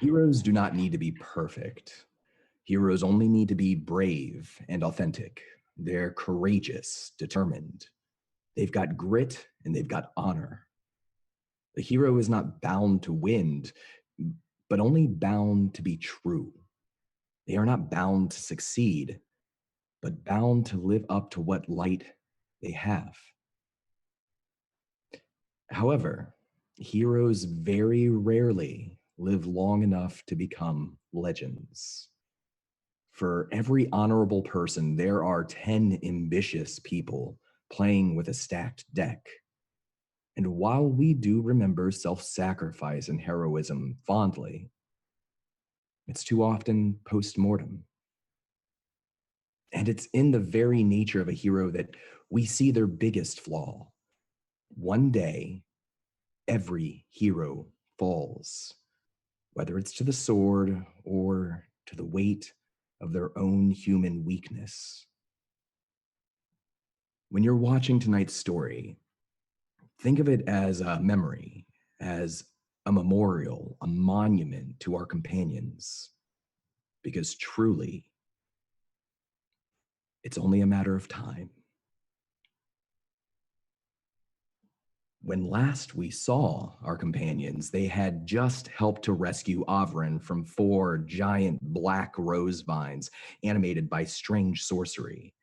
Heroes do not need to be perfect. Heroes only need to be brave and authentic. They're courageous, determined. They've got grit and they've got honor. The hero is not bound to win, but only bound to be true. They are not bound to succeed, but bound to live up to what light they have. However, heroes very rarely live long enough to become legends. For every honorable person, there are 10 ambitious people playing with a stacked deck. And while we do remember self-sacrifice and heroism fondly, it's too often post-mortem. And it's in the very nature of a hero that we see their biggest flaw. One day, every hero falls, whether it's to the sword or to the weight of their own human weakness. When you're watching tonight's story, think of it as a memory, as a memorial, a monument to our companions. Because truly, it's only a matter of time. When last we saw our companions, they had just helped to rescue Avrin from 4 giant black rose vines animated by strange sorcery.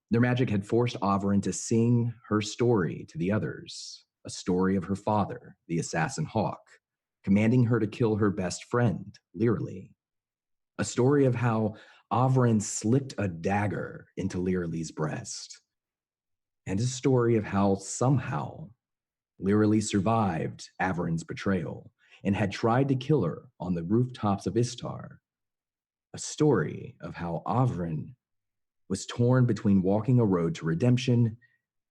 Their magic had forced Avrin to sing her story to the others, a story of her father, the assassin Hawk, commanding her to kill her best friend, Learly. A story of how Avrin slipped a dagger into Learly's breast, and a story of how somehow Learly survived Avrin's betrayal and had tried to kill her on the rooftops of Istar. A story of how Avrin was torn between walking a road to redemption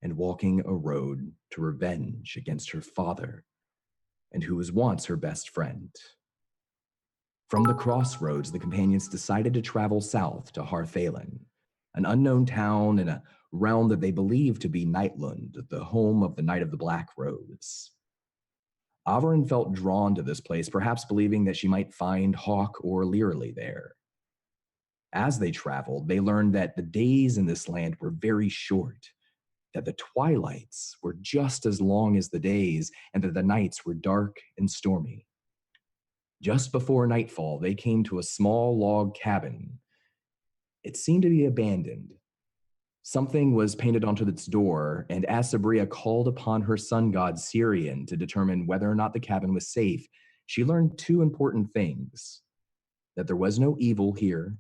and walking a road to revenge against her father, and who was once her best friend. From the crossroads, the companions decided to travel south to Harthalen, an unknown town in a realm that they believed to be Nightlund, the home of the Knight of the Black Rose. Avrin felt drawn to this place, perhaps believing that she might find Hawk or Learly there. As they traveled, they learned that the days in this land were very short, that the twilights were just as long as the days, and that the nights were dark and stormy. Just before nightfall, they came to a small log cabin. It seemed to be abandoned. Something was painted onto its door, and as Sabria called upon her sun god Syrian to determine whether or not the cabin was safe, she learned 2 important things: that there was no evil here,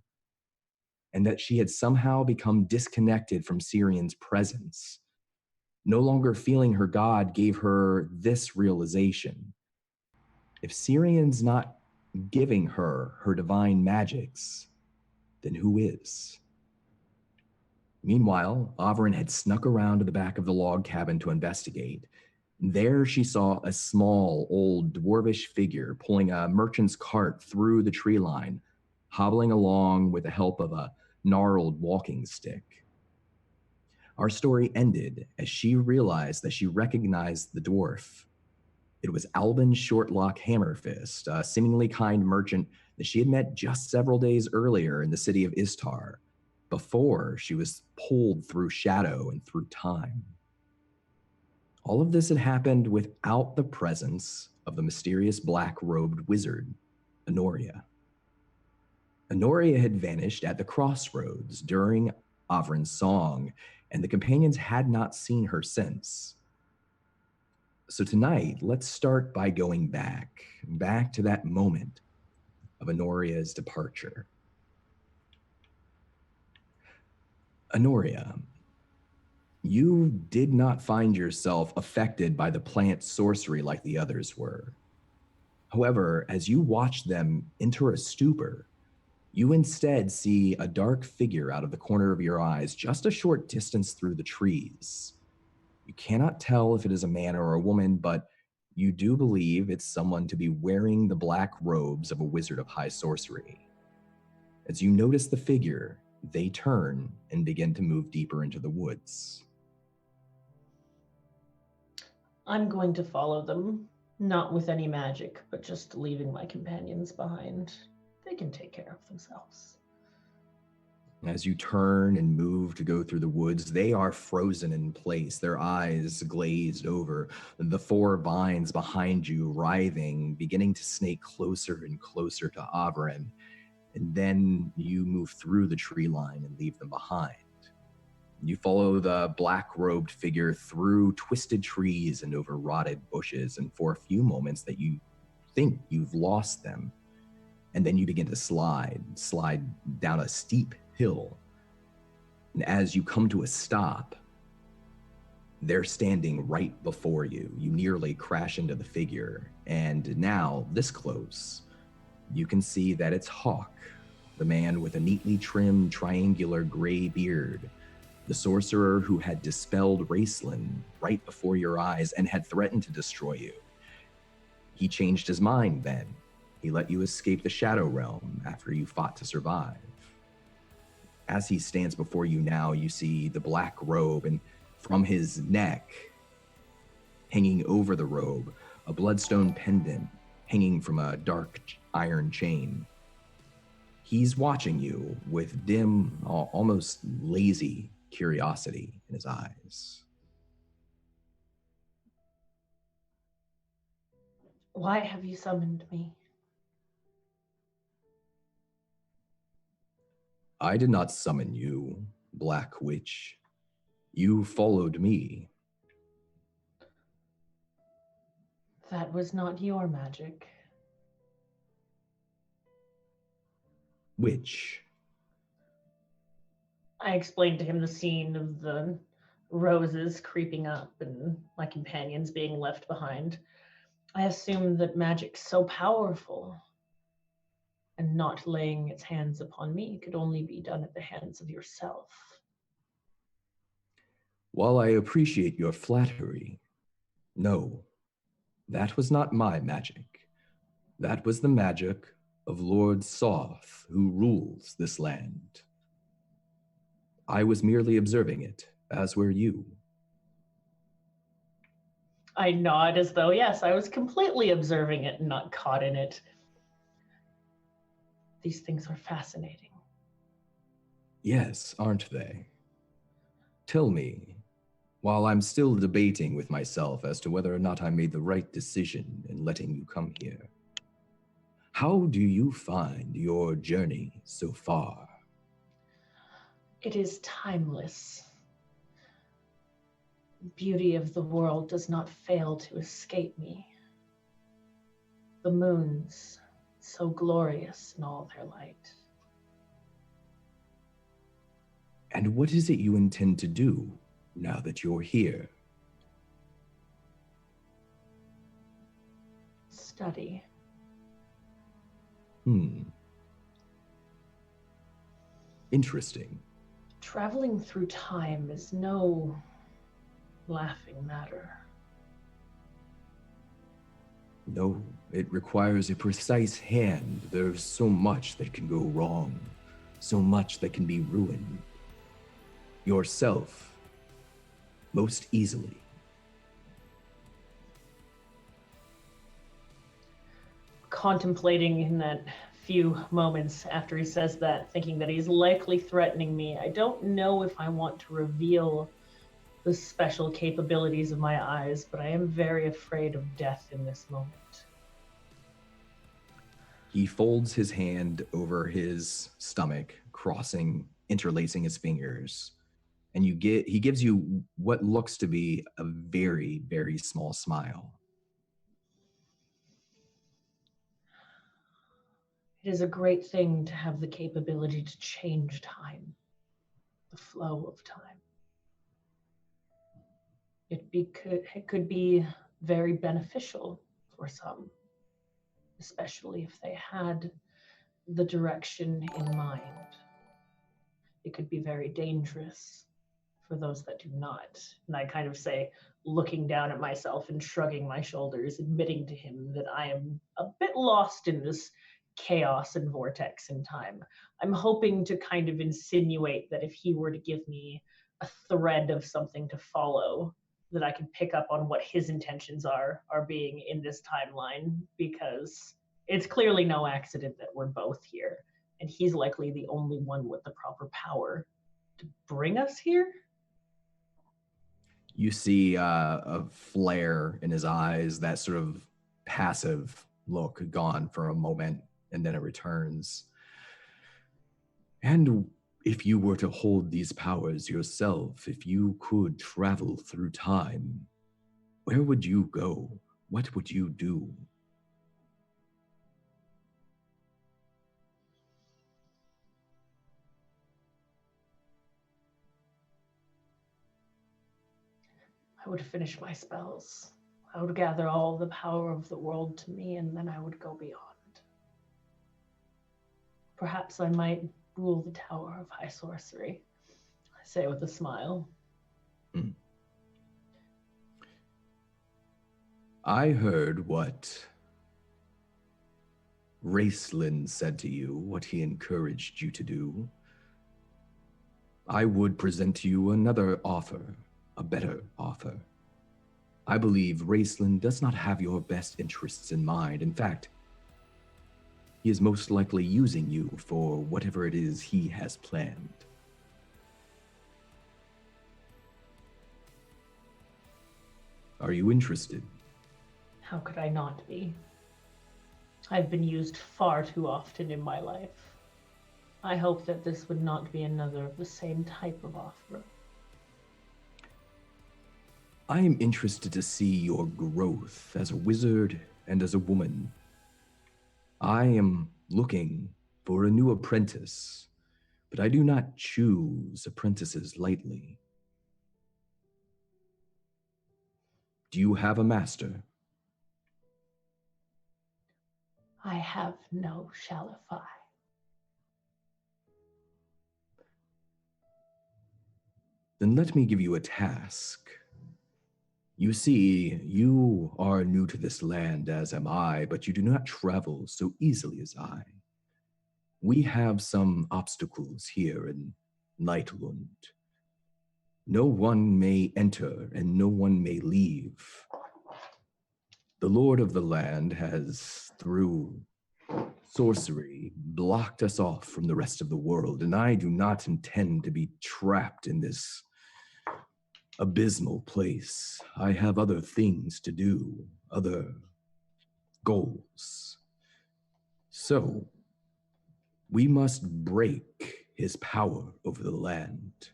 and that she had somehow become disconnected from Syrian's presence. No longer feeling her god gave her this realization: if Syrian's not giving her her divine magics, then who is? Meanwhile, Avrin had snuck around to the back of the log cabin to investigate. There she saw a small, old, dwarvish figure pulling a merchant's cart through the tree line, hobbling along with the help of a gnarled walking stick. Our story ended as she realized that she recognized the dwarf. It was Albin Shortlock Hammerfist, a seemingly kind merchant that she had met just several days earlier in the city of Istar, before she was pulled through shadow and through time. All of this had happened without the presence of the mysterious black-robed wizard, Anuria. Anuria had vanished at the crossroads during Avrin's song, and the companions had not seen her since. So tonight, let's start by going back to that moment of Anuria's departure. Anuria, you did not find yourself affected by the plant sorcery like the others were. However, as you watch them enter a stupor, you instead see a dark figure out of the corner of your eyes, just a short distance through the trees. You cannot tell if it is a man or a woman, but you do believe it's someone to be wearing the black robes of a wizard of high sorcery. As you notice the figure, they turn and begin to move deeper into the woods. I'm going to follow them, Not with any magic, but just leaving my companions behind. They can take care of themselves. As you turn and move to go through the woods, they are frozen in place, their eyes glazed over, the four vines behind you writhing, beginning to snake closer and closer to Avrin. And then you move through the tree line and leave them behind. You follow the black-robed figure through twisted trees and over rotted bushes, and for a few moments that you think you've lost them. And then you begin to slide down a steep hill. And as you come to a stop, they're standing right before you. You nearly crash into the figure. And now, this close, you can see that it's Hawk, the man with a neatly trimmed triangular gray beard, the sorcerer who had dispelled Raceland right before your eyes and had threatened to destroy you. He changed his mind then. He let you escape the Shadow Realm after you fought to survive. As he stands before you now, you see the black robe, and from his neck, hanging over the robe, a bloodstone pendant hanging from a dark iron chain. He's watching you with dim, almost lazy curiosity in his eyes. Why have you summoned me? I did not summon you, Black Witch. You followed me. That was not your magic. Which? I explained to him the scene of the roses creeping up and my companions being left behind. I assumed that magic so powerful and not laying its hands upon me could only be done at the hands of yourself. While I appreciate your flattery, no, that was not my magic. That was the magic of Lord Soth, who rules this land. I was merely observing it, as were you. I nod as though, yes, I was completely observing it and not caught in it. These things are fascinating. Yes, aren't they? Tell me, while I'm still debating with myself as to whether or not I made the right decision in letting you come here, how do you find your journey so far? It is timeless. The beauty of the world does not fail to escape me. The moons, so glorious in all their light. And what is it you intend to do now that you're here? Study. Interesting. Traveling through time is no laughing matter. No, it requires a precise hand. There's so much that can go wrong, so much that can be ruined. Yourself, most easily. Contemplating in that few moments after he says that, thinking that he's likely threatening me, I don't know if I want to reveal the special capabilities of my eyes, but I am very afraid of death in this moment. He folds his hand over his stomach, interlacing his fingers, and he gives you what looks to be a very, very small smile. It is a great thing to have the capability to change time, the flow of time. It could be very beneficial for some, especially if they had the direction in mind. It could be very dangerous for those that do not. And I kind of say, looking down at myself and shrugging my shoulders, admitting to him that I am a bit lost in this chaos and vortex in time. I'm hoping to kind of insinuate that if he were to give me a thread of something to follow, that I can pick up on what his intentions are being in this timeline, because it's clearly no accident that we're both here, and he's likely the only one with the proper power to bring us here. You see a flare in his eyes, that sort of passive look gone for a moment, and then it returns. And if you were to hold these powers yourself, if you could travel through time, where would you go? What would you do? I would finish my spells. I would gather all the power of the world to me, and then I would go beyond. Perhaps I might rule the Tower of High Sorcery, I say with a smile. I heard what Raceland said to you, what he encouraged you to do. I would present to you another offer, a better offer. I believe Raceland does not have your best interests in mind. In fact, he is most likely using you for whatever it is he has planned. Are you interested? How could I not be? I've been used far too often in my life. I hope that this would not be another of the same type of offer. I am interested to see your growth as a wizard and as a woman. I am looking for a new apprentice, but I do not choose apprentices lightly. Do you have a master? I have no Shallify. Then let me give you a task. You see, you are new to this land, as am I, but you do not travel so easily as I. We have some obstacles here in Nightlund. No one may enter and no one may leave. The Lord of the land has, through sorcery, blocked us off from the rest of the world, and I do not intend to be trapped in this abysmal place. I have other things to do, other goals. So, we must break his power over the land.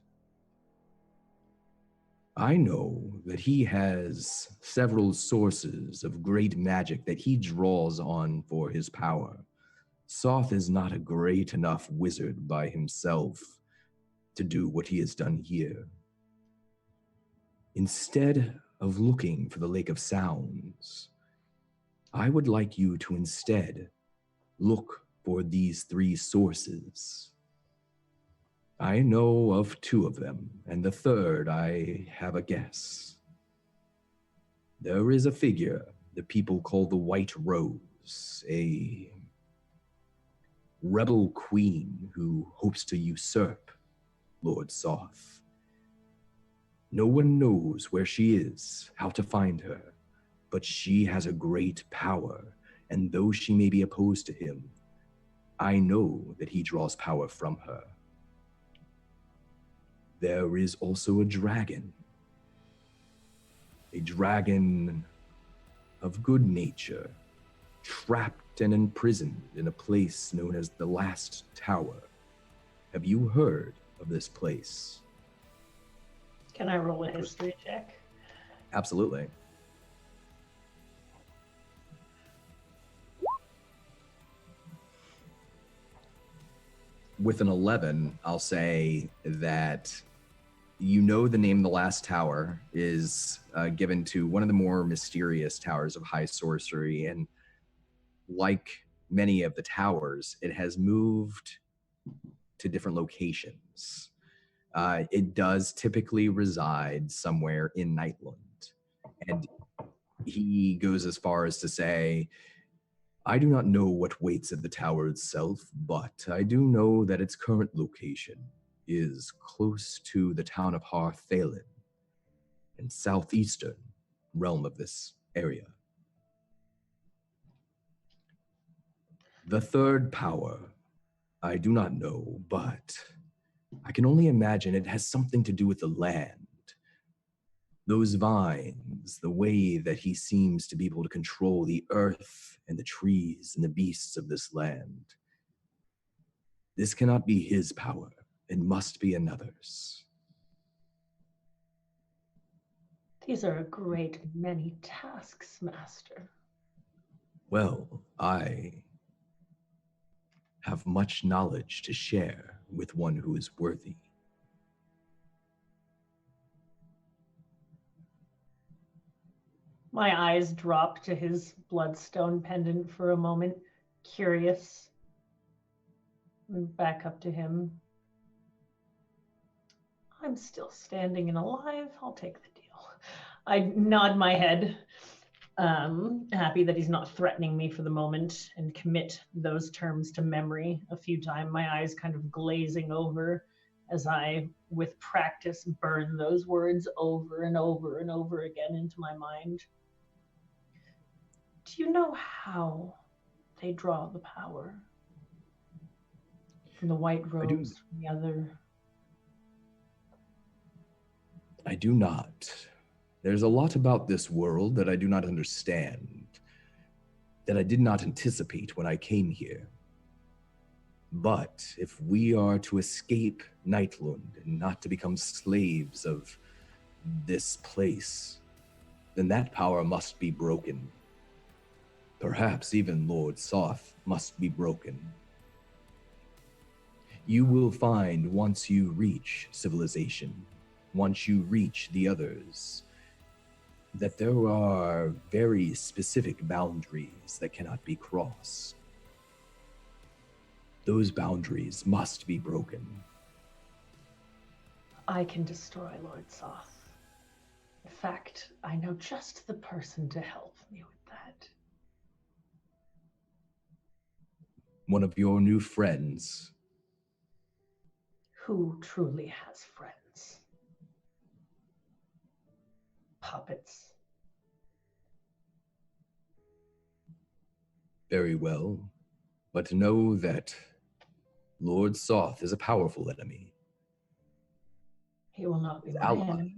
I know that he has several sources of great magic that he draws on for his power. Soth is not a great enough wizard by himself to do what he has done here. Instead of looking for the Lake of Sounds, I would like you to instead look for these three sources. I know of two of them, and the third I have a guess. There is a figure the people call the White Rose, a rebel queen who hopes to usurp Lord Soth. No one knows where she is, how to find her, but she has a great power, and though she may be opposed to him, I know that he draws power from her. There is also a dragon of good nature, trapped and imprisoned in a place known as the Last Tower. Have you heard of this place? Can I roll a history check? Absolutely. With an 11, I'll say that you know the name The Last Tower is given to one of the more mysterious towers of high sorcery, and like many of the towers, it has moved to different locations. It does typically reside somewhere in Nightlund, and he goes as far as to say, I do not know what waits at the tower itself, but I do know that its current location is close to the town of Harthalen. and southeastern realm of this area. The third power, I do not know, but I can only imagine it has something to do with the land. Those vines, the way that he seems to be able to control the earth and the trees and the beasts of this land. This cannot be his power. It must be another's. These are a great many tasks, Master. Well, I have much knowledge to share with one who is worthy. My eyes drop to his bloodstone pendant for a moment, curious. Back up to him. I'm still standing and alive. I'll take the deal. I nod my head, happy that he's not threatening me for the moment, and commit those terms to memory a few times, my eyes kind of glazing over as I, with practice, burn those words over and over and over again into my mind. Do you know how they draw the power? From the white robes, from the other? I do not. There's a lot about this world that I do not understand, that I did not anticipate when I came here. But if we are to escape Nightlund and not to become slaves of this place, then that power must be broken. Perhaps even Lord Soth must be broken. You will find once you reach civilization, once you reach the others, that there are very specific boundaries that cannot be crossed. Those boundaries must be broken. I can destroy Lord Soth. In fact, I know just the person to help me with that. One of your new friends. Who truly has friends? Puppets. Very well, but know that Lord Soth is a powerful enemy. He will not be my enemy.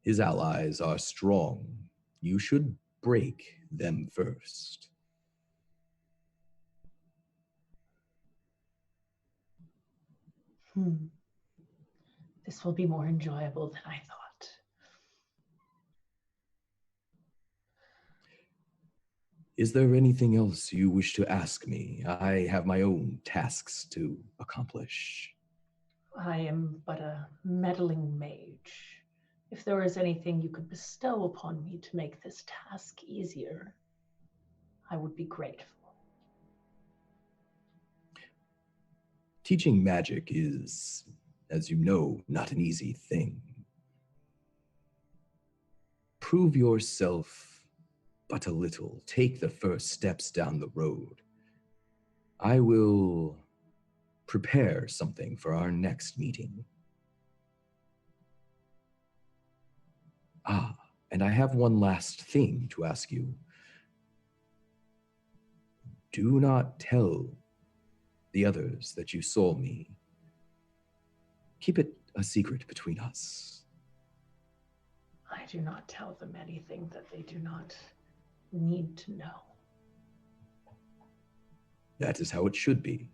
His allies are strong. You should break them first. This will be more enjoyable than I thought. Is there anything else you wish to ask me? I have my own tasks to accomplish. I am but a meddling mage. If there is anything you could bestow upon me to make this task easier, I would be grateful. Teaching magic is, as you know, not an easy thing. Prove yourself but a little. Take the first steps down the road. I will prepare something for our next meeting. And I have one last thing to ask you. Do not tell the others that you saw me. Keep it a secret between us. I do not tell them anything that they do not need to know. That is how it should be.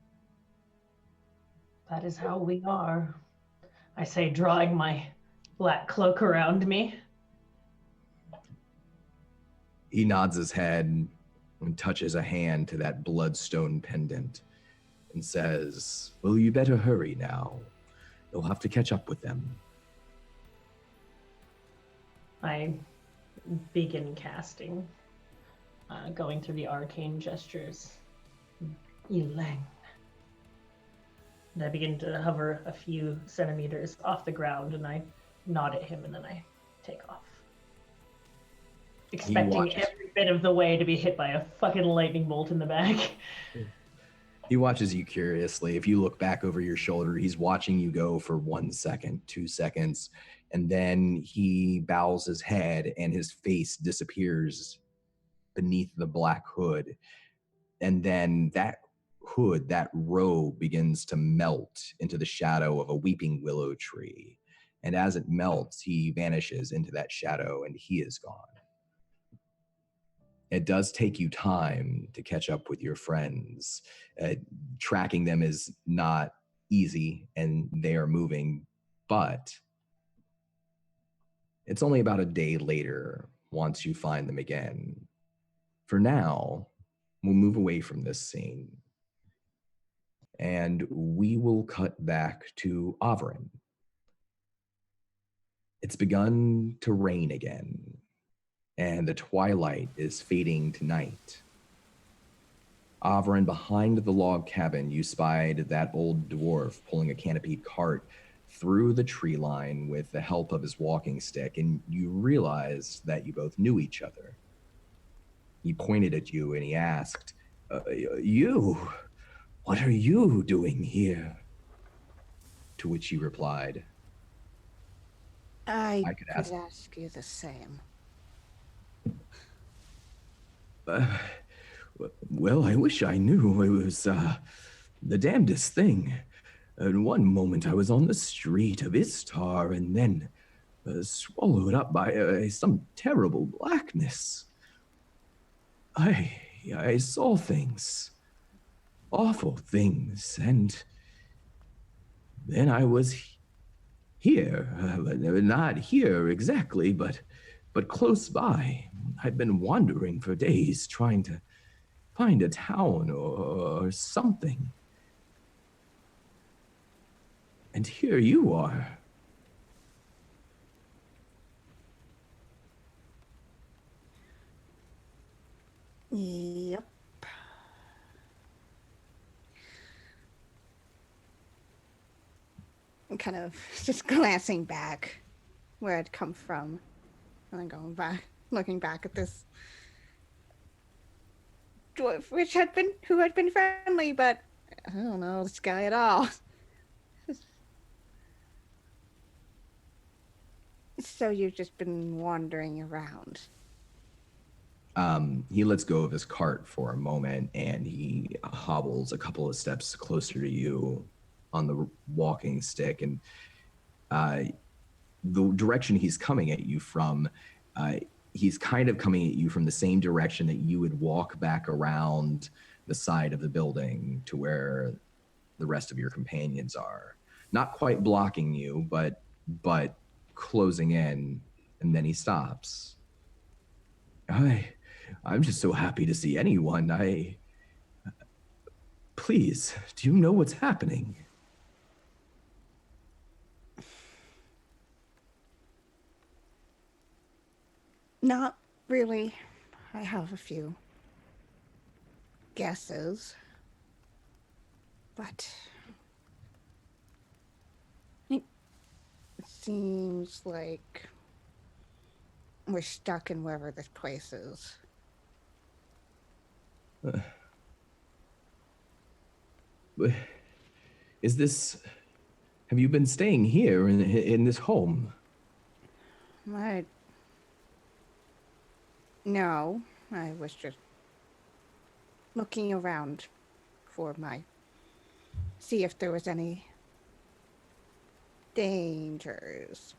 That is how we are, I say, drawing my black cloak around me. He nods his head and touches a hand to that bloodstone pendant and says, well, you better hurry now. You'll have to catch up with them. I begin casting, going through the arcane gestures. Ylang. And I begin to hover a few centimeters off the ground, and I nod at him, and then I take off. Expecting every bit of the way to be hit by a fucking lightning bolt in the back. He watches you curiously. If you look back over your shoulder, he's watching you go for 1 second, 2 seconds, and then he bows his head and his face disappears beneath the black hood. And then that hood, that robe, begins to melt into the shadow of a weeping willow tree. And as it melts, he vanishes into that shadow and he is gone. It does take you time to catch up with your friends. Tracking them is not easy and they are moving, but it's only about a day later once you find them again. For now, we'll move away from this scene and we will cut back to Avrin. It's begun to rain again, and the twilight is fading to night. Avrin, behind the log cabin, you spied that old dwarf pulling a canopied cart through the tree line with the help of his walking stick, and you realized that you both knew each other. He pointed at you and he asked, you, what are you doing here? To which you replied, I could could ask you the same. Well, I wish I knew. It was the damnedest thing. In one moment I was on the street of Istar and then swallowed up by some terrible blackness. I saw things, awful things, and then I was here. Not here exactly, but close by. I've been wandering for days trying to find a town or something. And here you are. Yep. I'm kind of just glancing back where I'd come from and then going back, looking back at this dwarf, who had been friendly, but I don't know this guy at all. So you've just been wandering around. He lets go of his cart for a moment and he hobbles a couple of steps closer to you on the walking stick. And the direction he's coming at you from, he's kind of coming at you from the same direction that you would walk back around the side of the building to where the rest of your companions are. Not quite blocking you, but closing in, and then he stops. I'm just so happy to see anyone. Please, do you know what's happening? Not really. I have a few guesses, but it seems like we're stuck in wherever this place is. Is this... Have you been staying here in this home? No, I was just looking around for see if there was any dangers.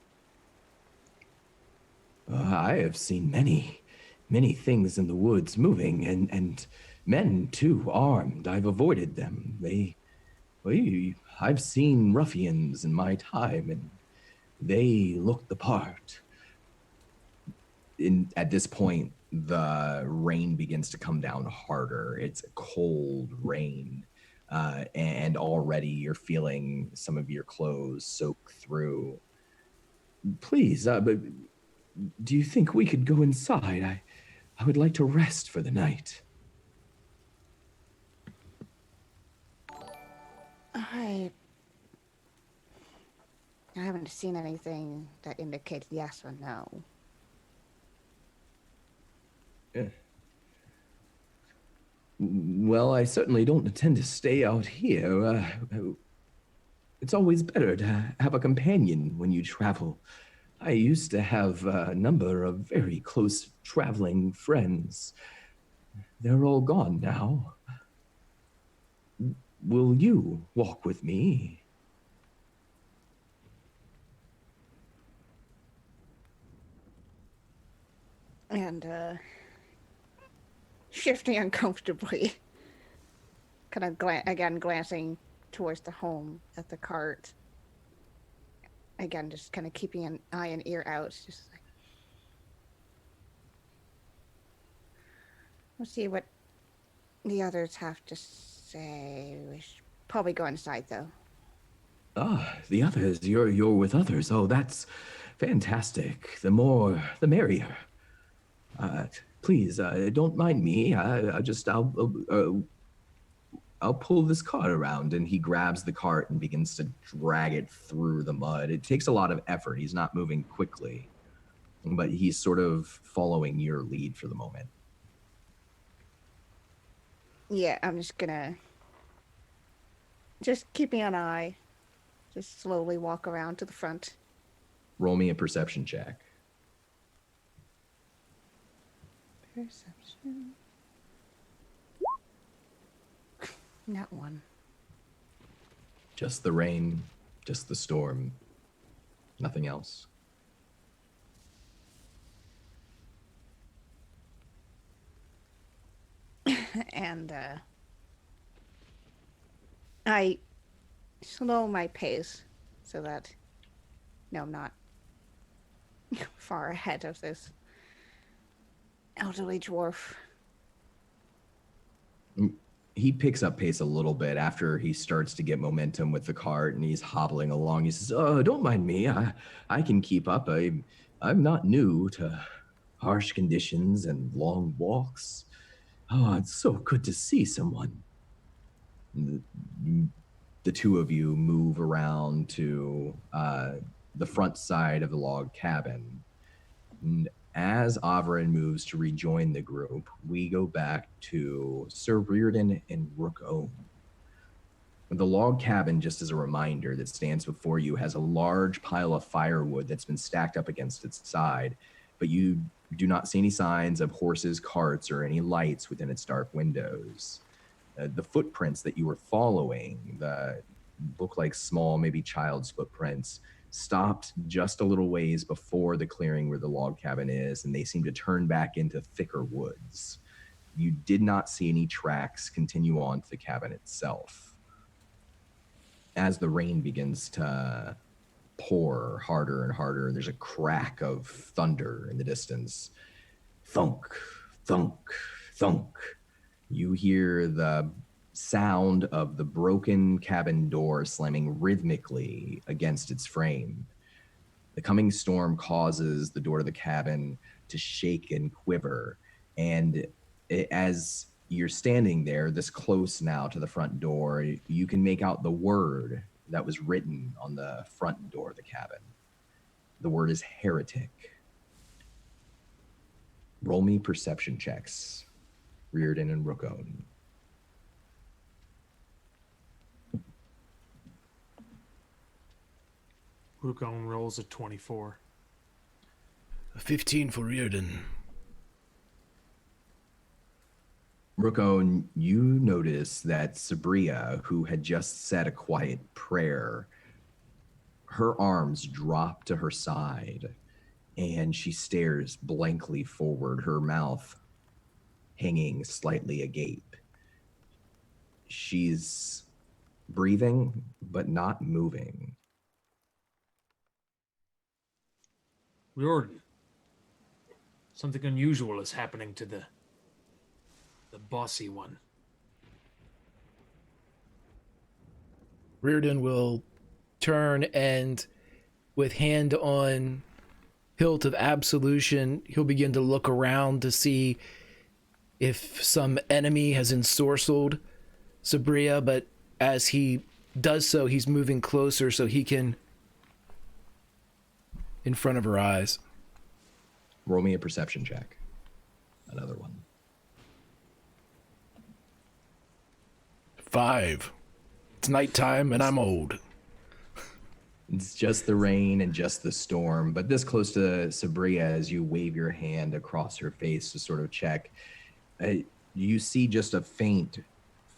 I have seen many things in the woods moving, and men too, armed. I've avoided them. I've seen ruffians in my time, and they look the part. At this point, the rain begins to come down harder. It's a cold rain, and already you're feeling some of your clothes soak through. Please, but do you think we could go inside? I would like to rest for the night. I haven't seen anything that indicates yes or no. Well, I certainly don't intend to stay out here. It's always better to have a companion when you travel. I used to have a number of very close traveling friends. They're all gone now. Will you walk with me? And shifting uncomfortably, kind of again glancing towards the home at the cart. Again, just kind of keeping an eye and ear out. Just like, we'll see what the others have to say. We should probably go inside, though. Ah, the others. You're with others. Oh, that's fantastic. The more, the merrier. Please, don't mind me. I'll pull this cart around. And he grabs the cart and begins to drag it through the mud. It takes a lot of effort. He's not moving quickly, but he's sort of following your lead for the moment. Yeah, I'm just gonna keeping an eye, just slowly walk around to the front. Roll me a perception check. Perception. Not one. Just the rain, just the storm, nothing else. And I slow my pace so that I'm not far ahead of this elderly dwarf. He picks up pace a little bit after he starts to get momentum with the cart, and he's hobbling along. He says, "Oh, don't mind me. I can keep up. I'm not new to harsh conditions and long walks. Oh, it's so good to see someone." The two of you move around to the front side of the log cabin. And as Averin moves to rejoin the group, we go back to Sir Reardon and Rook Own. The log cabin, just as a reminder, that stands before you has a large pile of firewood that's been stacked up against its side, but you do not see any signs of horses, carts, or any lights within its dark windows. The footprints that you were following, that look like small, maybe child's footprints, stopped just a little ways before the clearing where the log cabin is, and they seem to turn back into thicker woods. You did not see any tracks continue on to the cabin itself. As the rain begins to pour harder and harder, there's a crack of thunder in the distance. Thunk, thunk, thunk. You hear the sound of the broken cabin door slamming rhythmically against its frame. The coming storm causes the door to the cabin to shake and quiver, and as you're standing there, this close now to the front door, you can make out the word that was written on the front door of the cabin. The word is heretic. Roll me perception checks, Reardon and Rook Own. Rook Own rolls a 24. A 15 for Reardon. Rook Own, you notice that Sabria, who had just said a quiet prayer, her arms drop to her side, and she stares blankly forward, her mouth hanging slightly agape. She's breathing, but not moving. Riordan, something unusual is happening to the bossy one. Reardon will turn and, with hand on hilt of absolution, he'll begin to look around to see if some enemy has ensorcelled Sabria, but as he does so, he's moving closer so he can, in front of her eyes. Roll me a perception check. Another one. 5. It's nighttime and I'm old. It's just the rain and just the storm. But this close to Sabria, as you wave your hand across her face to sort of check, you see just a faint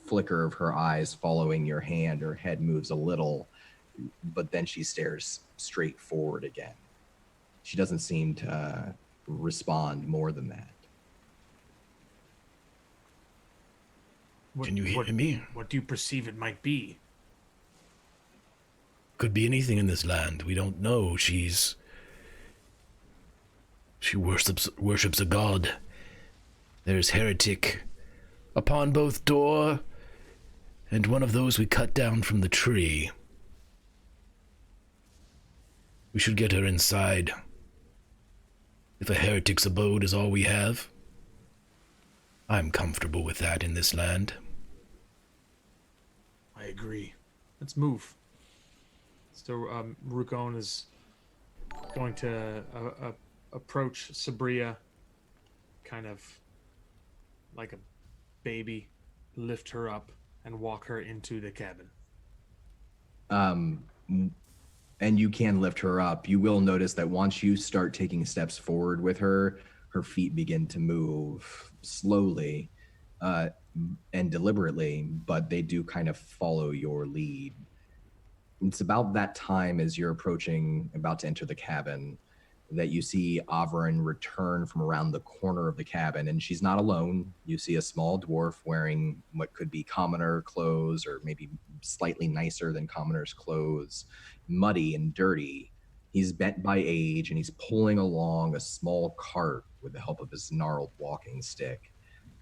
flicker of her eyes following your hand. Her head moves a little, but then she stares straight forward again. She doesn't seem to respond more than that. Can you hear me? What do you perceive it might be? Could be anything in this land. We don't know. She worships a god. There's heretic upon both door and one of those we cut down from the tree. We should get her inside. If a heretic's abode is all we have, I'm comfortable with that in this land. I agree. Let's move. So Rukon is going to approach Sabria, kind of like a baby, lift her up, and walk her into the cabin. And you can lift her up. You will notice that once you start taking steps forward with her, her feet begin to move slowly and deliberately, but they do kind of follow your lead. It's about that time as you're approaching, about to enter the cabin, that you see Avrin return from around the corner of the cabin, and she's not alone. You see a small dwarf wearing what could be commoner clothes, or maybe slightly nicer than commoner's clothes, muddy and dirty. He's bent by age, and he's pulling along a small cart with the help of his gnarled walking stick.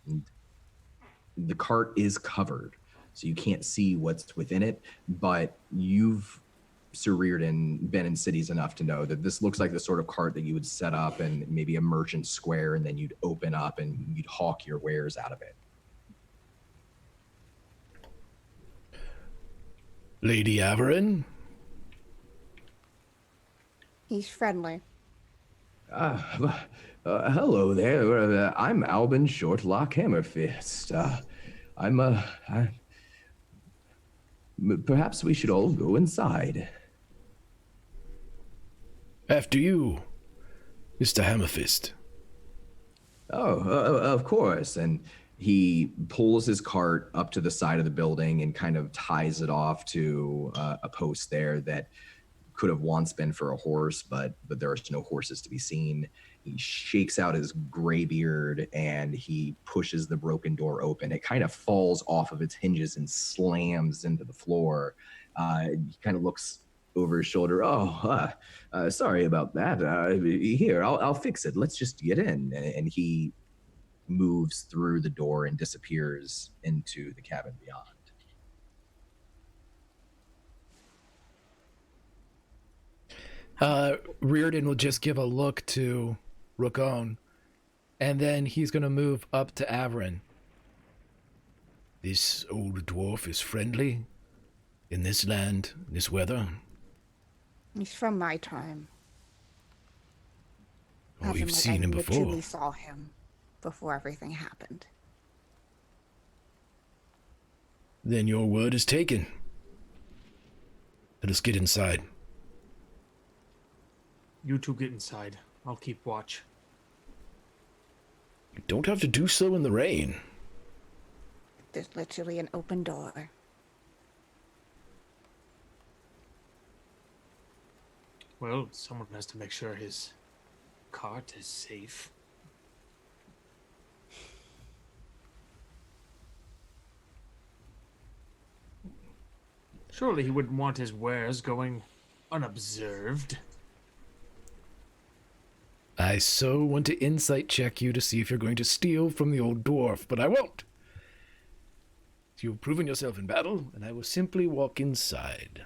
And the cart is covered, so you can't see what's within it, but you've careered and been in cities enough to know that this looks like the sort of cart that you would set up in maybe a merchant square, and then you'd open up and you'd hawk your wares out of it. Lady Averin? He's friendly. Hello there. I'm Albin Shortlock Hammerfist. Perhaps we should all go inside. After you, Mr. Hammerfist. Oh, of course. And he pulls his cart up to the side of the building and kind of ties it off to a post there that could have once been for a horse, but there are no horses to be seen. He shakes out his gray beard and he pushes the broken door open. It kind of falls off of its hinges and slams into the floor. He kind of looks over his shoulder. Sorry about that. Here, I'll fix it. Let's just get in. And he moves through the door and disappears into the cabin beyond. Reardon will just give a look to Rukon, and then he's going to move up to Averin. This old dwarf is friendly in this land, this weather. He's from my time. Oh, you've seen him before. I literally saw him before everything happened. Then your word is taken. Let us get inside. You two get inside. I'll keep watch. You don't have to do so in the rain. There's literally an open door. Well, someone has to make sure his cart is safe. Surely he wouldn't want his wares going unobserved. I so want to insight check you to see if you're going to steal from the old dwarf, but I won't. You've proven yourself in battle, and I will simply walk inside.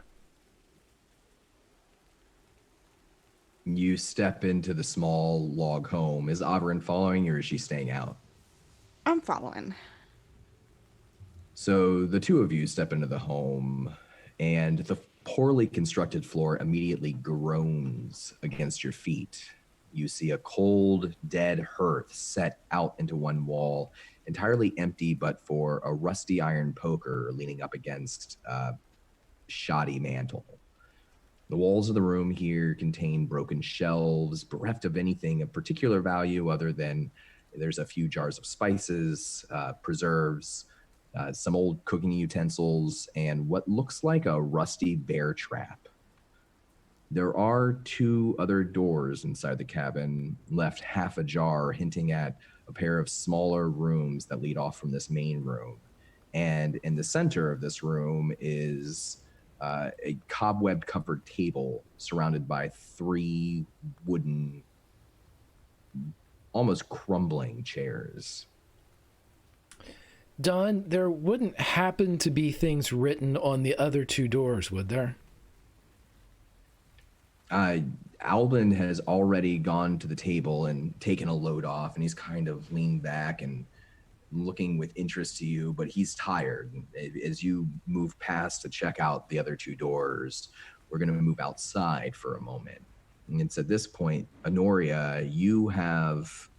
You step into the small log home. Is Averin following, or is she staying out? I'm following. So the two of you step into the home, and the poorly constructed floor immediately groans against your feet. You see a cold, dead hearth set out into one wall, entirely empty but for a rusty iron poker leaning up against a shoddy mantle. The walls of the room here contain broken shelves, bereft of anything of particular value other than there's a few jars of spices, preserves, some old cooking utensils, and what looks like a rusty bear trap. There are 2 other doors inside the cabin, left half ajar, hinting at a pair of smaller rooms that lead off from this main room. And in the center of this room is a cobweb-covered table surrounded by 3 wooden, almost crumbling chairs. Don, there wouldn't happen to be things written on the other 2 doors, would there? Albin has already gone to the table and taken a load off, and he's kind of leaned back and looking with interest to you, but he's tired. As you move past to check out the other 2 doors, we're going to move outside for a moment. And it's at this point, Anuria, you have,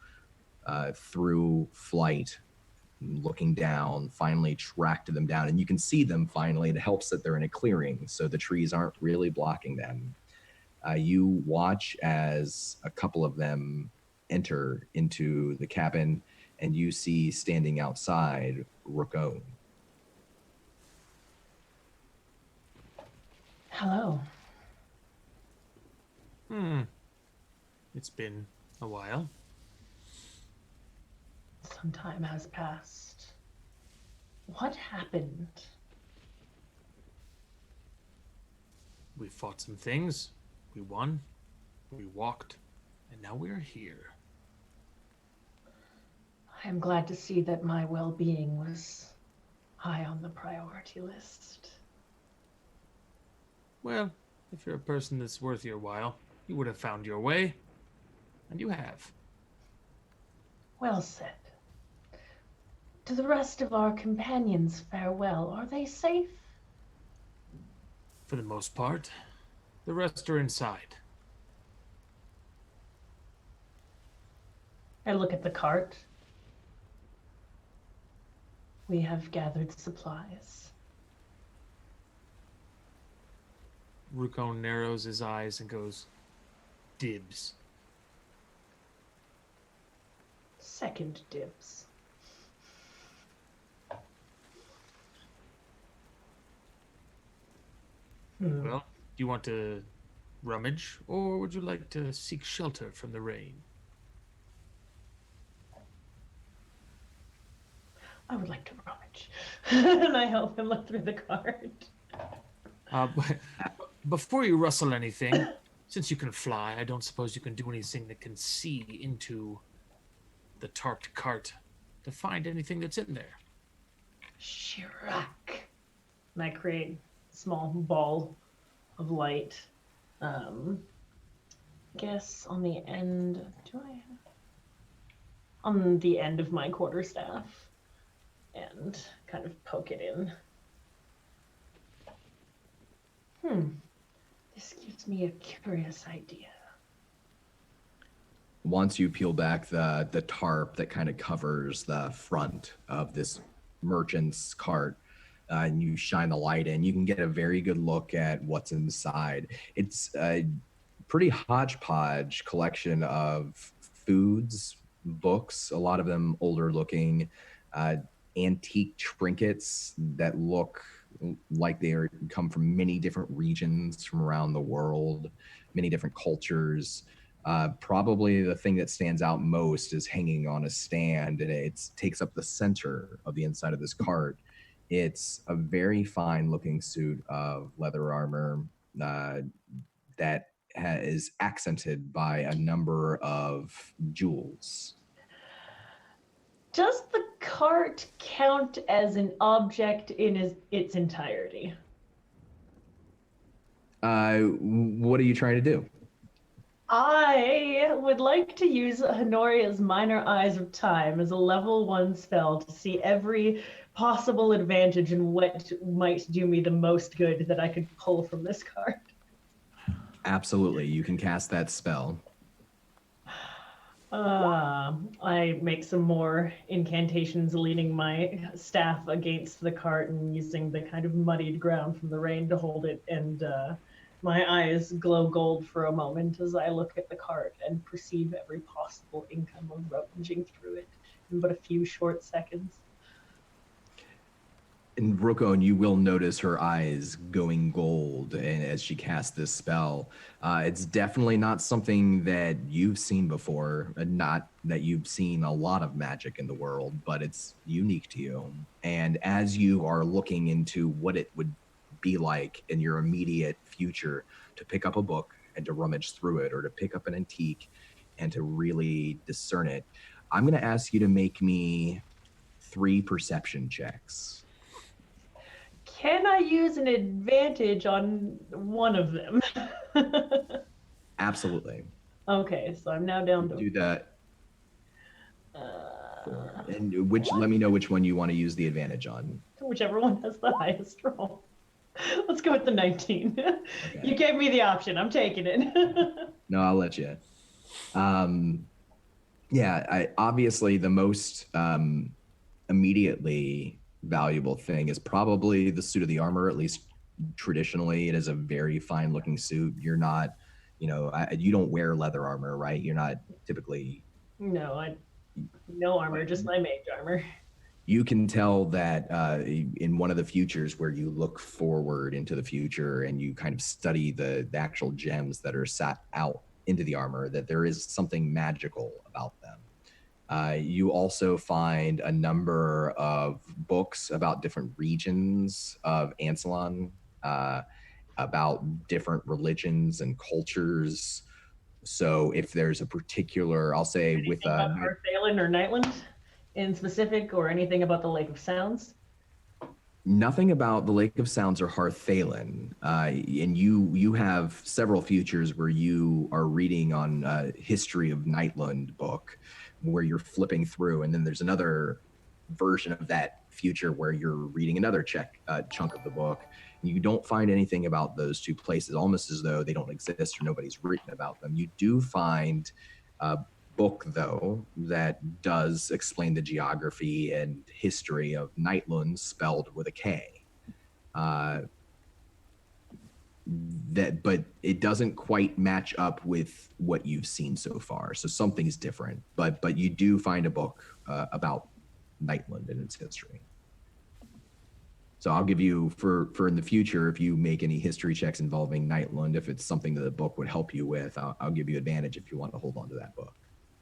through flight, looking down, finally tracked them down, and you can see them finally. It helps that they're in a clearing, so the trees aren't really blocking them. You watch as a couple of them enter into the cabin, and you see standing outside Rukone. Hello. It's been a while. Some time has passed. What happened? We fought some things. We won. We walked. And now we're here. I am glad to see that my well-being was high on the priority list. Well, if you're a person that's worth your while, you would have found your way. And you have. Well said. Do the rest of our companions fare well? Are they safe? For the most part. The rest are inside. I look at the cart. We have gathered supplies. Rukone narrows his eyes and goes, dibs. Second dibs. Well, do you want to rummage, or would you like to seek shelter from the rain? I would like to rummage. And I help him look through the cart. Before you rustle anything, since you can fly, I don't suppose you can do anything that can see into the tarped cart to find anything that's in there. Shirak. And I create a small ball of light. Guess on the end, on the end of my quarterstaff, and kind of poke it in. This gives me a curious idea. Once you peel back the tarp that kind of covers the front of this merchant's cart, and you shine the light in, you can get a very good look at what's inside. It's a pretty hodgepodge collection of foods, books, a lot of them older looking, antique trinkets that look like they come from many different regions from around the world, many different cultures. Probably the thing that stands out most is hanging on a stand, and it takes up the center of the inside of this cart. It's a very fine looking suit of leather armor that is accented by a number of jewels. Does the cart count as an object in its entirety? What are you trying to do? I would like to use Honoria's Minor Eyes of Time as a level 1 spell to see every possible advantage and what might do me the most good that I could pull from this card. Absolutely, you can cast that spell. I make some more incantations, leaning my staff against the cart and using the kind of muddied ground from the rain to hold it. And my eyes glow gold for a moment as I look at the cart and perceive every possible income of rummaging through it in but a few short seconds. And Rookon, you will notice her eyes going gold and as she casts this spell. It's definitely not something that you've seen before, not that you've seen a lot of magic in the world, but it's unique to you. And as you are looking into what it would be like in your immediate future to pick up a book and to rummage through it, or to pick up an antique and to really discern it, I'm going to ask you to make me 3 perception checks. Can I use an advantage on one of them? Absolutely. Okay, so I'm now down to Do that. uh, And let me know which one you want to use the advantage on. whichever one has the highest roll. Let's go with the 19. Okay. You gave me the option. I'm taking it. No, I'll let you. Obviously the most immediately valuable thing is probably the suit of the armor. At least traditionally, it is a very fine looking suit. You're not, you don't wear leather armor, right? You're not typically. No armor, just my mage armor. You can tell that in one of the futures where you look forward into the future and you kind of study the actual gems that are sat out into the armor, that there is something magical about them. You also find a number of books about different regions of Ansalon, about different religions and cultures. So if there's a particular, I'll say anything with about Carthalin or Nightland in specific, or anything about the Lake of Sounds? Nothing about the Lake of Sounds or Harthalin. And you have several futures where you are reading on History of Nightland book, where you're flipping through, and then there's another version of that future where you're reading another chunk of the book. You don't find anything about those two places, almost as though they don't exist or nobody's written about them. You do find a book, though, that does explain the geography and history of Nightlund, spelled with a K. But it doesn't quite match up with what you've seen so far. So something's different. But you do find a book about Nightland and its history. So I'll give you, for in the future, if you make any history checks involving Nightland, if it's something that the book would help you with, I'll give you advantage if you want to hold on to that book.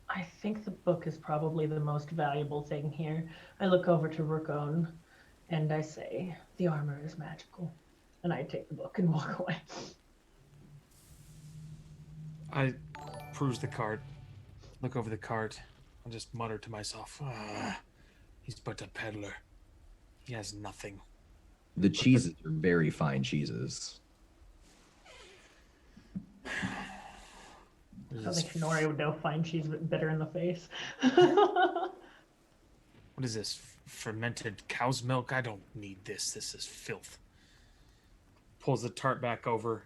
I think the book is probably the most valuable thing here. I look over to Rookon and I say, the armor is magical. And I take the book and walk away. I peruse the cart, look over the cart, and just mutter to myself, he's but a peddler. He has nothing. The cheeses are very fine cheeses. I don't think Anuria would know fine cheese better in the face. What is this? Fermented cow's milk? I don't need this. This is filth. Pulls the tart back over,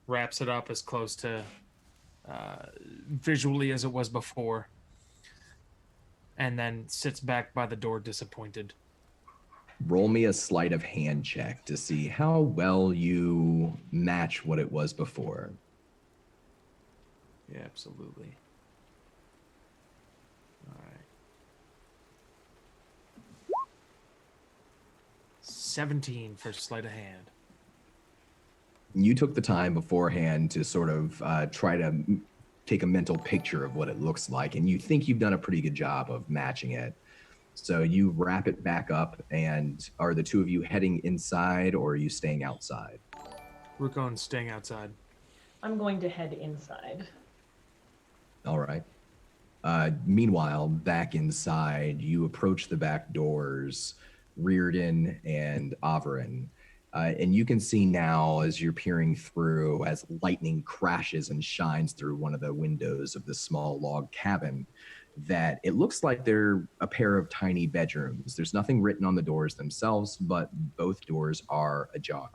wraps it up as close to visually as it was before, and then sits back by the door disappointed. Roll me a sleight of hand check to see how well you match what it was before. Yeah, absolutely. All right. 17 for sleight of hand. You took the time beforehand to sort of try to take a mental picture of what it looks like, and you think you've done a pretty good job of matching it. So you wrap it back up, and are the two of you heading inside, or are you staying outside? Rukon's staying outside. I'm going to head inside. All right. Meanwhile, back inside, you approach the back doors, Reardon and Averin. And you can see now, as you're peering through, as lightning crashes and shines through one of the windows of this small log cabin, that it looks like they're a pair of tiny bedrooms. There's nothing written on the doors themselves, but both doors are ajar.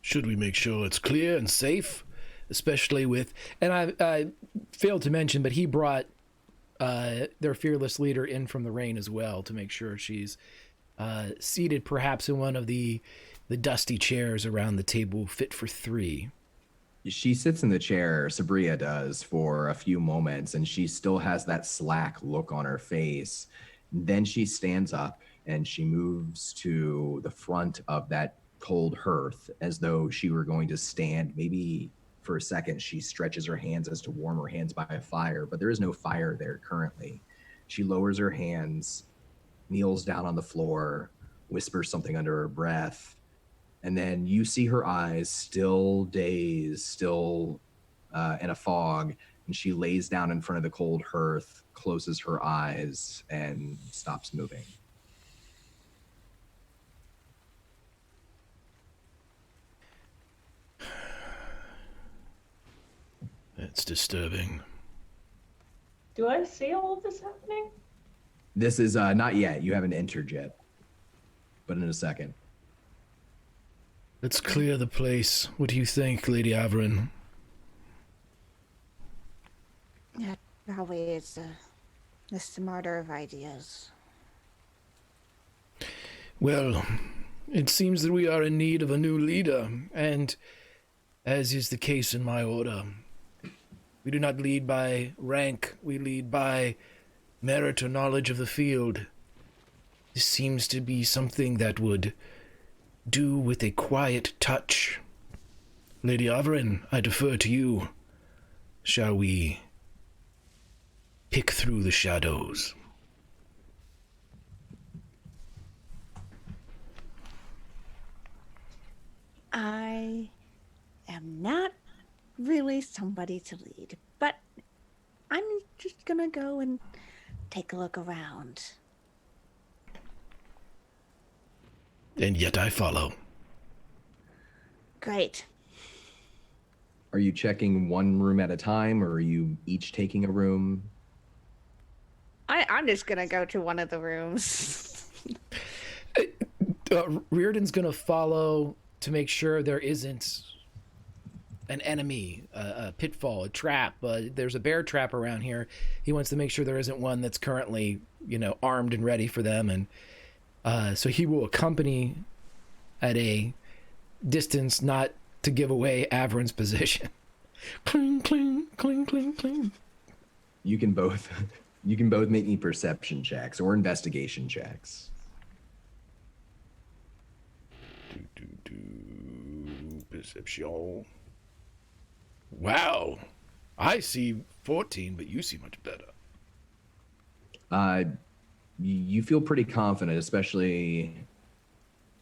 should we make sure it's clear and safe, especially with, and I failed to mention, but he brought their fearless leader in from the rain as well to make sure she's seated perhaps in one of the dusty chairs around the table fit for three. She sits in the chair, Sabria does, for a few moments, and she still has that slack look on her face. Then she stands up and she moves to the front of that cold hearth as though she were going to stand. Maybe for a second she stretches her hands as to warm her hands by a fire, but there is no fire there currently. She lowers her hands, kneels down on the floor, whispers something under her breath, and then you see her eyes still dazed, still in a fog, and she lays down in front of the cold hearth, closes her eyes, and stops moving. That's disturbing. Do I see all of this happening? This is not yet. You haven't entered yet, but in a second. Let's clear the place. What do you think, Lady Averin? That probably is the smarter of ideas. Well, it seems that we are in need of a new leader, and as is the case in my order, we do not lead by rank, we lead by merit or knowledge of the field. This seems to be something that would do with a quiet touch. Lady Averin, I defer to you. Shall we pick through the shadows? I am not really somebody to lead, but I'm just gonna go and take a look around. And yet I follow. Great. Are you checking one room at a time, or are you each taking a room? I'm just gonna go to one of the rooms. Reardon's gonna follow to make sure there isn't an enemy, a pitfall, a trap. There's a bear trap around here. He wants to make sure there isn't one that's currently, armed and ready for them. And so he will accompany at a distance, not to give away Averin's position. Cling, cling, cling, cling, cling. You can both make me perception checks or investigation checks. Perception. Wow. I see 14, but you see much better. You feel pretty confident, especially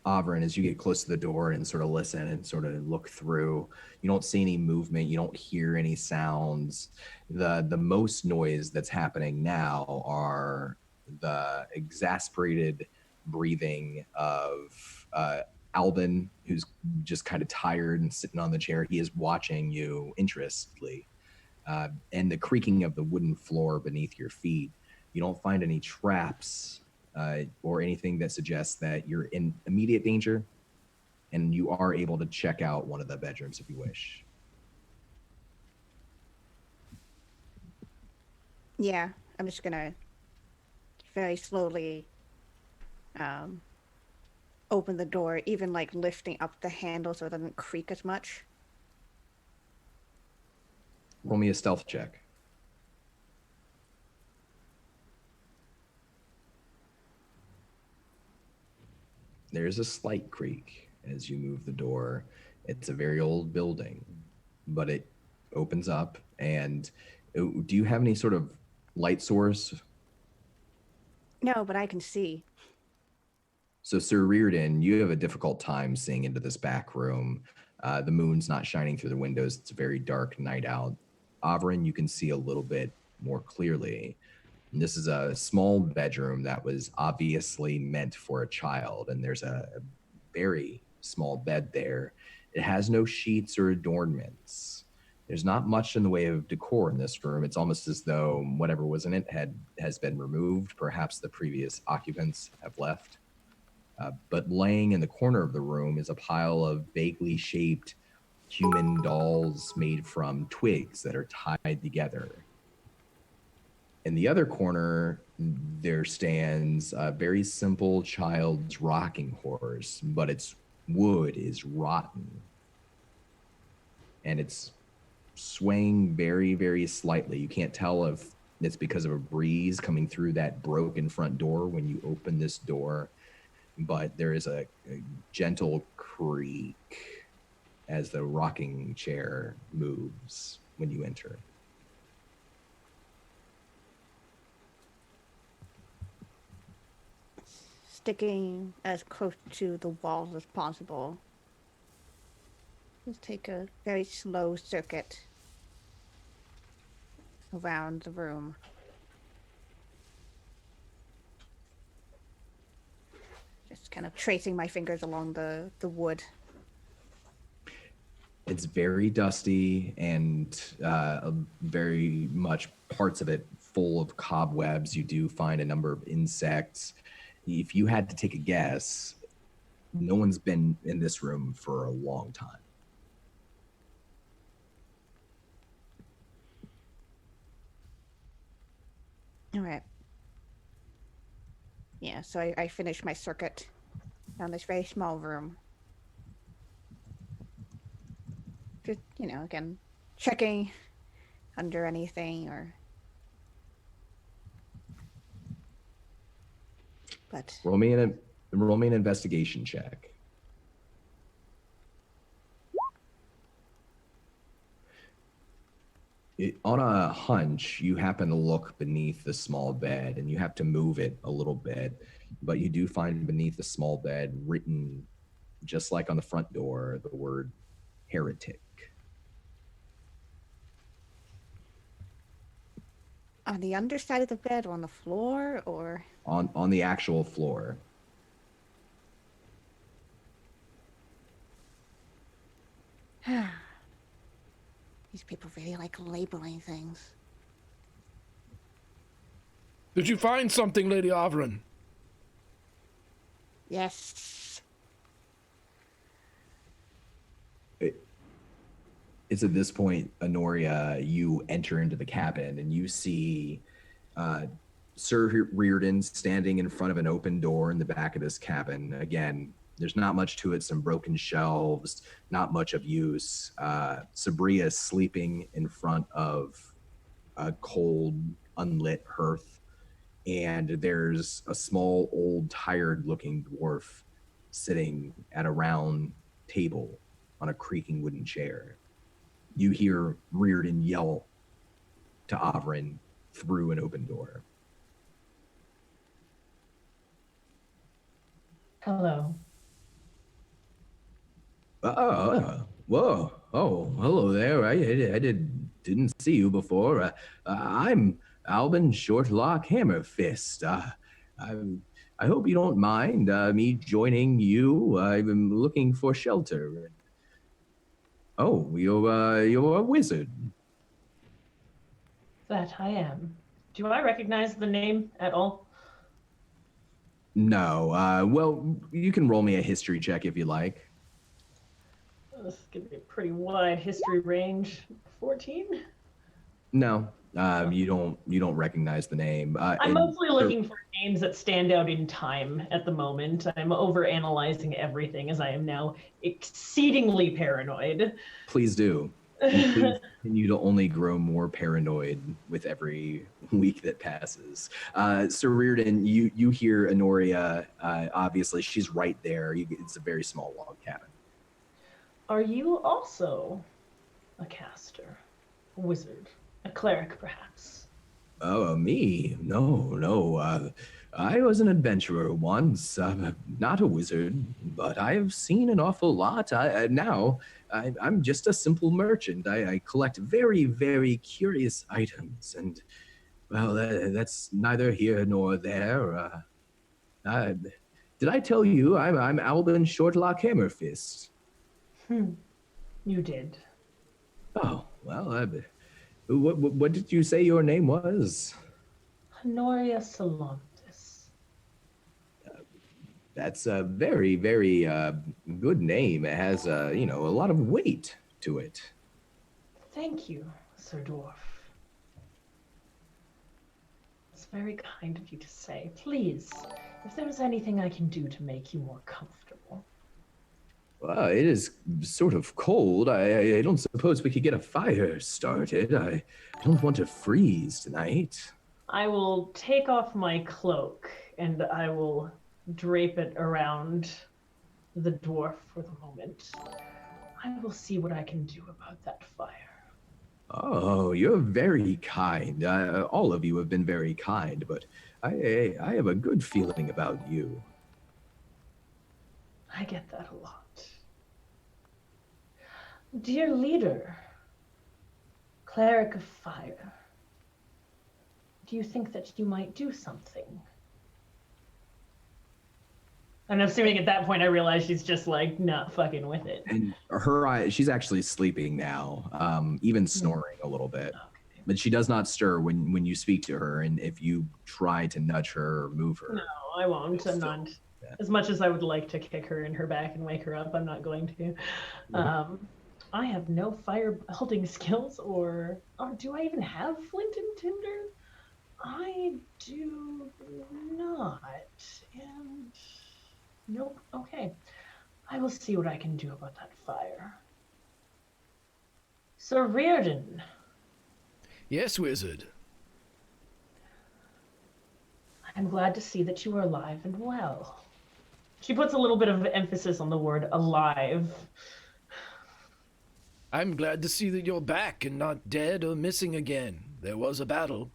Averin, as you get close to the door and sort of listen and sort of look through. You don't see any movement. You don't hear any sounds. The most noise that's happening now are the exasperated breathing of Alvin, who's just kind of tired and sitting on the chair. He is watching you interestedly, and the creaking of the wooden floor beneath your feet. You don't find any traps or anything that suggests that you're in immediate danger, and you are able to check out one of the bedrooms if you wish. Yeah, I'm just gonna very slowly open the door, even like lifting up the handle so it doesn't creak as much. Roll me a stealth check. There's a slight creak as you move the door. It's a very old building, but it opens up. And do you have any sort of light source? No, but I can see. So, Sir Reardon, you have a difficult time seeing into this back room. The moon's not shining through the windows. It's a very dark night out. Averin, you can see a little bit more clearly. And this is a small bedroom that was obviously meant for a child, and there's a very small bed there. It has no sheets or adornments. There's not much in the way of decor in this room. It's almost as though whatever was in it has been removed. Perhaps the previous occupants have left. But laying in the corner of the room is a pile of vaguely shaped human dolls made from twigs that are tied together. In the other corner, there stands a very simple child's rocking horse, but its wood is rotten. And it's swaying very, very slightly. You can't tell if it's because of a breeze coming through that broken front door when you open this door, but there is a gentle creak as the rocking chair moves when you enter. Sticking as close to the walls as possible. Just take a very slow circuit around the room. Just kind of tracing my fingers along the wood. It's very dusty and very much parts of it full of cobwebs. You do find a number of insects. If you had to take a guess, no one's been in this room for a long time. All right. Yeah, so I finished my circuit down this very small room. Just, again, checking under anything or... But... Roll me an investigation check. On a hunch, you happen to look beneath the small bed, and you have to move it a little bit, but you do find beneath the small bed written, just like on the front door, the word heretic. On the underside of the bed or on the floor, or... On the actual floor. These people really like labeling things. Did you find something, Lady Avron? Yes. It's at this point, Anuria, you enter into the cabin and you see Sir Reardon standing in front of an open door in the back of this cabin. Again, there's not much to it, some broken shelves, not much of use. Sabria sleeping in front of a cold, unlit hearth. And there's a small, old, tired-looking dwarf sitting at a round table on a creaking wooden chair. You hear Reardon yell to Avron through an open door. Hello. Whoa. Oh, hello there. I didn't see you before. I'm Albin Shortlock Hammerfist. I hope you don't mind me joining you. I'm looking for shelter. Oh, you're a wizard. That I am. Do I recognize the name at all? No. Well, you can roll me a history check if you like. This is going to be a pretty wide history range. 14? No. You don't recognize the name. I'm mostly looking for names that stand out in time at the moment. I'm over-analyzing everything as I am now exceedingly paranoid. Please do. And please continue to only grow more paranoid with every week that passes. Sir Reardon, you hear Anuria. Obviously, she's right there. It's a very small log cabin. Are you also a caster, a wizard, a cleric, perhaps? Oh, me? No. I was an adventurer once. Not a wizard, but I have seen an awful lot. Now, I'm just a simple merchant. I collect very, very curious items, and, well, that's neither here nor there. Did I tell you I'm Albin Shortlock Hammerfist? You did. Oh, well, what did you say your name was? Honoria Salontis. That's a very, very good name. It has, a lot of weight to it. Thank you, Sir Dwarf. It's very kind of you to say. Please, if there's anything I can do to make you more comfortable. Well, it is sort of cold. I don't suppose we could get a fire started. I don't want to freeze tonight. I will take off my cloak and I will drape it around the dwarf for the moment. I will see what I can do about that fire. Oh, you're very kind. All of you have been very kind, but I have a good feeling about you. I get that a lot. Dear leader, cleric of fire, do you think that you might do something? I'm assuming at that point I realize she's just like not fucking with it. And her eye, she's actually sleeping now, even snoring a little bit. Okay. But she does not stir when you speak to her, and if you try to nudge her or move her. No, I won't. I'm not. Yeah. As much as I would like to kick her in her back and wake her up, I'm not going to. I have no fire building skills, or do I even have flint and tinder? I do not. And nope. Okay. I will see what I can do about that fire. Sir Reardon. Yes, wizard. I'm glad to see that you are alive and well. She puts a little bit of emphasis on the word alive. I'm glad to see that you're back and not dead or missing again. There was a battle.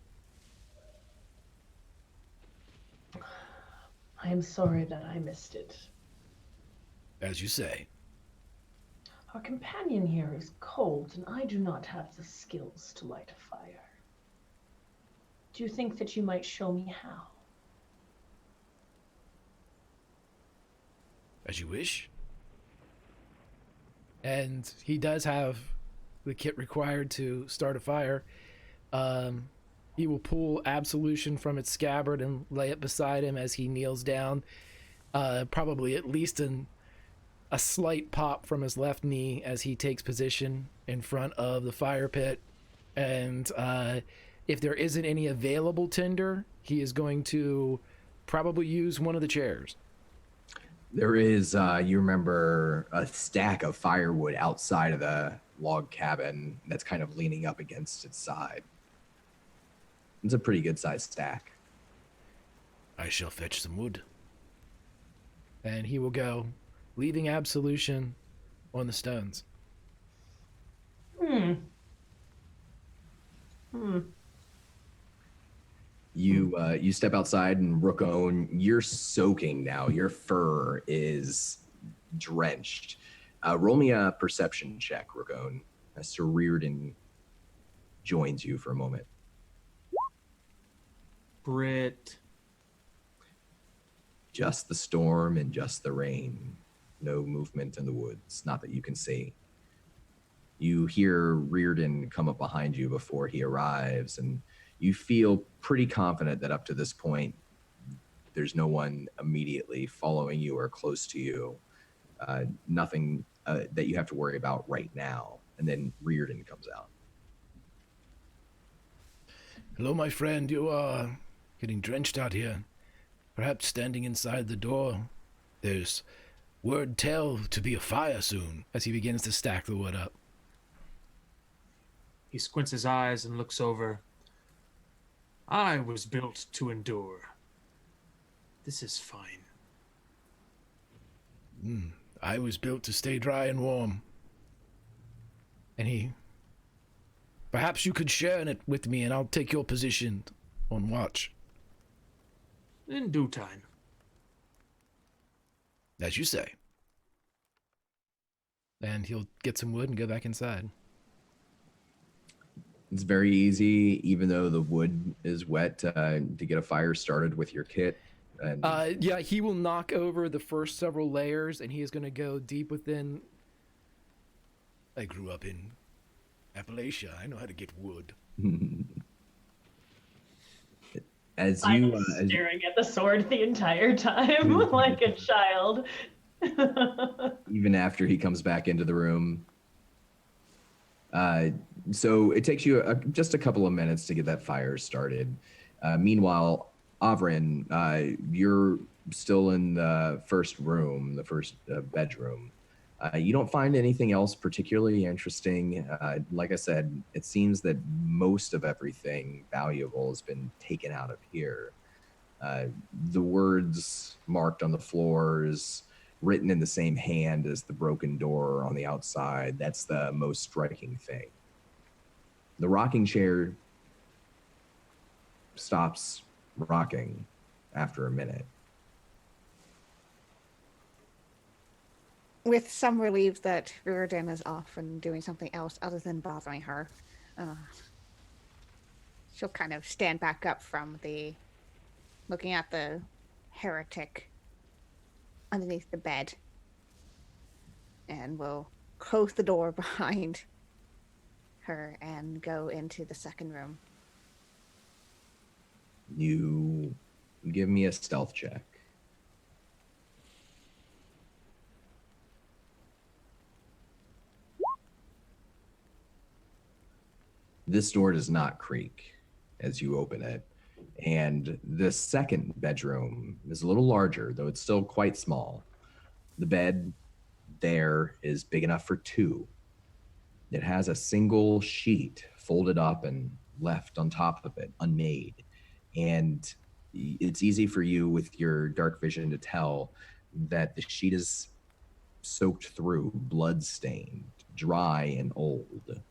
I am sorry that I missed it. As you say. Our companion here is cold, and I do not have the skills to light a fire. Do you think that you might show me how? As you wish. And he does have the kit required to start a fire. He will pull Absolution from its scabbard and lay it beside him as he kneels down. Probably at least a slight pop from his left knee as he takes position in front of the fire pit. And if there isn't any available tinder, he is going to probably use one of the chairs. There is, you remember, a stack of firewood outside of the log cabin that's kind of leaning up against its side. It's a pretty good sized stack. I shall fetch some wood. And he will go, leaving Absolution on the stones. You step outside, and Rookone, you're soaking now. Your fur is drenched. Roll me a perception check, Rookone, as Sir Reardon joins you for a moment. Brit. Just the storm and just the rain. No movement in the woods, not that you can see. You hear Reardon come up behind you before he arrives, and you feel pretty confident that up to this point, there's no one immediately following you or close to you. Nothing that you have to worry about right now. And then Reardon comes out. Hello, my friend. You are getting drenched out here. Perhaps standing inside the door. There's word tell to be a fire soon, as he begins to stack the wood up. He squints his eyes and looks over. I was built to endure. This is fine. I was built to stay dry and warm. And he... Perhaps you could share in it with me, and I'll take your position on watch. In due time. As you say. And he'll get some wood and go back inside. It's very easy, even though the wood is wet, to get a fire started with your kit. And Yeah, he will knock over the first several layers, and he is going to go deep within... I grew up in Appalachia. I know how to get wood. As I'm you, staring at the sword the entire time like a child. even after he comes back into the room. So it takes you just a couple of minutes to get that fire started. Meanwhile, Avrin, you're still in the first room, the first bedroom. You don't find anything else particularly interesting. Like I said, it seems that most of everything valuable has been taken out of here. The words marked on the floors, written in the same hand as the broken door on the outside, that's the most striking thing. The rocking chair stops rocking after a minute. With some relief that Riordan is off and doing something else other than bothering her, she'll kind of stand back up from looking at the heretic underneath the bed, and will close the door behind her and go into the second room. You give me a stealth check. This door does not creak as you open it. And the second bedroom is a little larger, though it's still quite small. The bed there is big enough for two. It has a single sheet folded up and left on top of it, unmade. And it's easy for you with your dark vision to tell that the sheet is soaked through, blood-stained, dry, and old.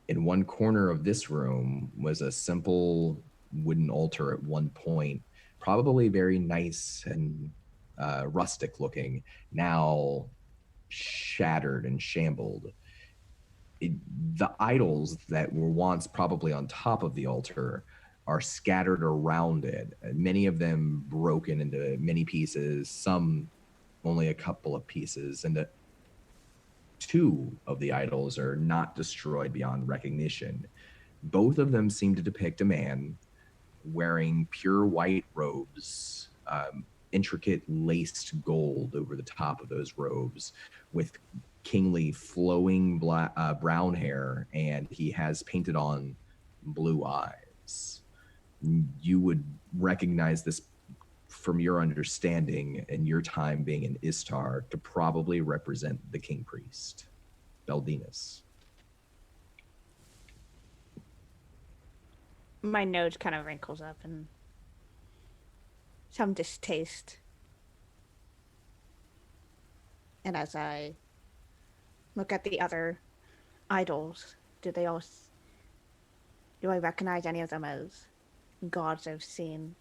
In one corner of this room was a simple wooden altar at one point, probably very nice and rustic looking, now shattered and shambled. The idols that were once probably on top of the altar are scattered around it, many of them broken into many pieces, some only a couple of pieces, and two of the idols are not destroyed beyond recognition. Both of them seem to depict a man wearing pure white robes, intricate laced gold over the top of those robes, with kingly flowing brown hair, and he has painted on blue eyes. You would recognize this from your understanding and your time being in Istar to probably represent the king priest, Beldinus. My nose kind of wrinkles up and some distaste. And as I look at the other idols, do I recognize any of them as gods I've seen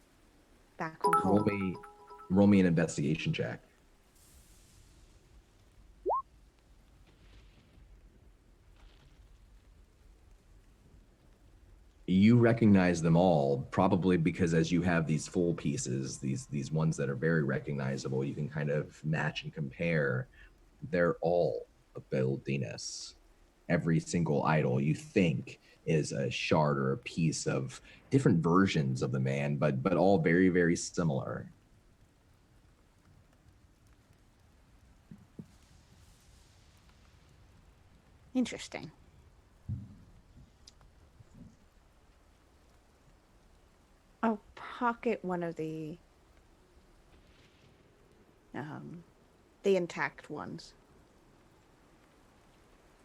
back from home? Roll me an investigation check. You recognize them all, probably because as you have these full pieces, these ones that are very recognizable, you can kind of match and compare. They're all of Beldinus. Every single idol you think is a shard or a piece of different versions of the man, but all very, very similar. Interesting. I'll pocket one of the intact ones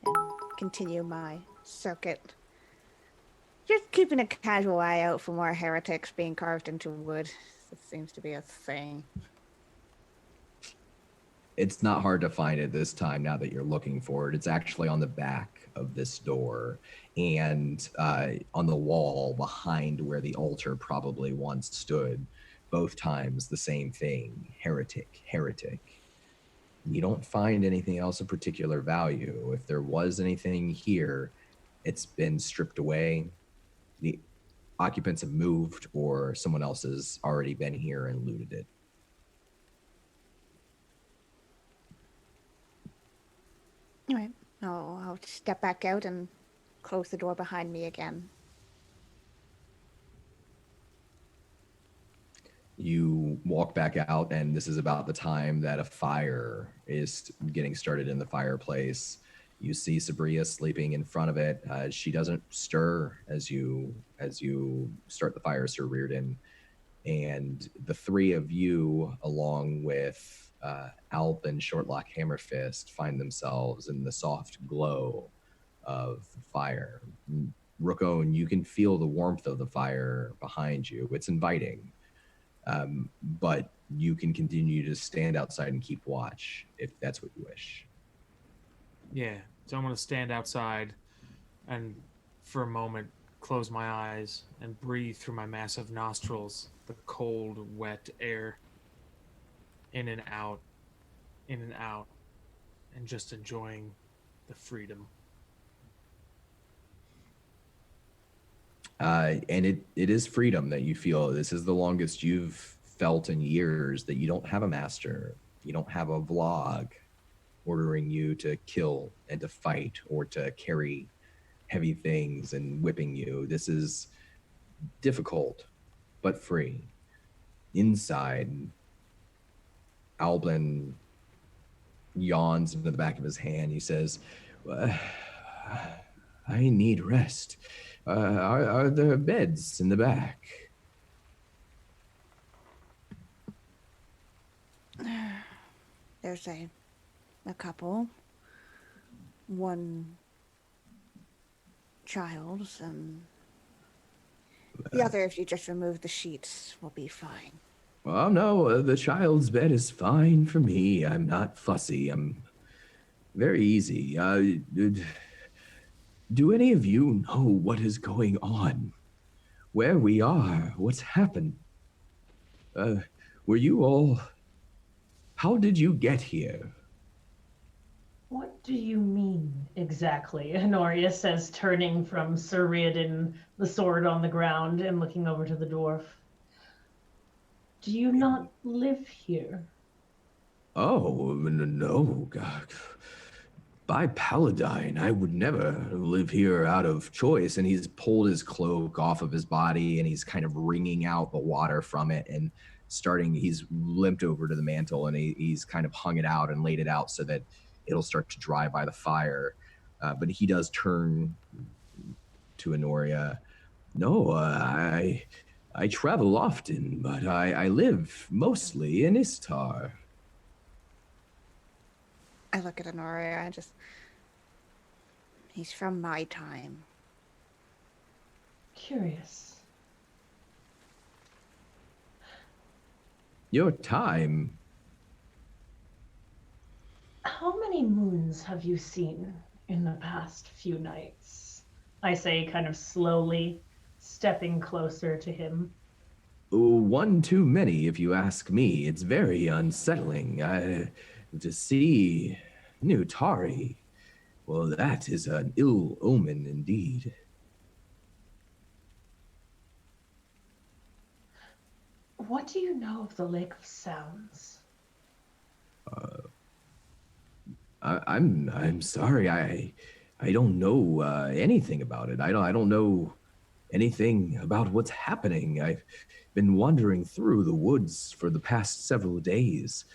and continue my circuit. Just keeping a casual eye out for more heretics being carved into wood. This seems to be a thing. It's not hard to find it this time now that you're looking for it. It's actually on the back of this door and on the wall behind where the altar probably once stood. Both times the same thing, heretic, heretic. You don't find anything else of particular value. If there was anything here, it's been stripped away. The occupants have moved or someone else has already been here and looted it. Anyway, I'll step back out and close the door behind me again. You walk back out, and this is about the time that a fire is getting started in the fireplace. You see Sabria sleeping in front of it. She doesn't stir as you start the fire, Sir Reardon. And the three of you, along with Alp and Shortlock Hammerfist, find themselves in the soft glow of the fire. Rookone, you can feel the warmth of the fire behind you. It's inviting. But you can continue to stand outside and keep watch if that's what you wish. Yeah, so I'm going to stand outside and for a moment close my eyes and breathe through my massive nostrils the cold, wet air in and out, in and out, and just enjoying the freedom. And it is freedom that you feel. This is the longest you've felt in years that you don't have a master. You don't have a vlog ordering you to kill and to fight or to carry heavy things and whipping you. This is difficult, but free. Inside, Alblin yawns into the back of his hand. He says, I need rest. Are there beds in the back? There's a couple. One child, the other, if you just remove the sheets, will be fine. Oh, no, the child's bed is fine for me. I'm not fussy. I'm very easy. Do any of you know what is going on? Where we are? What's happened? Were you all... How did you get here? What do you mean exactly? Anuria says, turning from Sir Reardon, the sword on the ground, and looking over to the dwarf. Do you not live here? Oh, no, God. By Paladine, I would never live here out of choice. And he's pulled his cloak off of his body, and he's kind of wringing out the water from it, and he's limped over to the mantle, and he's kind of hung it out and laid it out so that it'll start to dry by the fire. But he does turn to Anuria. No, I travel often, but I live mostly in Istar. I look at Anuria, he's from my time. Curious. Your time? How many moons have you seen in the past few nights? I say, kind of slowly, stepping closer to him. One too many, if you ask me. It's very unsettling. To see Nutari, well, that is an ill omen indeed. What do you know of the Lake of Sounds? I'm sorry. I don't know anything about it. I don't know anything about what's happening. I've been wandering through the woods for the past several days.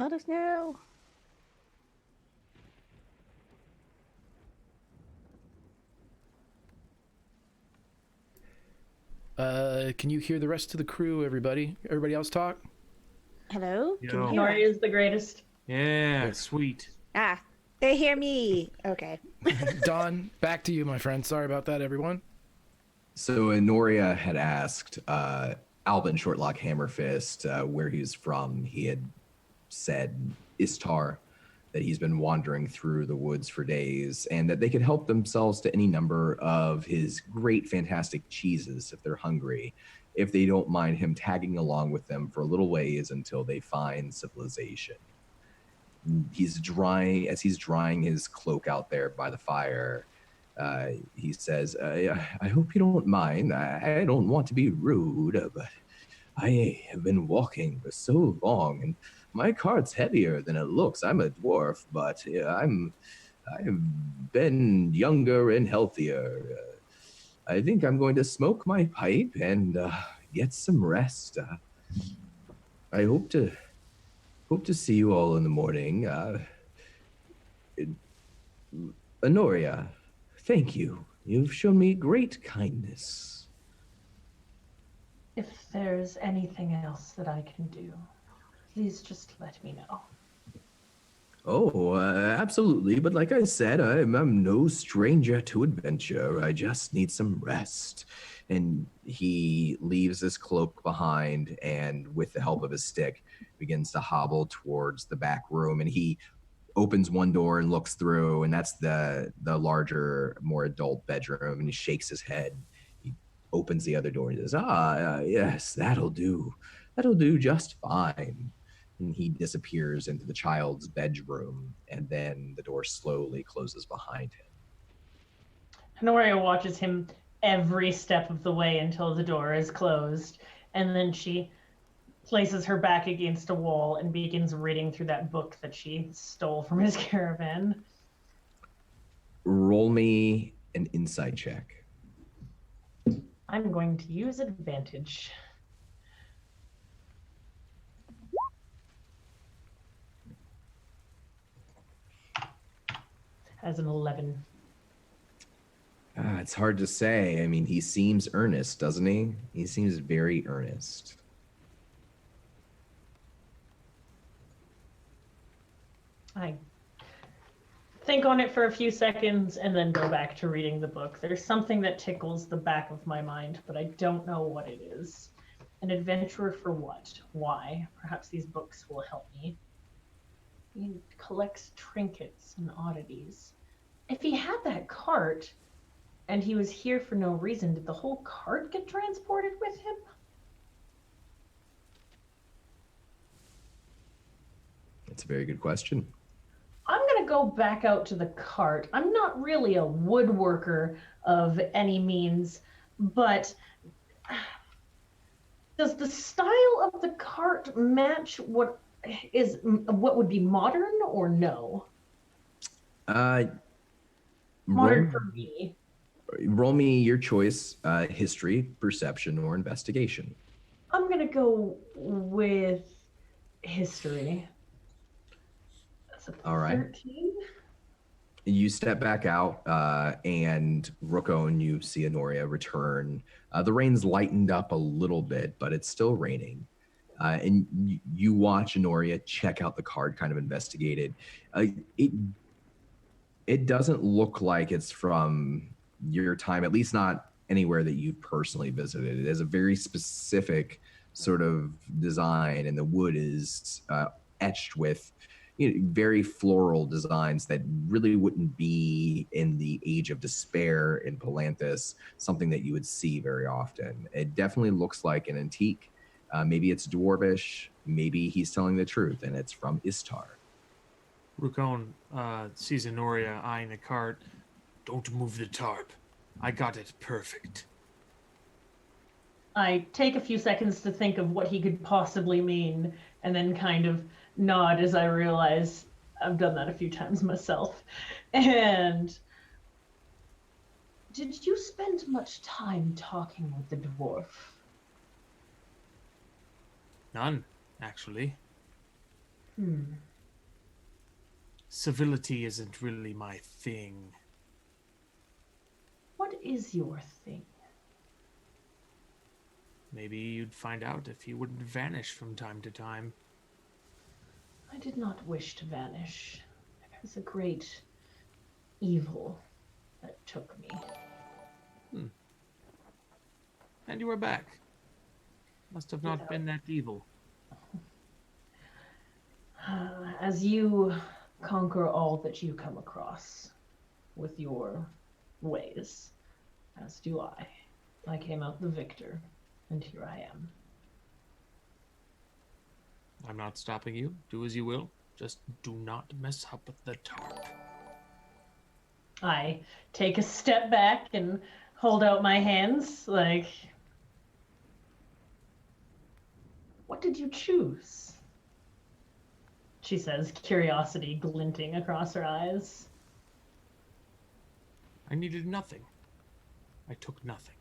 Let us know. Can you hear the rest of the crew, everybody? Everybody else talk? Hello? Can you Yo. hear Anuria us? is the greatest. Yeah, sweet. Ah, they hear me. Okay. Don, back to you, my friend. Sorry about that, everyone. So Anuria had asked Alvin Shortlock Hammerfist where he's from. He had said Istar, that he's been wandering through the woods for days, and that they could help themselves to any number of his great, fantastic cheeses if they're hungry, if they don't mind him tagging along with them for a little ways until they find civilization. He's drying, as he's drying his cloak out there by the fire, he says, I hope you don't mind. I don't want to be rude, but I have been walking for so long, and my cart's heavier than it looks. I'm a dwarf, but I've been younger and healthier. I think I'm going to smoke my pipe and get some rest. I hope to see you all in the morning. Anuria, thank you. You've shown me great kindness. If there's anything else that I can do, please just let me know. Oh, absolutely. But like I said, I'm no stranger to adventure. I just need some rest. And he leaves his cloak behind and, with the help of his stick, begins to hobble towards the back room. And he opens one door and looks through, and that's the larger, more adult bedroom. And he shakes his head. He opens the other door and says, yes, that'll do. That'll do just fine. And he disappears into the child's bedroom, and then the door slowly closes behind him. Anuria watches him every step of the way until the door is closed, and then she places her back against a wall and begins reading through that book that she stole from his caravan. Roll me an insight check. I'm going to use advantage. As an 11. It's hard to say. I mean, he seems earnest, doesn't he? He seems very earnest. I think on it for a few seconds and then go back to reading the book. There's something that tickles the back of my mind, but I don't know what it is. An adventurer for what? Why? Perhaps these books will help me. He collects trinkets and oddities. If he had that cart and he was here for no reason, did the whole cart get transported with him? That's a very good question. I'm going to go back out to the cart. I'm not really a woodworker of any means, but does the style of the cart match what would be modern or no? Modern for me. Roll me your choice, history, perception, or investigation. I'm going to go with history. That's a All right. 13. You step back out, and Ruko and you see Anuria return. The rain's lightened up a little bit, but it's still raining. And you watch Anuria check out the card, kind of investigate it. It doesn't look like it's from your time, at least not anywhere that you've personally visited. It has a very specific sort of design, and the wood is etched with very floral designs that really wouldn't be in the Age of Despair in Palanthas, something that you would see very often. It definitely looks like an antique. Maybe it's dwarvish. Maybe he's telling the truth, and it's from Istar. Rukon sees Anuria eyeing the cart. Don't move the tarp. I got it perfect. I take a few seconds to think of what he could possibly mean, and then kind of nod as I realize I've done that a few times myself. And did you spend much time talking with the dwarf? None, actually. Civility isn't really my thing. What is your thing? Maybe you'd find out if you wouldn't vanish from time to time. I did not wish to vanish. There was a great evil that took me. And you are back. Must have not been that evil. As you conquer all that you come across with your ways, as do I. I came out the victor, and here I am. I'm not stopping you. Do as you will. Just do not mess up the tarp. I take a step back and hold out my hands, like, what did you choose? She says, curiosity glinting across her eyes. I needed nothing. I took nothing.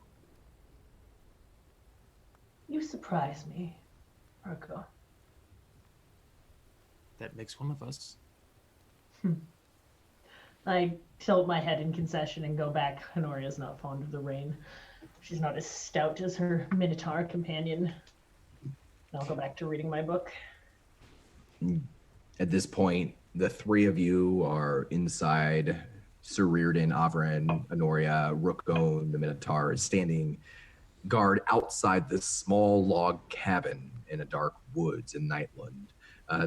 You surprise me, Marco. That makes one of us. I tilt my head in concession and go back. Anuria's not fond of the rain. She's not as stout as her Minotaur companion. I'll go back to reading my book. At this point, the three of you are inside. Sir Reardon, Avren, Anuria, Rookone, the Minotaur is standing guard outside this small log cabin in a dark woods in Nightland.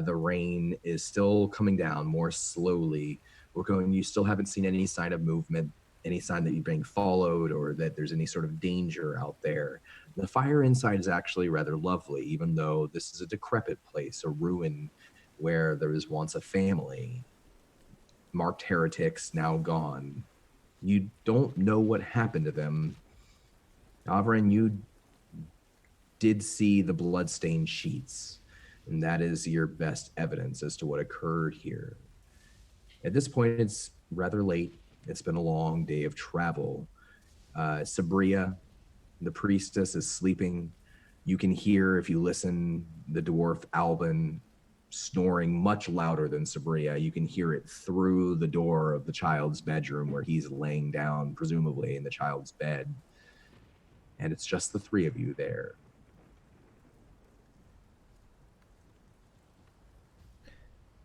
The rain is still coming down more slowly. Rookone, you still haven't seen any sign of movement, any sign that you're being followed or that there's any sort of danger out there. The fire inside is actually rather lovely, even though this is a decrepit place, a ruin where there was once a family. Marked heretics, now gone. You don't know what happened to them. Avren, you did see the bloodstained sheets, and that is your best evidence as to what occurred here. At this point, it's rather late. It's been a long day of travel. Sabria, the priestess, is sleeping. You can hear, if you listen, the dwarf Alban snoring much louder than Sabria. You can hear it through the door of the child's bedroom where he's laying down, presumably in the child's bed. And it's just the three of you there.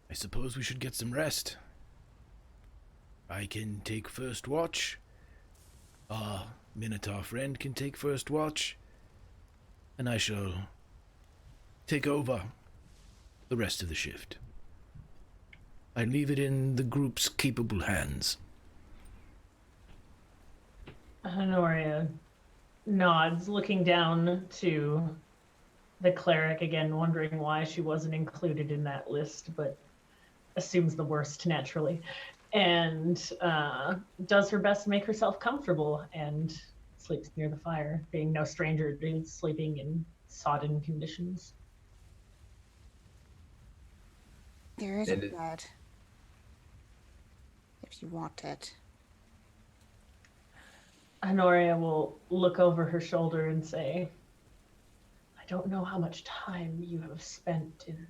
I suppose we should get some rest. I can take first watch. Our Minotaur friend can take first watch. And I shall take over the rest of the shift. I leave it in the group's capable hands. Honoria nods, looking down to the cleric again, wondering why she wasn't included in that list, but assumes the worst naturally, and does her best to make herself comfortable and sleeps near the fire, being no stranger to sleeping in sodden conditions. There is a bed. If you want it. Honoria will look over her shoulder and say, I don't know how much time you have spent in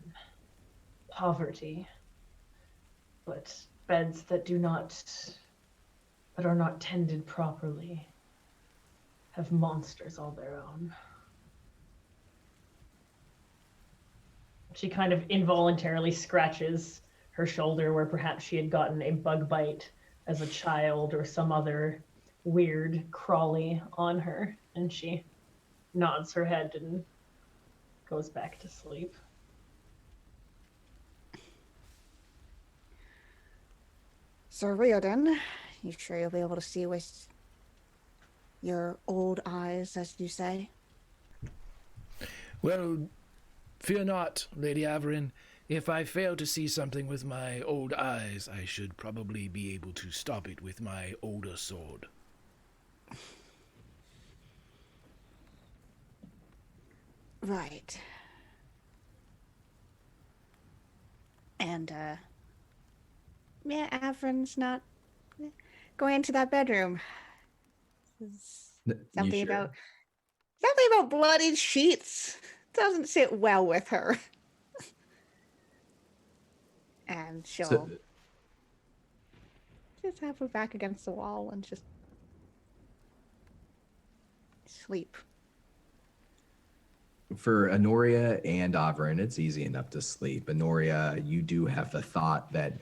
poverty, but beds that are not tended properly have monsters all their own. She kind of involuntarily scratches her shoulder where perhaps she had gotten a bug bite as a child or some other weird crawly on her, and she nods her head and goes back to sleep. Sir Riordan, you sure you'll be able to see with your old eyes, as you say? Well, fear not, Lady Averin. If I fail to see something with my old eyes, I should probably be able to stop it with my older sword. Right. And, yeah, Avrin's not going into that bedroom. Something about bloodied sheets doesn't sit well with her. And she'll So, just have her back against the wall and just sleep. for Anuria and Avrin, it's easy enough to sleep. Anuria, you do have the thought that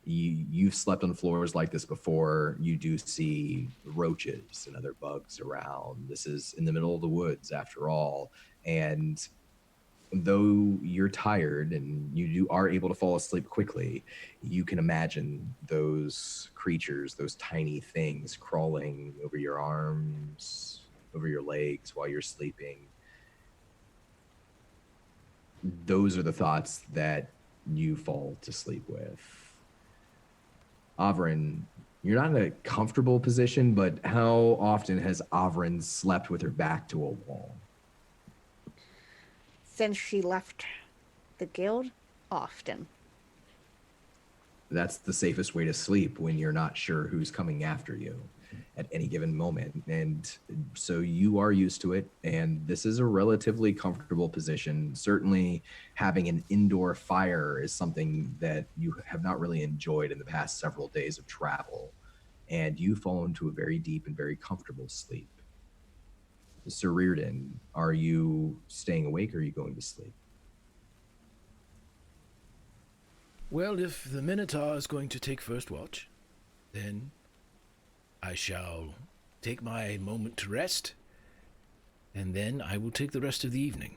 you've slept on floors like this before. You do see roaches and other bugs around. This is in the middle of the woods, after all. And though you're tired and are able to fall asleep quickly, you can imagine those creatures, those tiny things crawling over your arms, over your legs while you're sleeping. Those are the thoughts that you fall to sleep with. Avrin, you're not in a comfortable position, but how often has Avrin slept with her back to a wall? Since she left the guild, often. That's the safest way to sleep when you're not sure who's coming after you at any given moment. And so you are used to it, and this is a relatively comfortable position. Certainly having an indoor fire is something that you have not really enjoyed in the past several days of travel, and you fall into a very deep and very comfortable sleep. Sir Reardon, are you staying awake or are you going to sleep? Well, if the Minotaur is going to take first watch, then I shall take my moment to rest, and then I will take the rest of the evening.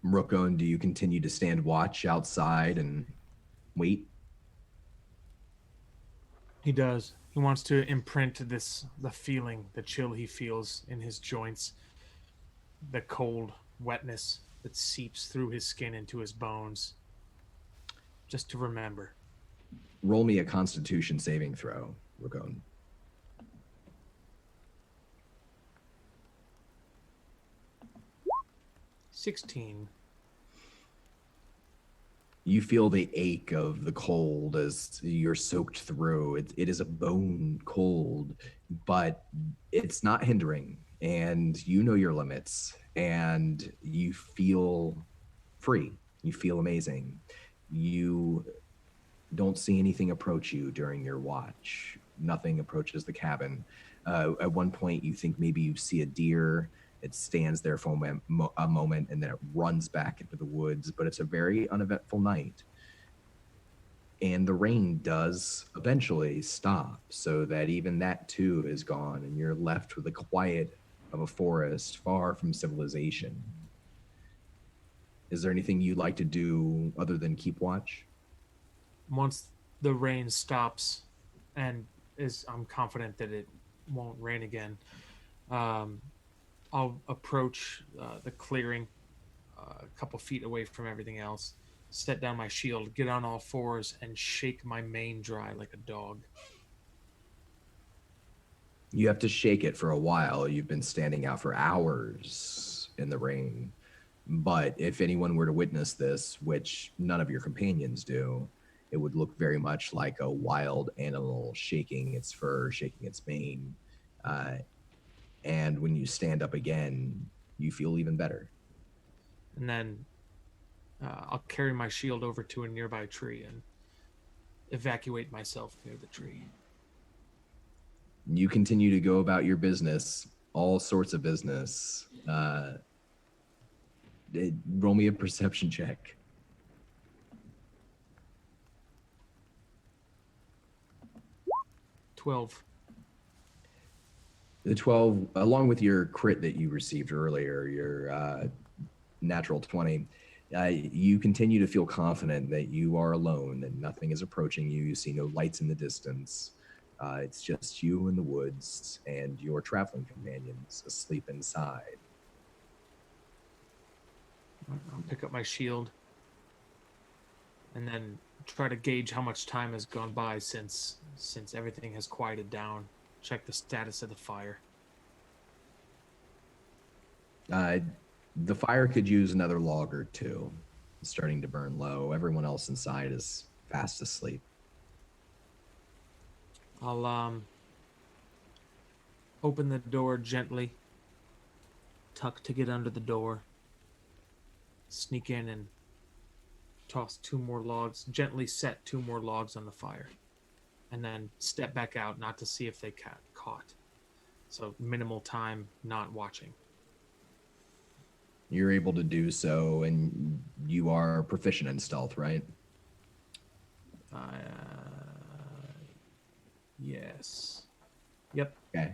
Rookon, do you continue to stand watch outside and wait? He does. He wants to imprint the feeling, the chill he feels in his joints, the cold wetness that seeps through his skin into his bones, just to remember. Roll me a Constitution saving throw, Rookon. $16. You feel the ache of the cold as you're soaked through. It is a bone cold, but it's not hindering. And you know your limits, and you feel free. You feel amazing. You don't see anything approach you during your watch. Nothing approaches the cabin. At one point, you think maybe you see a deer. It stands there for a moment, and then it runs back into the woods. But it's a very uneventful night. And the rain does eventually stop, so that even that too is gone, and you're left with the quiet of a forest far from civilization. Is there anything you'd like to do other than keep watch? Once the rain stops, and I'm confident that it won't rain again, I'll approach the clearing a couple feet away from everything else, set down my shield, get on all fours, and shake my mane dry like a dog. You have to shake it for a while. You've been standing out for hours in the rain. But if anyone were to witness this, which none of your companions do, it would look very much like a wild animal shaking its fur, shaking its mane. And when you stand up again, you feel even better. And then I'll carry my shield over to a nearby tree and evacuate myself near the tree. You continue to go about your business, all sorts of business. Roll me a perception check. 12. The 12, along with your crit that you received earlier, your natural 20, you continue to feel confident that you are alone, that nothing is approaching you. You see no lights in the distance. It's just you in the woods and your traveling companions asleep inside. I'll pick up my shield and then try to gauge how much time has gone by since everything has quieted down. Check the status of the fire. The fire could use another log or two. It's starting to burn low. Everyone else inside is fast asleep. I'll open the door gently, tuck to get under the door, sneak in and toss 2 more logs, gently set 2 more logs on the fire, and then step back out, not to see if they got caught. So minimal time not watching. You're able to do so, and you are proficient in stealth, right? Yes. Yep. Okay.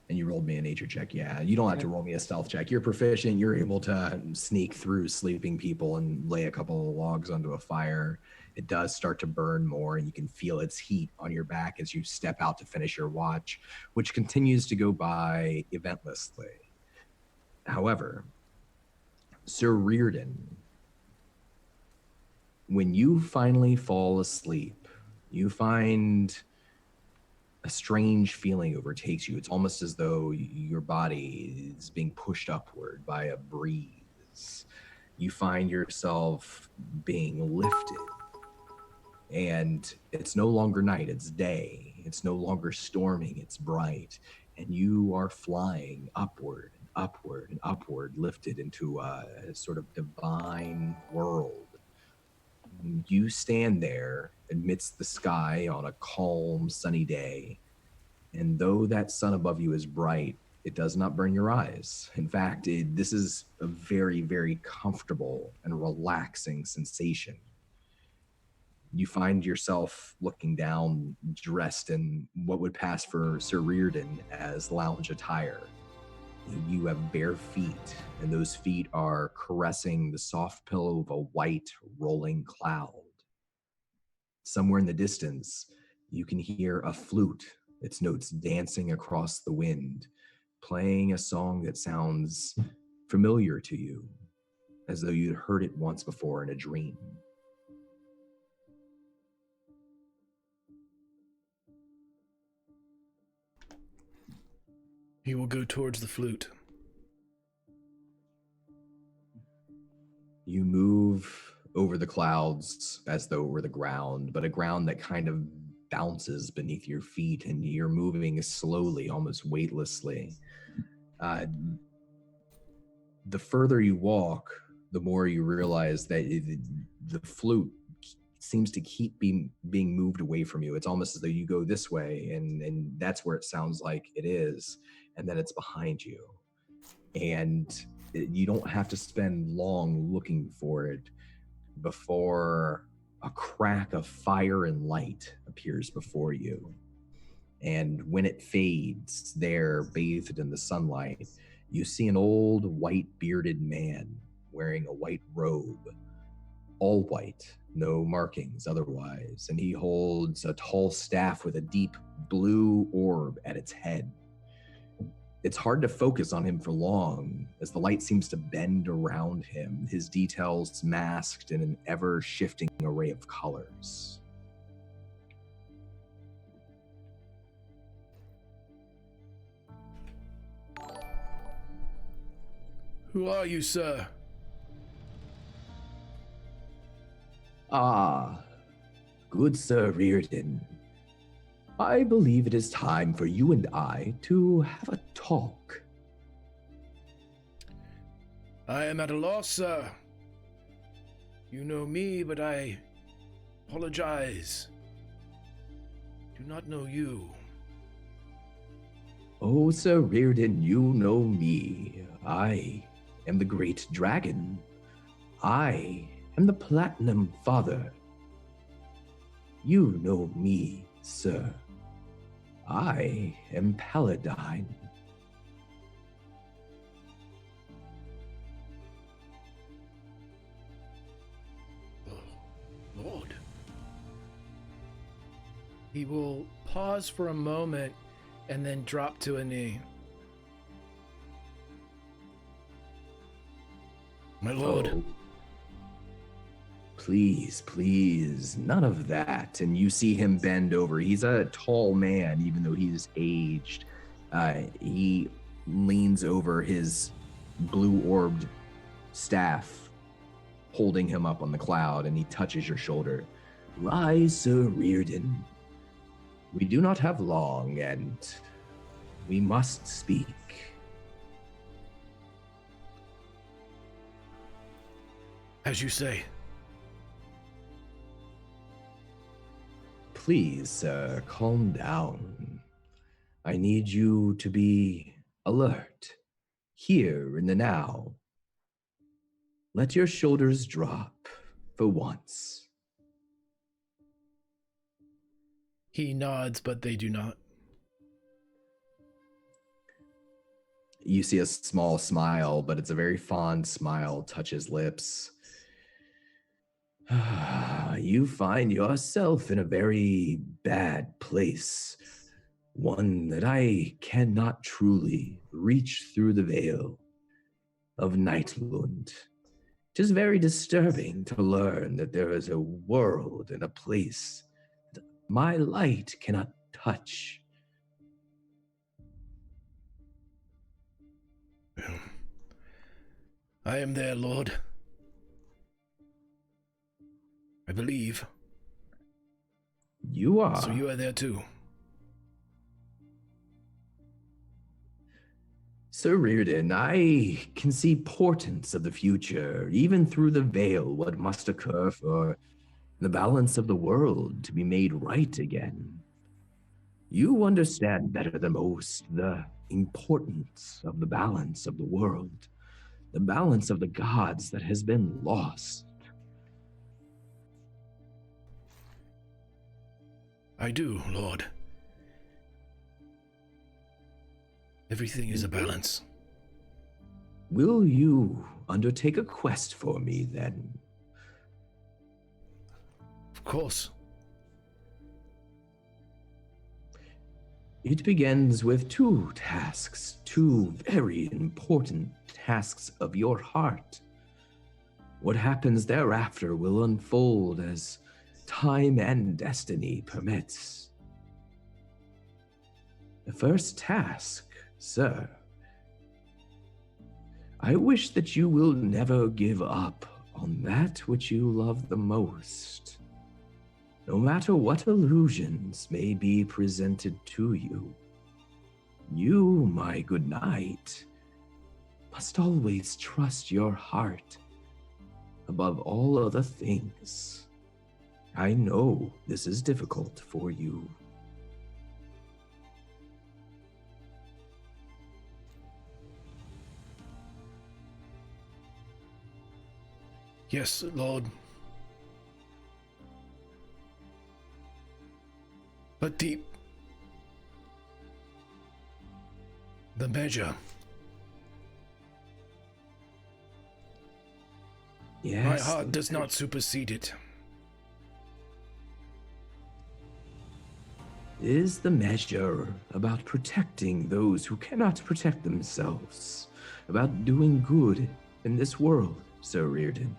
And you rolled me a nature check. Yeah, you don't have to roll me a stealth check. You're proficient. You're able to sneak through sleeping people and lay a couple of logs onto a fire. It does start to burn more, and you can feel its heat on your back as you step out to finish your watch, which continues to go by eventlessly. However, Sir Reardon, when you finally fall asleep, you find a strange feeling overtakes you. It's almost as though your body is being pushed upward by a breeze. You find yourself being lifted, and it's no longer night, it's day. It's no longer storming, it's bright, and you are flying upward and upward and upward, lifted into a sort of divine world. You stand there amidst the sky on a calm, sunny day, and though that sun above you is bright, it does not burn your eyes. In fact, this is a very, very comfortable and relaxing sensation. You find yourself looking down, dressed in what would pass for Sir Reardon as lounge attire. You have bare feet, and those feet are caressing the soft pillow of a white, rolling cloud. Somewhere in the distance, you can hear a flute, its notes dancing across the wind, playing a song that sounds familiar to you, as though you'd heard it once before in a dream. He will go towards the flute. You move over the clouds as though it were the ground, but a ground that kind of bounces beneath your feet, and you're moving slowly, almost weightlessly. The further you walk, the more you realize that the flute seems to keep being moved away from you. It's almost as though you go this way, and that's where it sounds like it is, and then it's behind you. And you don't have to spend long looking for it before a crack of fire and light appears before you. And when it fades, there, bathed in the sunlight, you see an old white bearded man wearing a white robe, all white, no markings otherwise, and he holds a tall staff with a deep blue orb at its head. It's hard to focus on him for long, as the light seems to bend around him, his details masked in an ever-shifting array of colors. Who are you, sir? Ah, good Sir Reardon. I believe it is time for you and I to have a talk. I am at a loss, sir. You know me, but I apologize. Do not know you. Oh, Sir Reardon, you know me. I am the Great Dragon. I am the Platinum Father. You know me, sir. I am Paladine. Oh, Lord. He will pause for a moment and then drop to a knee. My lord. Oh. Please, please, none of that. And you see him bend over. He's a tall man, even though he's aged. He leans over his blue-orbed staff, holding him up on the cloud, and he touches your shoulder. Rise, Sir Reardon. We do not have long, and we must speak. As you say. Please, sir, calm down. I need you to be alert, here in the now. Let your shoulders drop for once. He nods, but they do not. You see a small smile, but it's a very fond smile, touch his lips. You find yourself in a very bad place, one that I cannot truly reach through the veil of Nightlund. It is very disturbing to learn that there is a world and a place that my light cannot touch. I am there, Lord. I believe. You are. So you are there too. Sir Reardon, I can see portents of the future, even through the veil, what must occur for the balance of the world to be made right again. You understand better than most the importance of the balance of the world, the balance of the gods that has been lost. I do, Lord. Everything is a balance. Will you undertake a quest for me, then? Of course. It begins with two tasks, two very important tasks of your heart. What happens thereafter will unfold as time and destiny permits. The first task, sir, I wish that you will never give up on that which you love the most, no matter what illusions may be presented to you. You, my good knight, must always trust your heart above all other things. I know this is difficult for you. Yes, Lord. But the measure. Yes, My heart does not supersede it. Is the measure about protecting those who cannot protect themselves, about doing good in this world, Sir Reardon?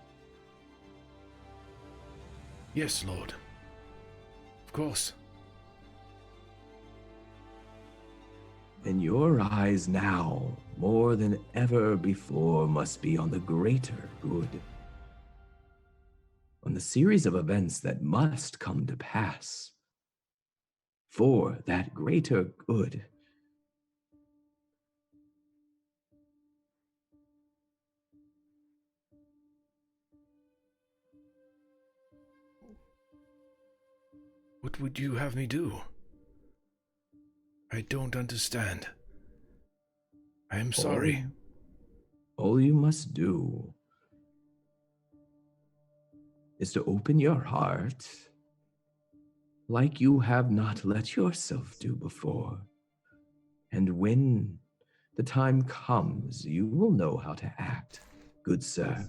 Yes, Lord. Of course. And your eyes now, more than ever before, must be on the greater good. On the series of events that must come to pass. For that greater good. What would you have me do? I don't understand. I am sorry. All you must do is to open your heart like you have not let yourself do before. And when the time comes, you will know how to act, good sir.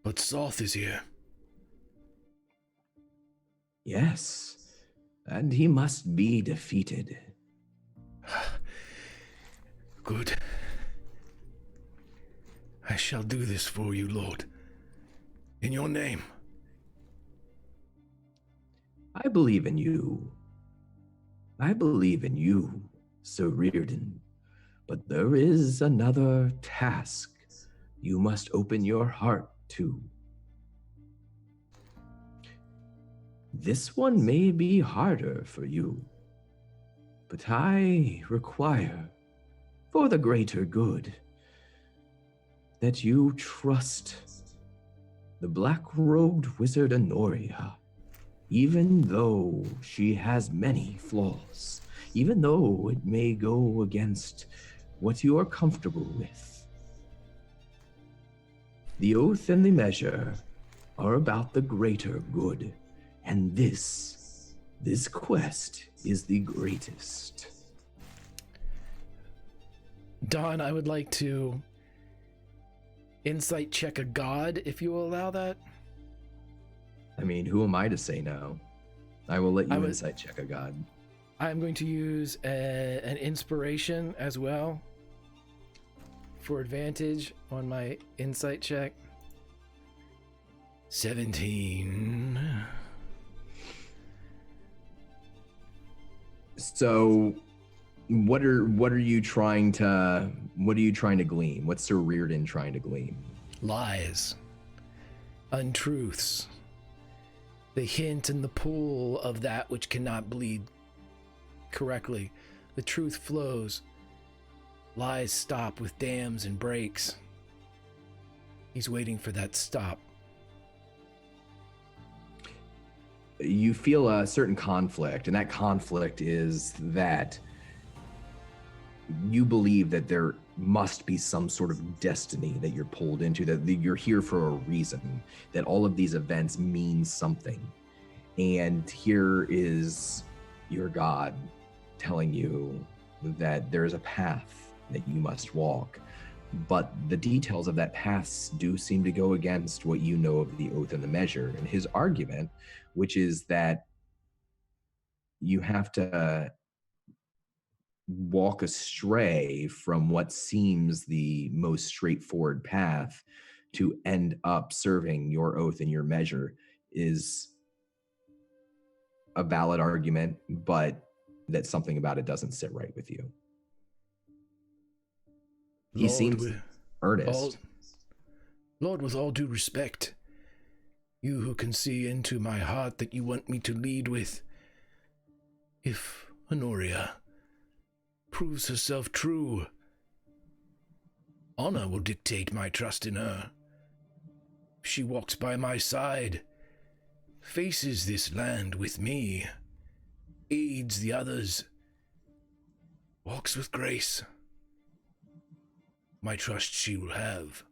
But Soth is here. Yes, and he must be defeated. Good. I shall do this for you, Lord. In your name. I believe in you. I believe in you, Sir Reardon. But there is another task you must open your heart to. This one may be harder for you, but I require for the greater good, that you trust the black-robed wizard Anuria, even though she has many flaws, even though it may go against what you are comfortable with. The oath and the measure are about the greater good, and this quest is the greatest. Don, I would like to insight check a god, if you will allow that. I mean, who am I to say no? I will let you insight check a god. I'm going to use an inspiration as well for advantage on my insight check. 17. So, what are you trying to glean? What's Sir Reardon trying to glean? Lies, untruths, the hint and the pull of that which cannot bleed correctly. The truth flows. Lies stop with dams and breaks. He's waiting for that stop. You feel a certain conflict, and that conflict is that you believe that there must be some sort of destiny that you're pulled into, that you're here for a reason, that all of these events mean something. And here is your God telling you that there is a path that you must walk. But the details of that path do seem to go against what you know of the oath and the measure. And his argument, which is that you have to walk astray from what seems the most straightforward path to end up serving your oath and your measure, is a valid argument, but that something about it doesn't sit right with you. He seems earnest. Lord, with all due respect, you who can see into my heart that you want me to lead with, if Anuria proves herself true, honor will dictate my trust in her. If she walks by my side, faces this land with me, aids the others, walks with grace, my trust she will have.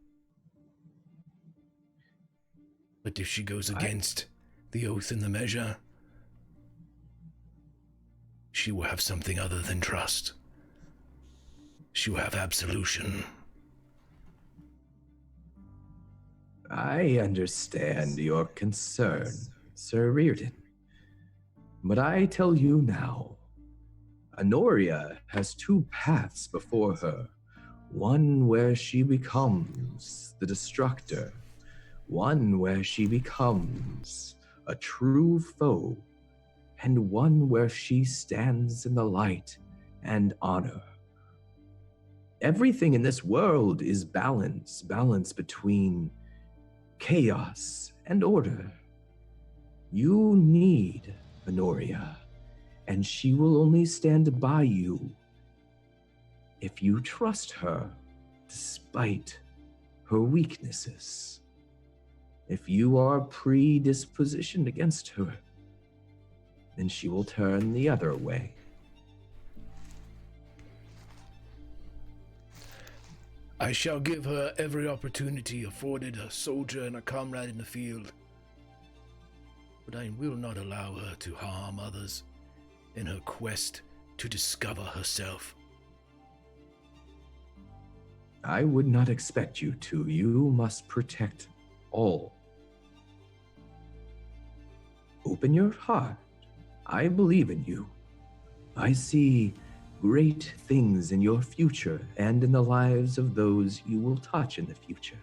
But if she goes against the oath and the measure, she will have something other than trust. She will have absolution. I understand your concern, Sir Reardon. But I tell you now, Anuria has two paths before her. One where she becomes the destructor. One where she becomes a true foe. And one where she stands in the light and honor. Everything in this world is balance between chaos and order. You need Anuria, and she will only stand by you if you trust her despite her weaknesses. If you are predispositioned against her, then she will turn the other way. I shall give her every opportunity afforded a soldier and a comrade in the field, but I will not allow her to harm others in her quest to discover herself. I would not expect you to. You must protect all. Open your heart. I believe in you. I see great things in your future and in the lives of those you will touch in the future.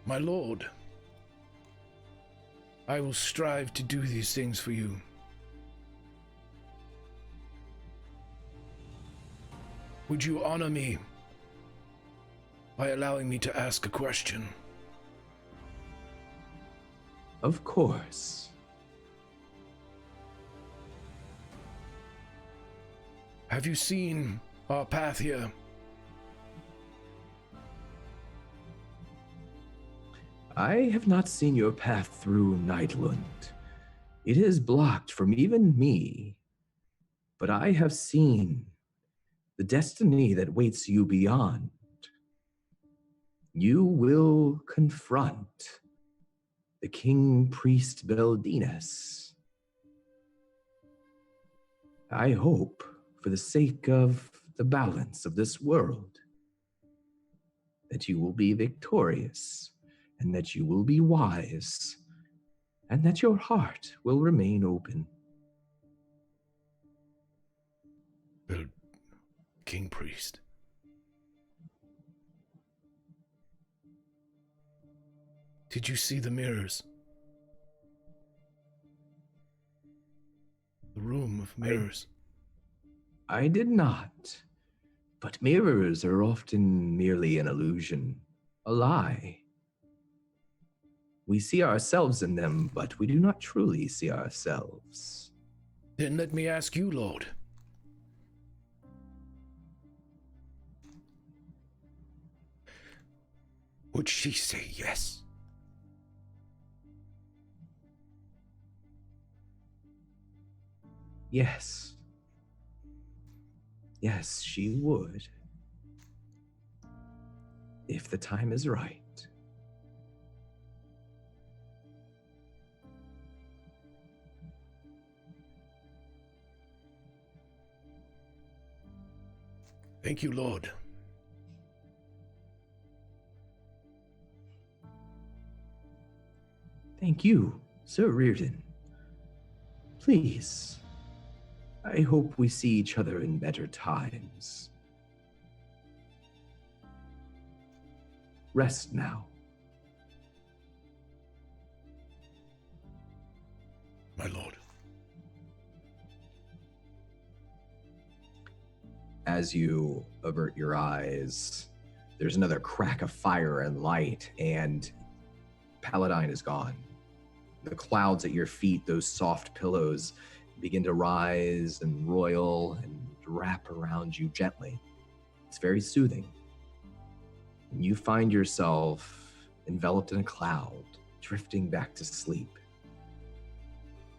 My lord, I will strive to do these things for you. Would you honor me by allowing me to ask a question? Of course. Have you seen our path here? I have not seen your path through Nightland. It is blocked from even me. But I have seen the destiny that waits you beyond. You will confront the King Priest Beldinus. I hope, for the sake of the balance of this world, that you will be victorious, and that you will be wise, and that your heart will remain open. King Priest. Did you see the mirrors? The room of mirrors. I did not. But mirrors are often merely an illusion, a lie. We see ourselves in them, but we do not truly see ourselves. Then let me ask you, Lord. Would she say yes? Yes. Yes, she would. If the time is right. Thank you, Lord. Thank you, Sir Reardon. Please, I hope we see each other in better times. Rest now. My lord. As you avert your eyes, there's another crack of fire and light, and Paladine is gone. The clouds at your feet, those soft pillows, begin to rise and roil and wrap around you gently. It's very soothing. And you find yourself enveloped in a cloud, drifting back to sleep.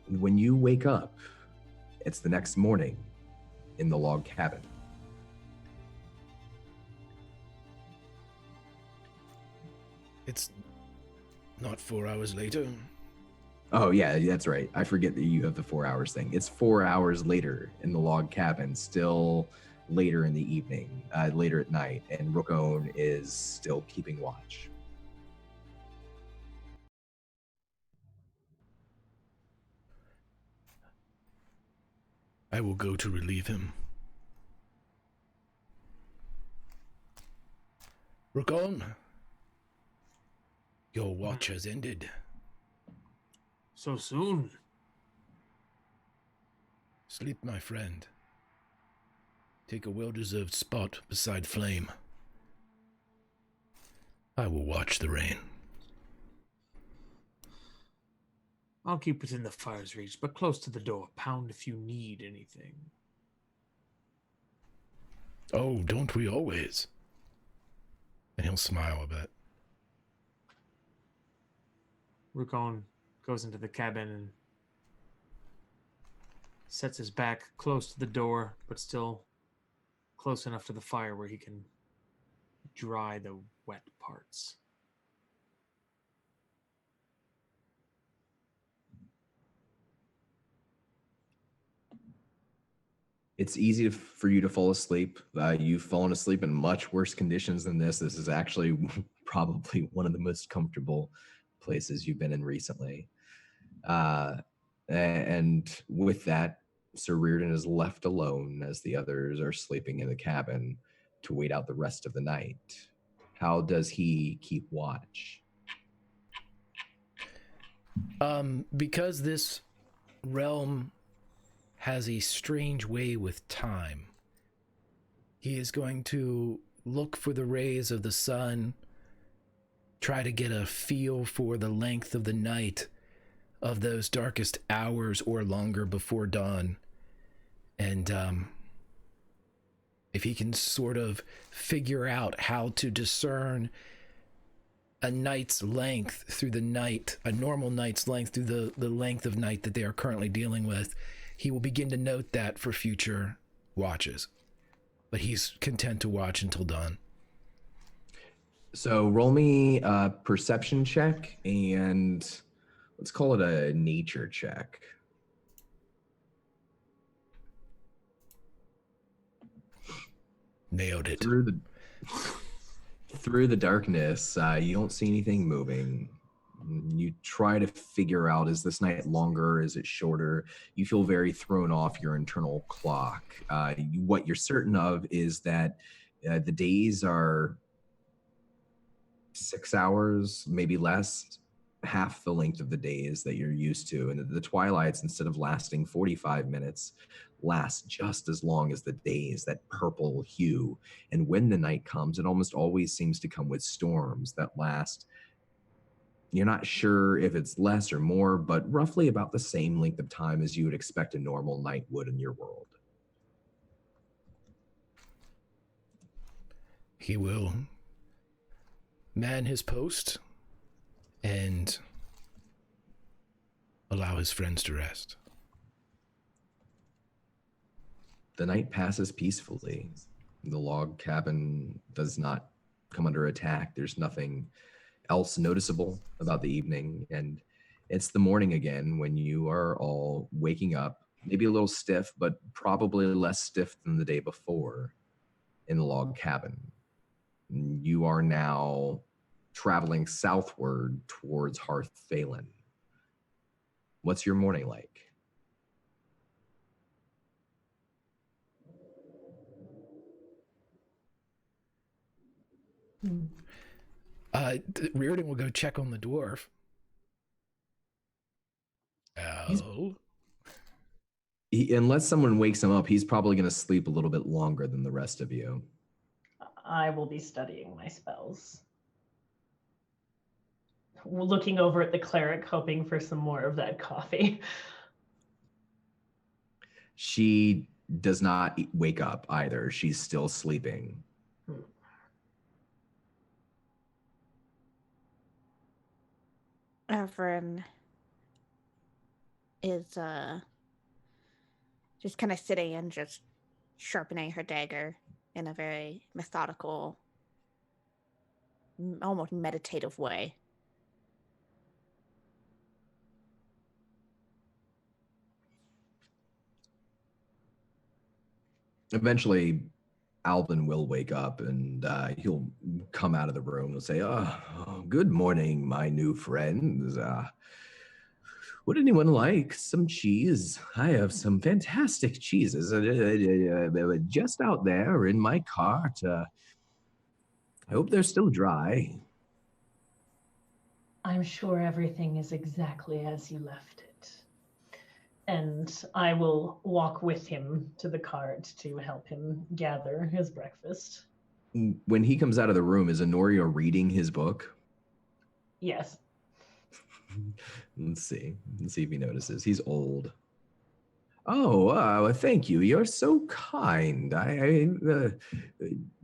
And when you wake up, it's the next morning in the log cabin. It's not 4 hours later. Oh, yeah, that's right. I forget that you have the 4 hours thing. It's 4 hours later in the log cabin, still later in the evening, later at night, and Rookone is still keeping watch. I will go to relieve him. Rookone, your watch has ended. So soon? Sleep, my friend. Take a well-deserved spot beside Flame. I will watch the rain. I'll keep within the fire's reach, but close to the door. Pound if you need anything. Oh, don't we always? And he'll smile a bit. Rookone goes into the cabin and sets his back close to the door, but still close enough to the fire where he can dry the wet parts. It's easy for you to fall asleep. You've fallen asleep in much worse conditions than this. This is actually probably one of the most comfortable places you've been in recently. And with that, Sir Reardon is left alone as the others are sleeping in the cabin to wait out the rest of the night. How does he keep watch? Because this realm has a strange way with time, he is going to look for the rays of the sun, try to get a feel for the length of the night, of those darkest hours or longer before dawn. And if he can sort of figure out how to discern a night's length through the night, a normal night's length through the length of night that they are currently dealing with, he will begin to note that for future watches. But he's content to watch until dawn. So roll me a perception check and let's call it a nature check. Nailed it. Through the darkness, you don't see anything moving. You try to figure out, is this night longer? Is it shorter? You feel very thrown off your internal clock. What you're certain of is that the days are 6 hours, maybe less, half the length of the days that you're used to. And the twilights, instead of lasting 45 minutes, last just as long as the days, that purple hue. And when the night comes, it almost always seems to come with storms that last. You're not sure if it's less or more, but roughly about the same length of time as you would expect a normal night would in your world. He will man his post and allow his friends to rest. The night passes peacefully. The log cabin does not come under attack. There's nothing else noticeable about the evening. And it's the morning again when you are all waking up, maybe a little stiff, but probably less stiff than the day before in the log cabin. You are now traveling southward towards Hearth Phelan. What's your morning like? Reardon will go check on the dwarf. Unless someone wakes him up, he's probably going to sleep a little bit longer than the rest of you. I will be studying my spells. Looking over at the cleric, hoping for some more of that coffee. She does not wake up either. She's still sleeping. Avrin is just kind of sitting and just sharpening her dagger in a very methodical, almost meditative way. Eventually, Alvin will wake up and he'll come out of the room and say, good morning, my new friends. Would anyone like some cheese? I have some fantastic cheeses just out there in my cart. I hope they're still dry. I'm sure everything is exactly as you left it. And I will walk with him to the cart to help him gather his breakfast. When he comes out of the room, is Anuria reading his book? Yes. Let's see if he notices. He's old. Oh, thank you. You're so kind.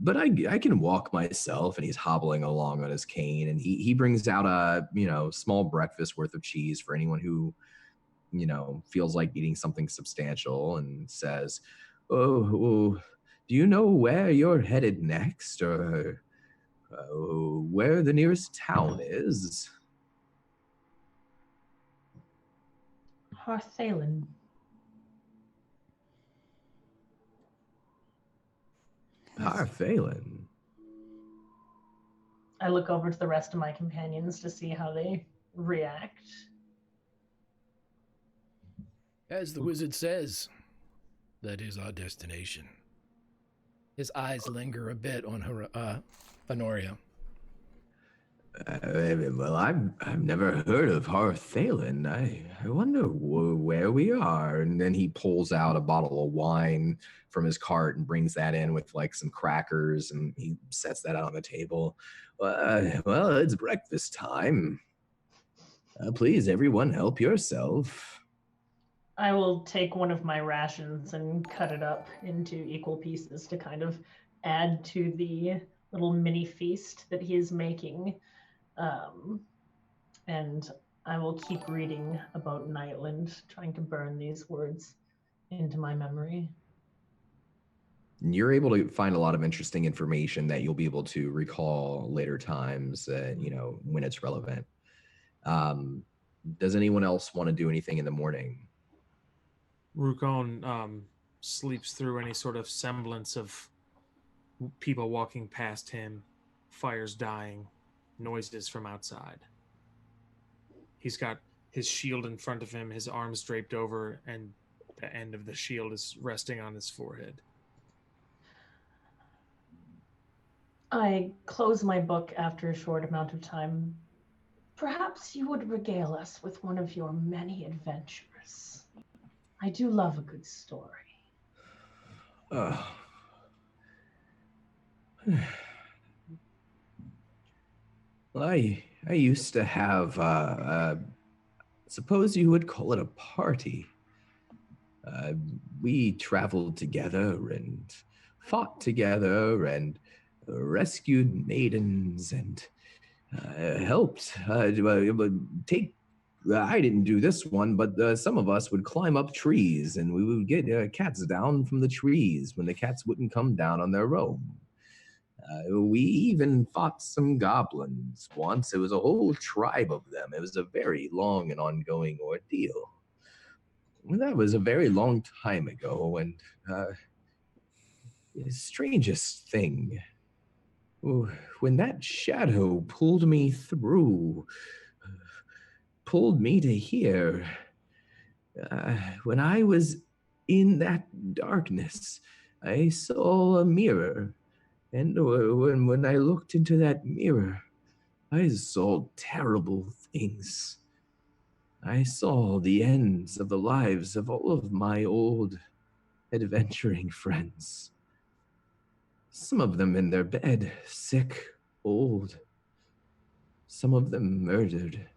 But I can walk myself. And he's hobbling along on his cane, and he brings out a small breakfast worth of cheese for anyone who feels like eating something substantial, and says, "Oh, do you know where you're headed next, or where the nearest town is?" Hearth Phelan. Hearth Phelan. I look over to the rest of my companions to see how they react. As the wizard says, that is our destination. His eyes linger a bit on her, Anuria. Well, I've never heard of Hearth Phelan. I wonder where we are. And then he pulls out a bottle of wine from his cart and brings that in with like some crackers, and he sets that out on the table. Well, it's breakfast time. Please, everyone, help yourself. I will take one of my rations and cut it up into equal pieces to kind of add to the little mini feast that he is making. And I will keep reading about Nightland, trying to burn these words into my memory. You're able to find a lot of interesting information that you'll be able to recall later times, when it's relevant. Does anyone else want to do anything in the morning? Rukon sleeps through any sort of semblance of people walking past him, fires dying, noises from outside. He's got his shield in front of him, his arms draped over, and the end of the shield is resting on his forehead. I close my book after a short amount of time. Perhaps you would regale us with one of your many adventures. I do love a good story. I used to have, suppose you would call it a party. We traveled together and fought together and rescued maidens and helped take. I didn't do this one, but some of us would climb up trees and we would get cats down from the trees when the cats wouldn't come down on their own. We even fought some goblins once. It was a whole tribe of them. It was a very long and ongoing ordeal. That was a very long time ago, and the strangest thing, when that shadow pulled me through, pulled me to here, when I was in that darkness, I saw a mirror. And when I looked into that mirror, I saw terrible things. I saw the ends of the lives of all of my old adventuring friends. Some of them in their bed, sick, old. Some of them murdered,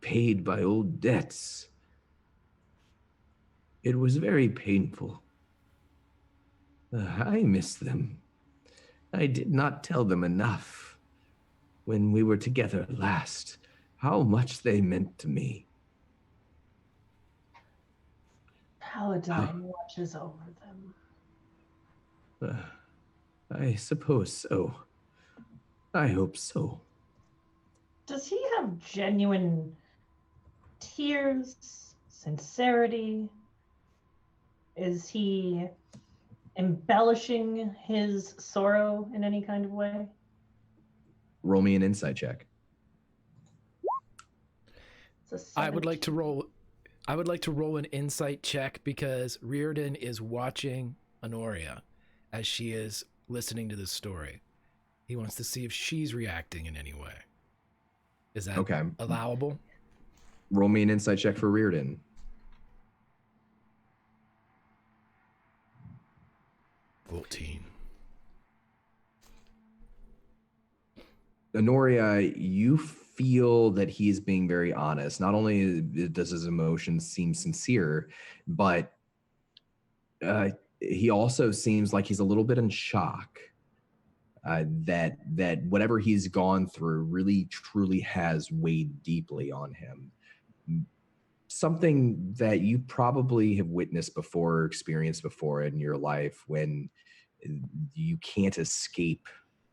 paid by old debts. It was very painful. I miss them. I did not tell them enough when we were together last, how much they meant to me. Paladine watches over them. I suppose so. I hope so. Does he have genuine tears, sincerity? Is he embellishing his sorrow in any kind of way? Roll me an insight check. I would like to roll an insight check because Reardon is watching Anuria as she is listening to this story. He wants to see if she's reacting in any way. Is that okay? Allowable? Roll me an insight check for Reardon. Anuria, you feel that he's being very honest. Not only does his emotions seem sincere, but he also seems like he's a little bit in shock. That whatever he's gone through really truly has weighed deeply on him. Something that you probably have witnessed before or experienced before in your life when you can't escape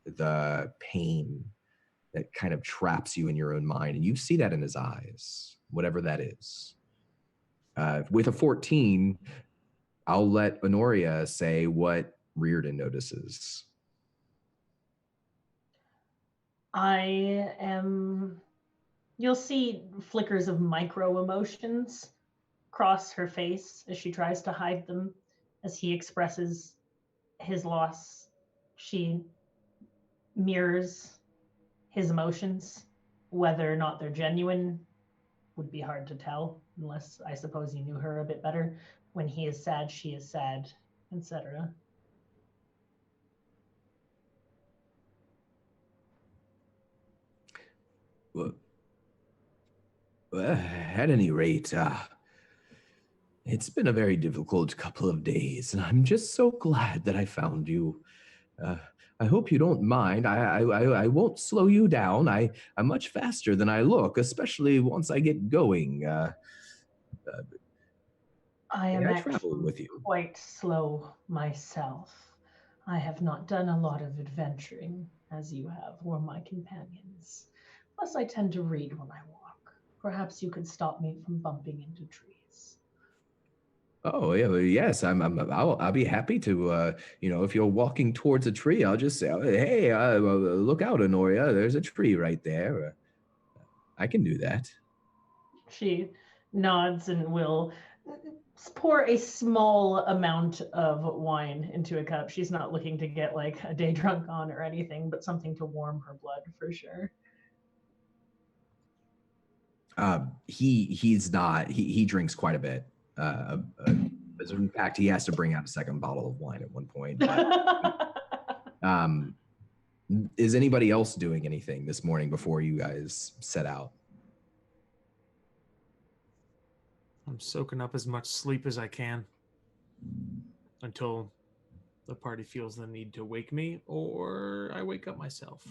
the pain that kind of traps you in your own mind. And you see that in his eyes, whatever that is. With a 14, I'll let Anuria say what Reardon notices. You'll see flickers of micro emotions cross her face as she tries to hide them. As he expresses his loss, she mirrors his emotions. Whether or not they're genuine would be hard to tell, unless I suppose you knew her a bit better. When he is sad, she is sad, etc. At any rate, it's been a very difficult couple of days, and I'm just so glad that I found you. Uh, I hope you don't mind. I won't slow you down. I'm much faster than I look, especially once I get going. I May am I travel actually with you? quite slow myself. I have not done a lot of adventuring, as you have, or my companions. Plus, I tend to read when I walk. Perhaps you could stop me from bumping into trees. Oh yeah, well, yes. I'll be happy to. If you're walking towards a tree, I'll just say, "Hey, look out, Anuria! There's a tree right there." I can do that. She nods and will pour a small amount of wine into a cup. She's not looking to get like a day drunk on or anything, but something to warm her blood for sure. He's not. He drinks quite a bit. In fact, he has to bring out a second bottle of wine at one point. Um, is anybody else doing anything this morning before you guys set out? I'm soaking up as much sleep as I can until the party feels the need to wake me or I wake up myself.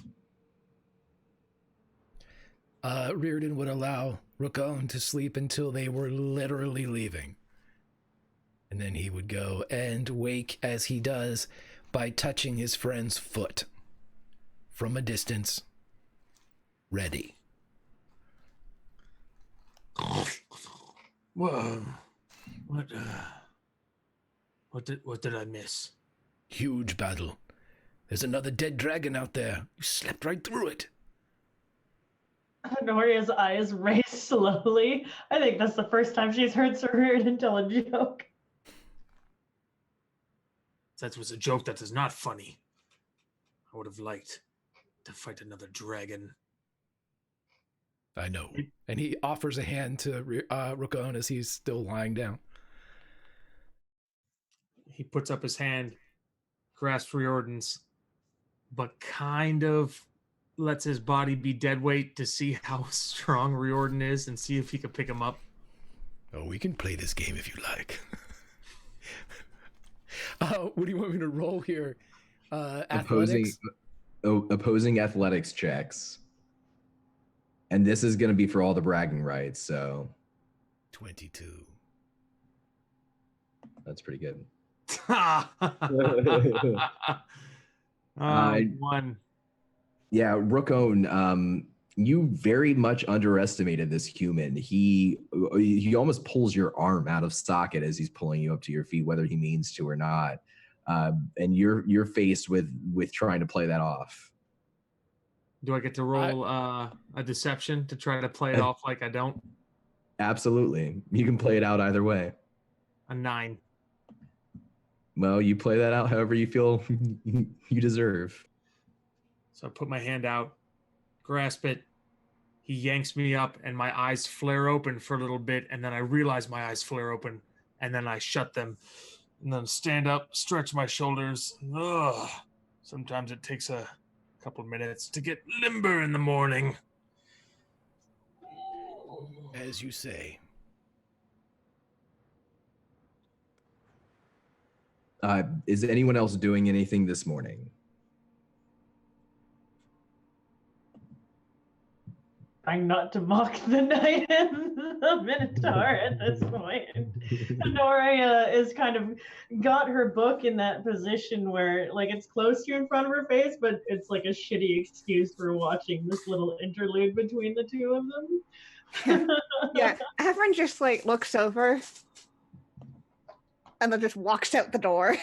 Reardon would allow Raccoon to sleep until they were literally leaving. And then he would go and wake, as he does, by touching his friend's foot from a distance. Ready. Whoa. What did I miss? Huge battle. There's another dead dragon out there. You slept right through it. Honoria's eyes race slowly. I think that's the first time she's heard Sir Reardon tell a joke. That was a joke that is not funny. I would have liked to fight another dragon. I know. And he offers a hand to Raccoon as he's still lying down. He puts up his hand, grasps Riordan's, but kind of lets his body be dead weight to see how strong Riordan is and see if he can pick him up. Oh, we can play this game if you like. What do you want me to roll here? Athletics? Opposing athletics checks. And this is going to be for all the bragging rights, so 22. That's pretty good. One. Yeah, Rookone, you very much underestimated this human. He almost pulls your arm out of socket as he's pulling you up to your feet, whether he means to or not. And you're faced with trying to play that off. Do I get to roll a deception to try to play it off like I don't? Absolutely. You can play it out either way. A 9. Well, you play that out however you feel you deserve. So I put my hand out, grasp it. He yanks me up, and my eyes flare open for a little bit, and then I realize my eyes flare open, and then I shut them, and then stand up, stretch my shoulders. Ugh. Sometimes it takes a couple minutes to get limber in the morning. As you say. Is anyone else doing anything this morning? Trying not to mock the knight and the Minotaur at this point. Anuria is kind of got her book in that position where like it's close to in front of her face, but it's like a shitty excuse for watching this little interlude between the two of them. Yeah, everyone just like looks over and then just walks out the door.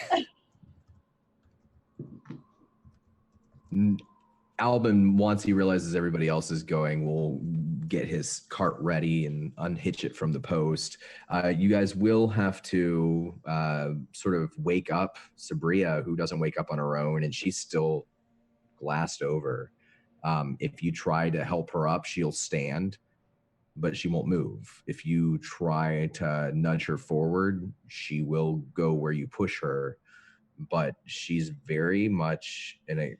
Albin, once he realizes everybody else is going, will get his cart ready and unhitch it from the post. You guys will have to sort of wake up Sabria, who doesn't wake up on her own, and she's still glassed over. If you try to help her up, she'll stand, but she won't move. If you try to nudge her forward, she will go where you push her. But she's very much in a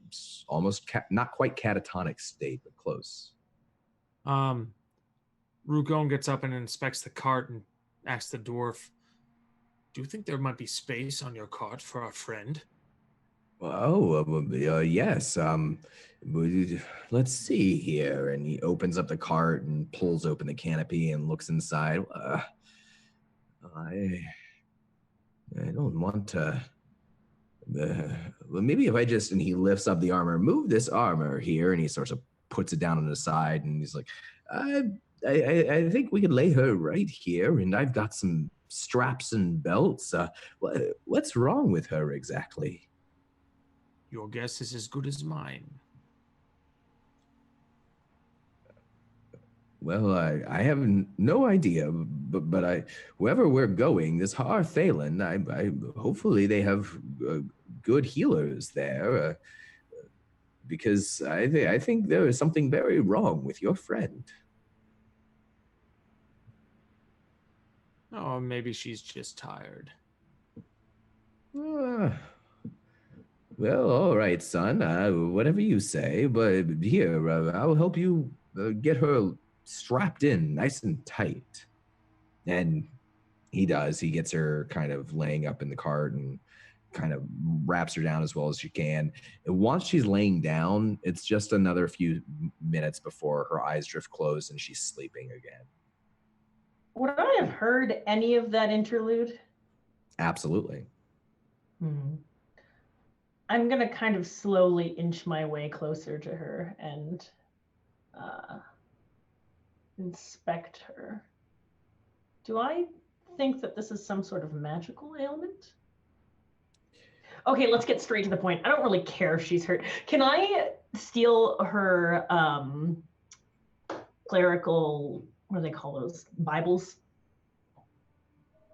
almost not quite catatonic state, but close. Rugon gets up and inspects the cart and asks the dwarf, "Do you think there might be space on your cart for our friend?" Yes. Let's see here. And he opens up the cart and pulls open the canopy and looks inside. I don't want to. Well, maybe if I just, and he lifts up the armor, move this armor here, and he sort of puts it down on the side, and he's like, I think we could lay her right here, and I've got some straps and belts. What's wrong with her exactly? Your guess is as good as mine. Well, I have no idea, but wherever we're going, this Har Thalen, I hopefully they have good healers there, because I think there is something very wrong with your friend. Oh, maybe she's just tired. Well, all right, son. Whatever you say, but here, I'll help you get her strapped in nice and tight. And he does. He gets her kind of laying up in the cart and kind of wraps her down as well as she can. And once she's laying down, it's just another few minutes before her eyes drift closed and she's sleeping again. Would I have heard any of that interlude? Absolutely. I'm going to kind of slowly inch my way closer to her and inspect her. Do I think that this is some sort of magical ailment? Okay, let's get straight to the point. I don't really care if she's hurt. Can I steal her clerical, what do they call those? Bibles?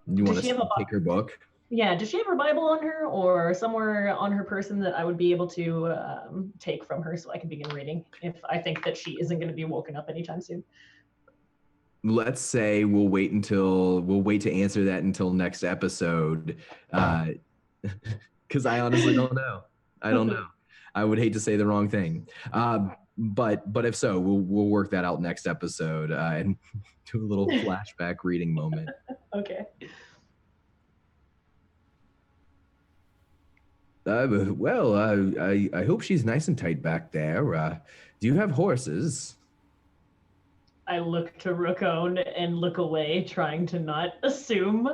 You want to take her book? Yeah, does she have her Bible on her or somewhere on her person that I would be able to take from her so I can begin reading if I think that she isn't going to be woken up anytime soon? Let's say we'll wait to answer that until next episode, because I honestly don't know. I don't know. I would hate to say the wrong thing, but if so, we'll work that out next episode and do a little flashback reading moment. Okay. Well, I hope she's nice and tight back there. Do you have horses? I look to Rukone and look away, trying to not assume.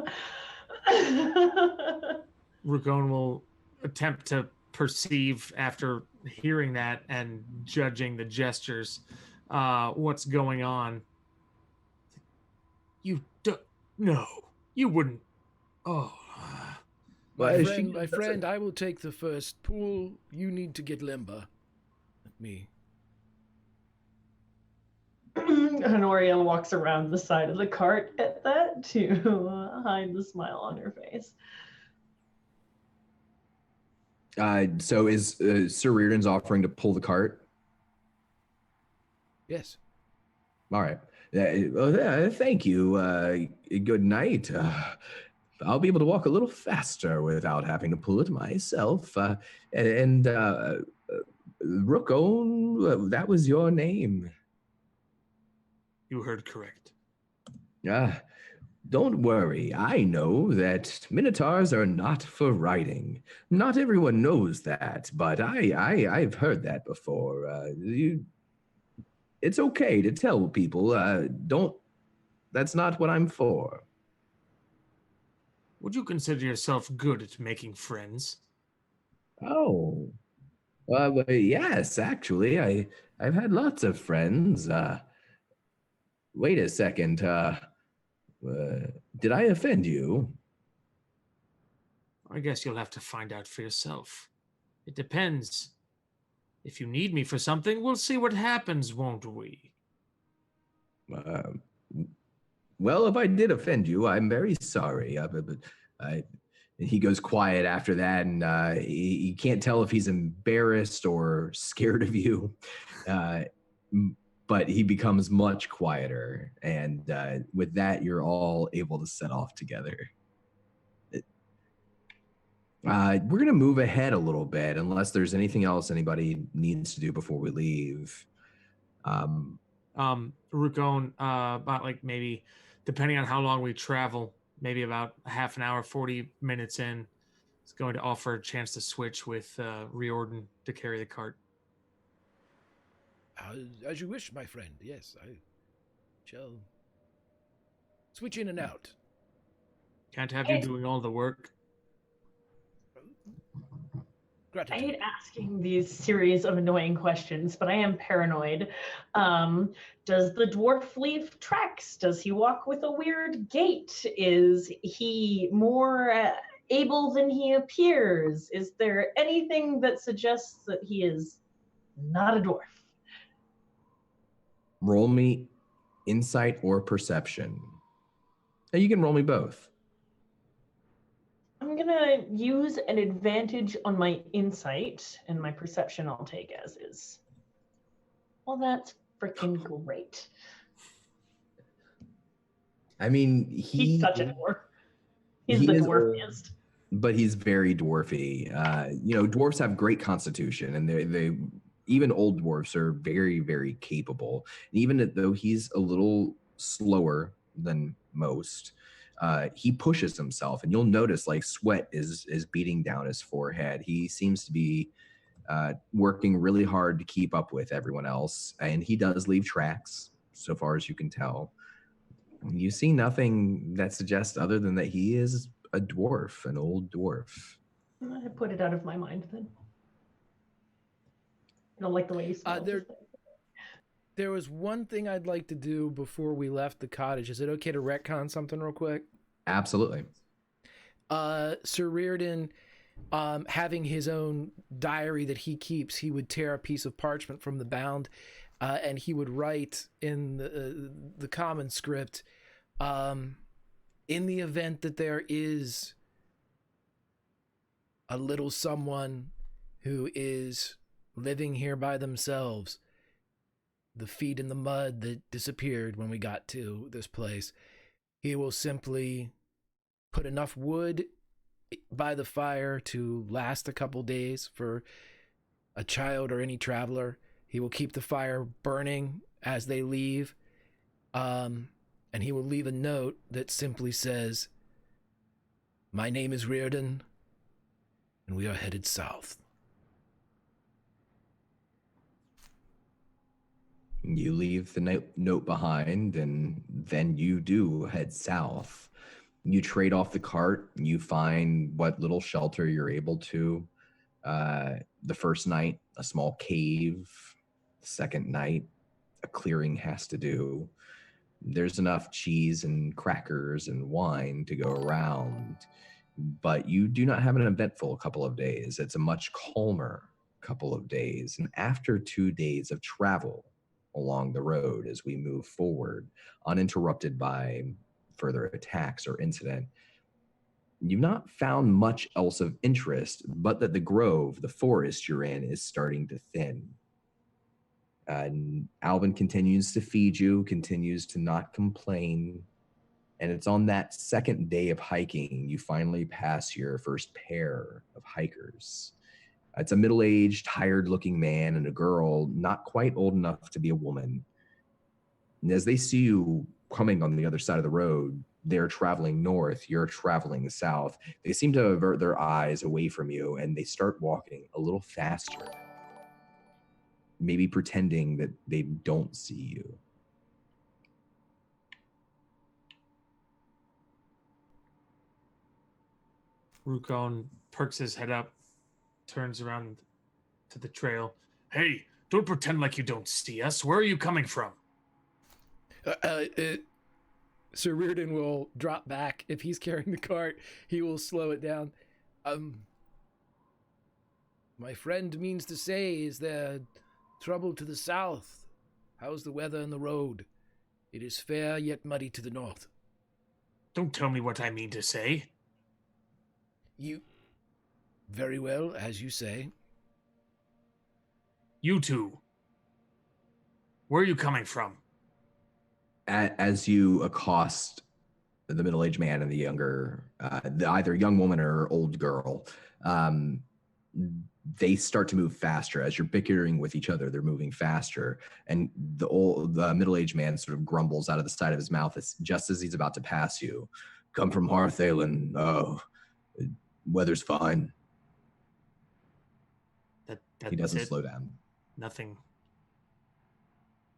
Rukone will attempt to perceive, after hearing that and judging the gestures, what's going on. No, you wouldn't. Oh. My friend, I will take the first pull. You need to get limber. Me. Anuria walks around the side of the cart at that to hide the smile on her face. So is Sir Reardon's offering to pull the cart? Yes. All right. Thank you. Good night. I'll be able to walk a little faster without having to pull it myself. Rukone, that was your name. You heard correct. Don't worry. I know that Minotaurs are not for riding. Not everyone knows that, but I've heard that before. It's okay to tell people, that's not what I'm for. Would you consider yourself good at making friends? Oh, yes, actually, I've had lots of friends. Wait a second. Did I offend you? I guess you'll have to find out for yourself. It depends. If you need me for something, we'll see what happens, won't we? Well, if I did offend you, I'm very sorry. He goes quiet after that, and he can't tell if he's embarrassed or scared of you. But he becomes much quieter, and with that, you're all able to set off together. We're going to move ahead a little bit, unless there's anything else anybody needs to do before we leave. Rukon, about like maybe, depending on how long we travel, maybe about a half an hour, 40 minutes in, is going to offer a chance to switch with Riordan to carry the cart. As you wish, my friend. Yes, I shall switch in and out. Can't have you doing all the work. I Gratitude. hate asking these series of annoying questions, but I am paranoid. Does the dwarf leave tracks? Does he walk with a weird gait? Is he more able than he appears? Is there anything that suggests that he is not a dwarf? Roll me insight or perception. You can roll me both. I'm gonna use an advantage on my insight, and my perception I'll take as is. Well, that's freaking great. I mean, He's such a dwarf. He's he the is old, dwarfiest. but he's very dwarfy. Dwarfs have great constitution, and they even old dwarfs are very, very capable. And even though he's a little slower than most, he pushes himself, and you'll notice like sweat is beating down his forehead. He seems to be working really hard to keep up with everyone else, and he does leave tracks, so far as you can tell. You see nothing that suggests other than that he is a dwarf, an old dwarf. I put it out of my mind then. I don't like the way he smells. There was one thing I'd like to do before we left the cottage. Is it okay to retcon something real quick? Absolutely. Sir Reardon, having his own diary that he keeps, he would tear a piece of parchment from the bound, and he would write in the common script, in the event that there is a little someone who is living here by themselves, the feet in the mud that disappeared when we got to this place, he will simply put enough wood by the fire to last a couple days for a child or any traveler. He will keep the fire burning as they leave, and he will leave a note that simply says, "My name is Reardon, and we are headed south." You leave the note behind, and then you do head south. You trade off the cart. You find what little shelter you're able to. The first night, a small cave. The second night, a clearing has to do. There's enough cheese and crackers and wine to go around, but you do not have an eventful couple of days. It's a much calmer couple of days. And after 2 days of travel along the road, as we move forward, uninterrupted by further attacks or incident, you've not found much else of interest, but that the grove, the forest you're in, is starting to thin. And Alvin continues to feed you, continues to not complain. And it's on that second day of hiking, you finally pass your first pair of hikers. It's a middle-aged, tired-looking man and a girl, not quite old enough to be a woman. And as they see you coming on the other side of the road, they're traveling north, you're traveling south. They seem to avert their eyes away from you, and they start walking a little faster, maybe pretending that they don't see you. Rukon perks his head up, turns around to the trail. Hey, don't pretend like you don't see us. Where are you coming from? Sir Reardon will drop back. If he's carrying the cart, he will slow it down. My friend means to say, is there trouble to the south? How's the weather and the road? It is fair yet muddy to the north. Don't tell me what I mean to say. You... Very well, as you say. You two. Where are you coming from? As you accost the middle-aged man and the younger, either young woman or old girl, they start to move faster as you're bickering with each other. They're moving faster, and the middle-aged man sort of grumbles out of the side of his mouth just as he's about to pass you. Come from Harthalen. Oh, weather's fine. He doesn't slow down. Nothing.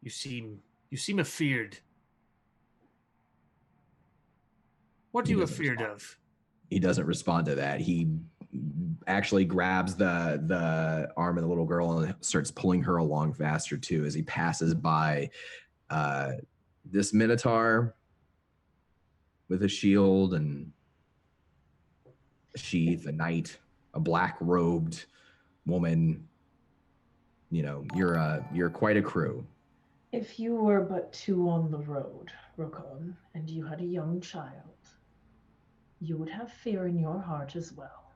You seem afeared. What are you afeared of? He doesn't respond to that. He actually grabs the arm of the little girl and starts pulling her along faster too as he passes by this Minotaur with a shield and a sheath, a knight, a black-robed woman. You know, you're quite a crew. If you were but two on the road, Rokon, and you had a young child, you would have fear in your heart as well.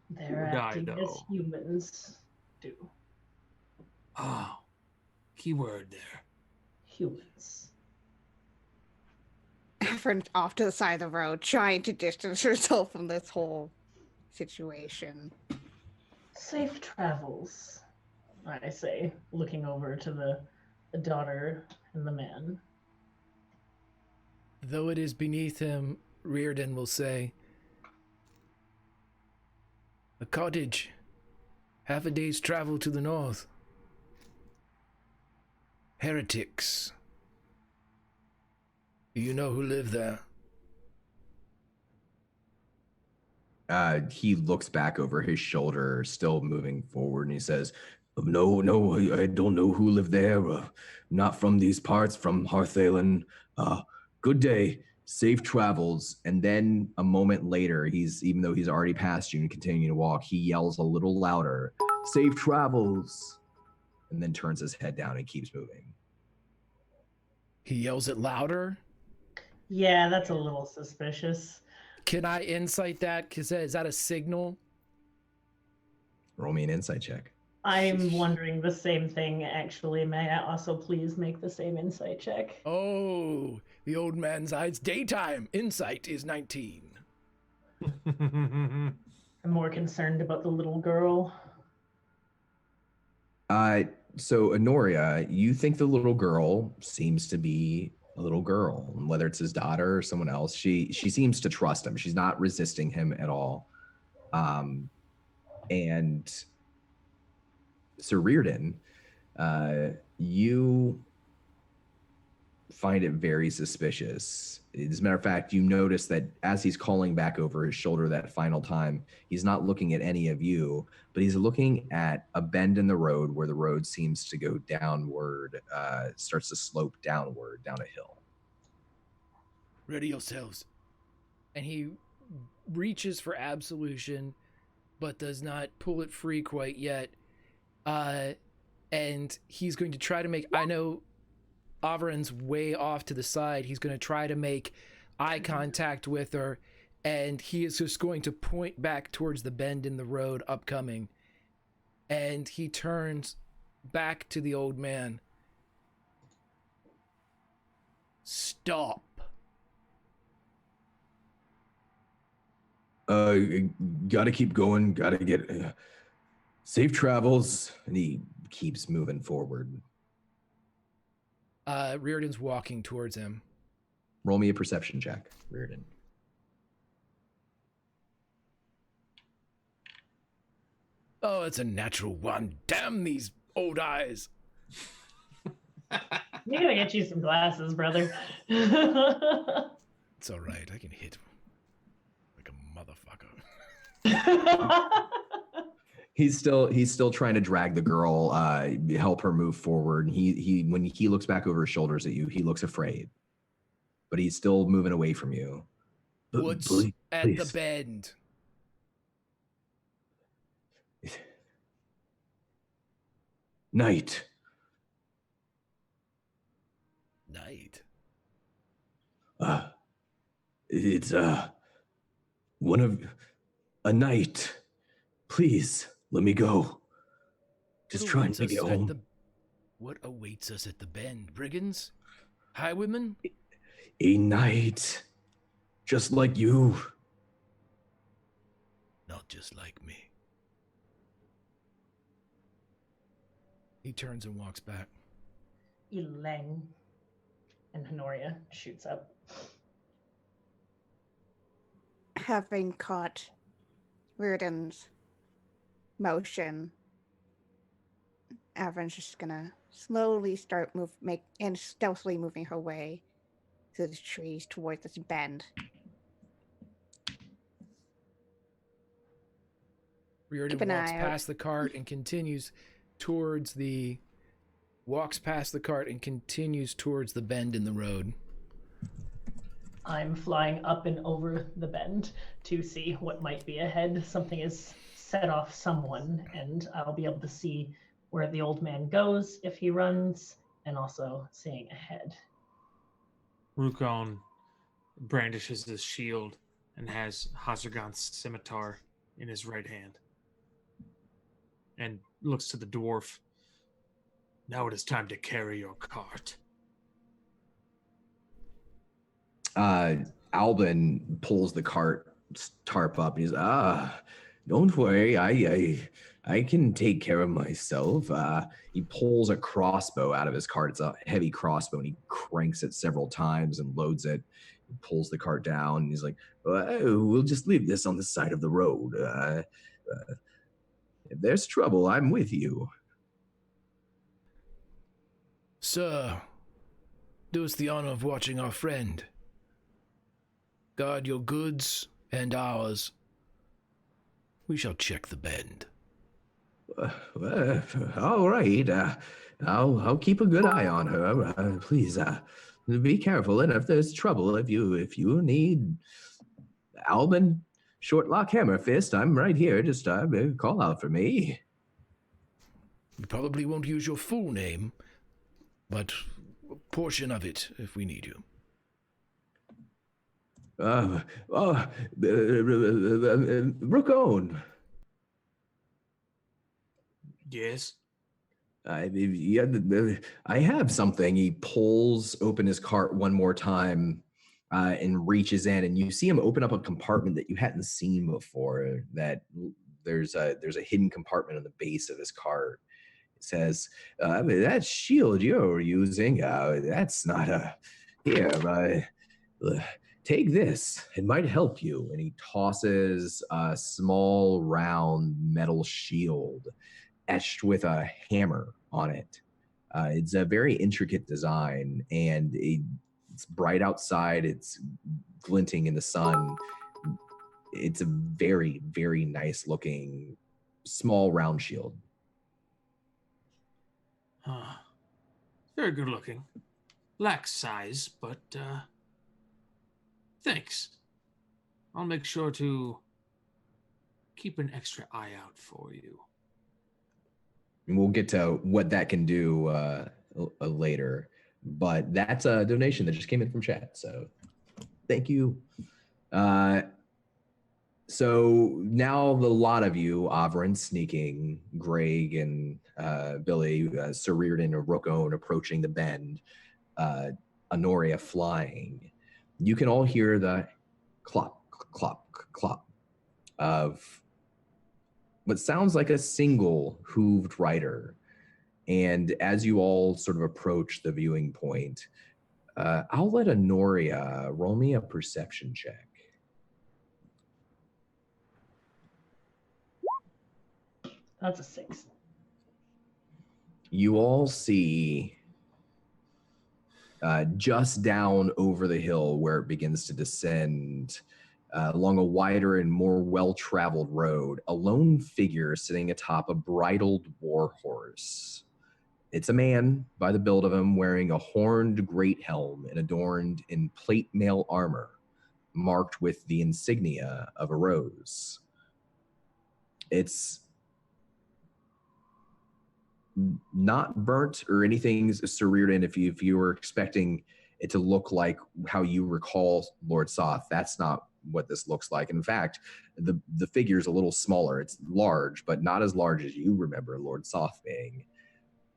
They're acting as humans do. Oh, keyword there. Humans. From off to the side of the road, trying to distance herself from this whole situation. Safe travels, I say, looking over to the daughter and the man. Though it is beneath him, Reardon will say, a cottage, half a day's travel to the north. Heretics. Do you know who live there? He looks back over his shoulder, still moving forward, and he says, No, I don't know who live there. Not from these parts, from Harthalen. Good day, safe travels. And then a moment later, even though he's already past you and continuing to walk, he yells a little louder, safe travels, and then turns his head down and keeps moving. He yells it louder? Yeah, that's a little suspicious. Can I insight that? Because is that a signal? Roll me an insight check. I'm wondering the same thing, actually. May I also please make the same insight check? Oh, the old man's eyes. Daytime. Insight is 19. I'm more concerned about the little girl. So Anuria, you think the little girl seems to be a little girl, whether it's his daughter or someone else. She seems to trust him. She's not resisting him at all. And Sir Reardon, you find it very suspicious. As a matter of fact, you notice that as he's calling back over his shoulder that final time, he's not looking at any of you, but he's looking at a bend in the road where the road seems to go downward, starts to slope downward, down a hill. Ready yourselves. And he reaches for absolution, but does not pull it free quite yet. And he's going to try to make, I know Averin's way off to the side. He's going to try to make eye contact with her, and he is just going to point back towards the bend in the road upcoming. And he turns back to the old man. Stop. Gotta keep going, gotta get safe travels. And he keeps moving forward. Reardon's walking towards him. Roll me a perception check, Reardon. Oh, it's a natural one. Damn these old eyes. We gotta get you some glasses, brother. It's all right. I can hit like a motherfucker. He's still trying to drag the girl, help her move forward. He when he looks back over his shoulders at you, he looks afraid, but he's still moving away from you. What's at the bend? Night. It's one of a night. Please let me go. Just trying to get home. What awaits us at the bend? Brigands? Highwaymen? A night, just like you. Not just like me. He turns and walks back. Ileng. And Anuria shoots up. Having caught Reardon's motion, Avron's just gonna slowly start stealthily moving her way through the trees towards this bend. Reardon Keep an walks eye out. past the cart and continues towards the bend in the road. I'm flying up and over the bend to see what might be ahead. Something is set off someone, and I'll be able to see where the old man goes if he runs, and also seeing ahead. Rukon brandishes his shield and has Hazargon's scimitar in his right hand and looks to the dwarf. Now it is time to carry your cart. Albin pulls the cart tarp up. And he's, don't worry. I can take care of myself. He pulls a crossbow out of his cart. It's a heavy crossbow, and he cranks it several times and loads it. He pulls the cart down, and he's like, we'll just leave this on the side of the road. If there's trouble, I'm with you. Sir, do us the honor of watching our friend. Guard your goods and ours. We shall check the bend. All right. I'll keep a good eye on her. Please, be careful. And if there's trouble, if you need Albin, Shortlock, Hammerfist, I'm right here. Just call out for me. We probably won't use your full name, but a portion of it if we need you. Rukon. Yes? I have something. He pulls open his cart one more time and reaches in, and you see him open up a compartment that you hadn't seen before. That there's a hidden compartment on the base of his cart. It says, that shield you're using, that's not a... Here, take this. It might help you. And he tosses a small, round metal shield etched with a hammer on it. It's a very intricate design, and it's bright outside. It's glinting in the sun. It's a very, very nice looking small round shield. Very good looking. Lacks size, but thanks. I'll make sure to keep an extra eye out for you. And we'll get to what that can do later. But that's a donation that just came in from chat. So thank you. So now the lot of you, Avron sneaking, Greg and Billy, Sir Reardon and Rukon approaching the bend, Anuria flying. You can all hear the clop, clop, clop of what sounds like a single hooved rider. And as you all sort of approach the viewing point, I'll let Anuria roll me a perception check. That's a 6. You all see just down over the hill where it begins to descend along a wider and more well-traveled road, a lone figure sitting atop a bridled war horse. It's a man, by the build of him, wearing a horned great helm and adorned in plate mail armor, marked with the insignia of a rose. It's not burnt or anything, Sir Reardon. If you were expecting it to look like how you recall Lord Soth, that's not what this looks like. In fact, the figure is a little smaller. It's large, but not as large as you remember Lord Soth being.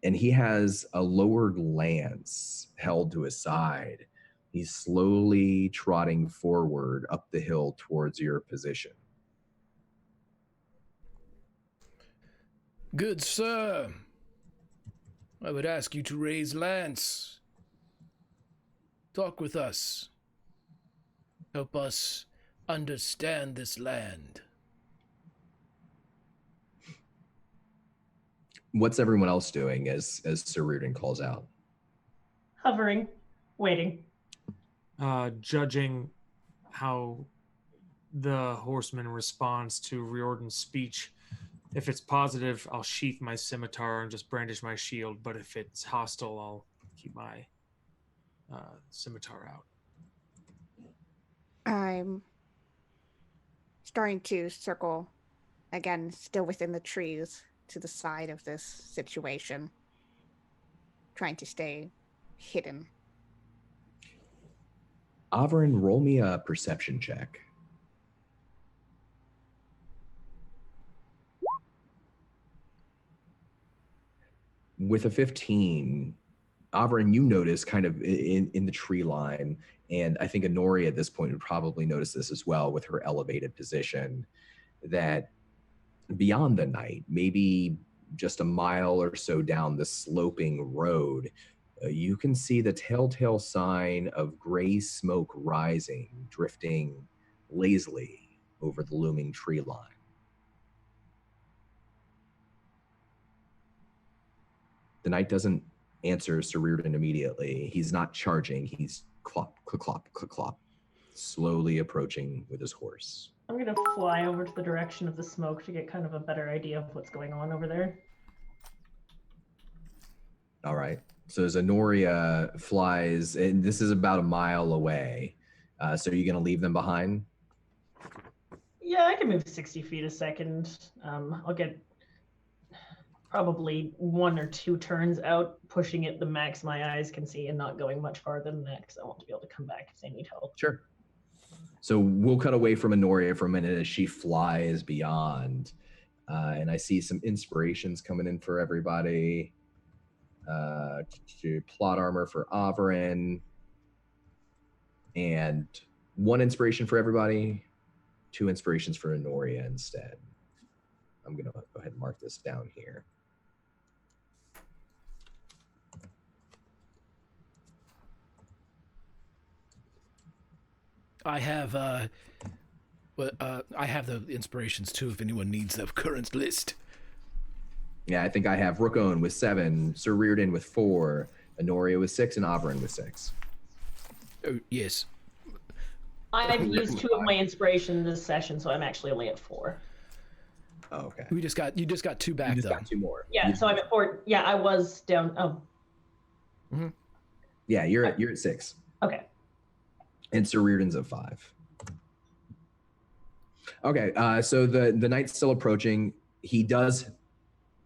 And he has a lowered lance held to his side. He's slowly trotting forward up the hill towards your position. Good sir, I would ask you to raise lance. Talk with us. Help us understand this land. What's everyone else doing as Sir Reardon calls out? Hovering, waiting. Judging how the horseman responds to Riordan's speech. If it's positive, I'll sheath my scimitar and just brandish my shield. But if it's hostile, I'll keep my scimitar out. I'm starting to circle, again, still within the trees, to the side of this situation, trying to stay hidden. Avrin, roll me a perception check. With a 15, Avrin, you notice kind of in the tree line, and I think Anuria at this point would probably notice this as well with her elevated position, that beyond the night, maybe just a mile or so down the sloping road, you can see the telltale sign of gray smoke rising, drifting lazily over the looming tree line. The knight doesn't answer Sir Reardon immediately. He's not charging. He's clop, clop, clop, clop, clop, slowly approaching with his horse. I'm going to fly over to the direction of the smoke to get kind of a better idea of what's going on over there. All right. So as Anuria flies, and this is about a mile away, so are you going to leave them behind? Yeah, I can move 60 feet a second. I'll get probably 1 or 2 turns out, pushing it the max my eyes can see and not going much farther than that because I want to be able to come back if they need help. Sure. So we'll cut away from Anuria for a minute as she flies beyond. And I see some inspirations coming in for everybody. To plot armor for Avrin. And 1 inspiration for everybody. 2 inspirations for Anuria instead. I'm going to go ahead and mark this down here. I have I have the inspirations too if anyone needs the current list. Yeah, I think I have Rookone with 7, Sir Reardon with 4, Anuria with 6, and Avrin with 6. Oh, yes. I've used 2 of my inspiration this session, so I'm actually only at 4. Oh, okay. You just got 2 back, You just though. got 2 more. Yeah, so I'm at 4. Yeah, I was down. Oh. Mm-hmm. Yeah, you're at 6. Okay. And Sir Reardon's at 5. Okay, so the knight's still approaching. He does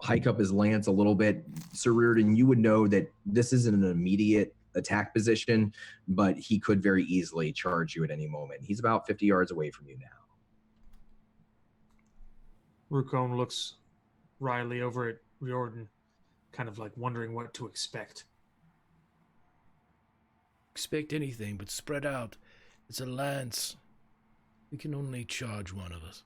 hike up his lance a little bit. Sir Reardon, you would know that this isn't an immediate attack position, but he could very easily charge you at any moment. He's about 50 yards away from you now. Rukone looks wryly over at Riordan, kind of like wondering what to expect. Expect anything, but spread out. It's a lance. We can only charge one of us.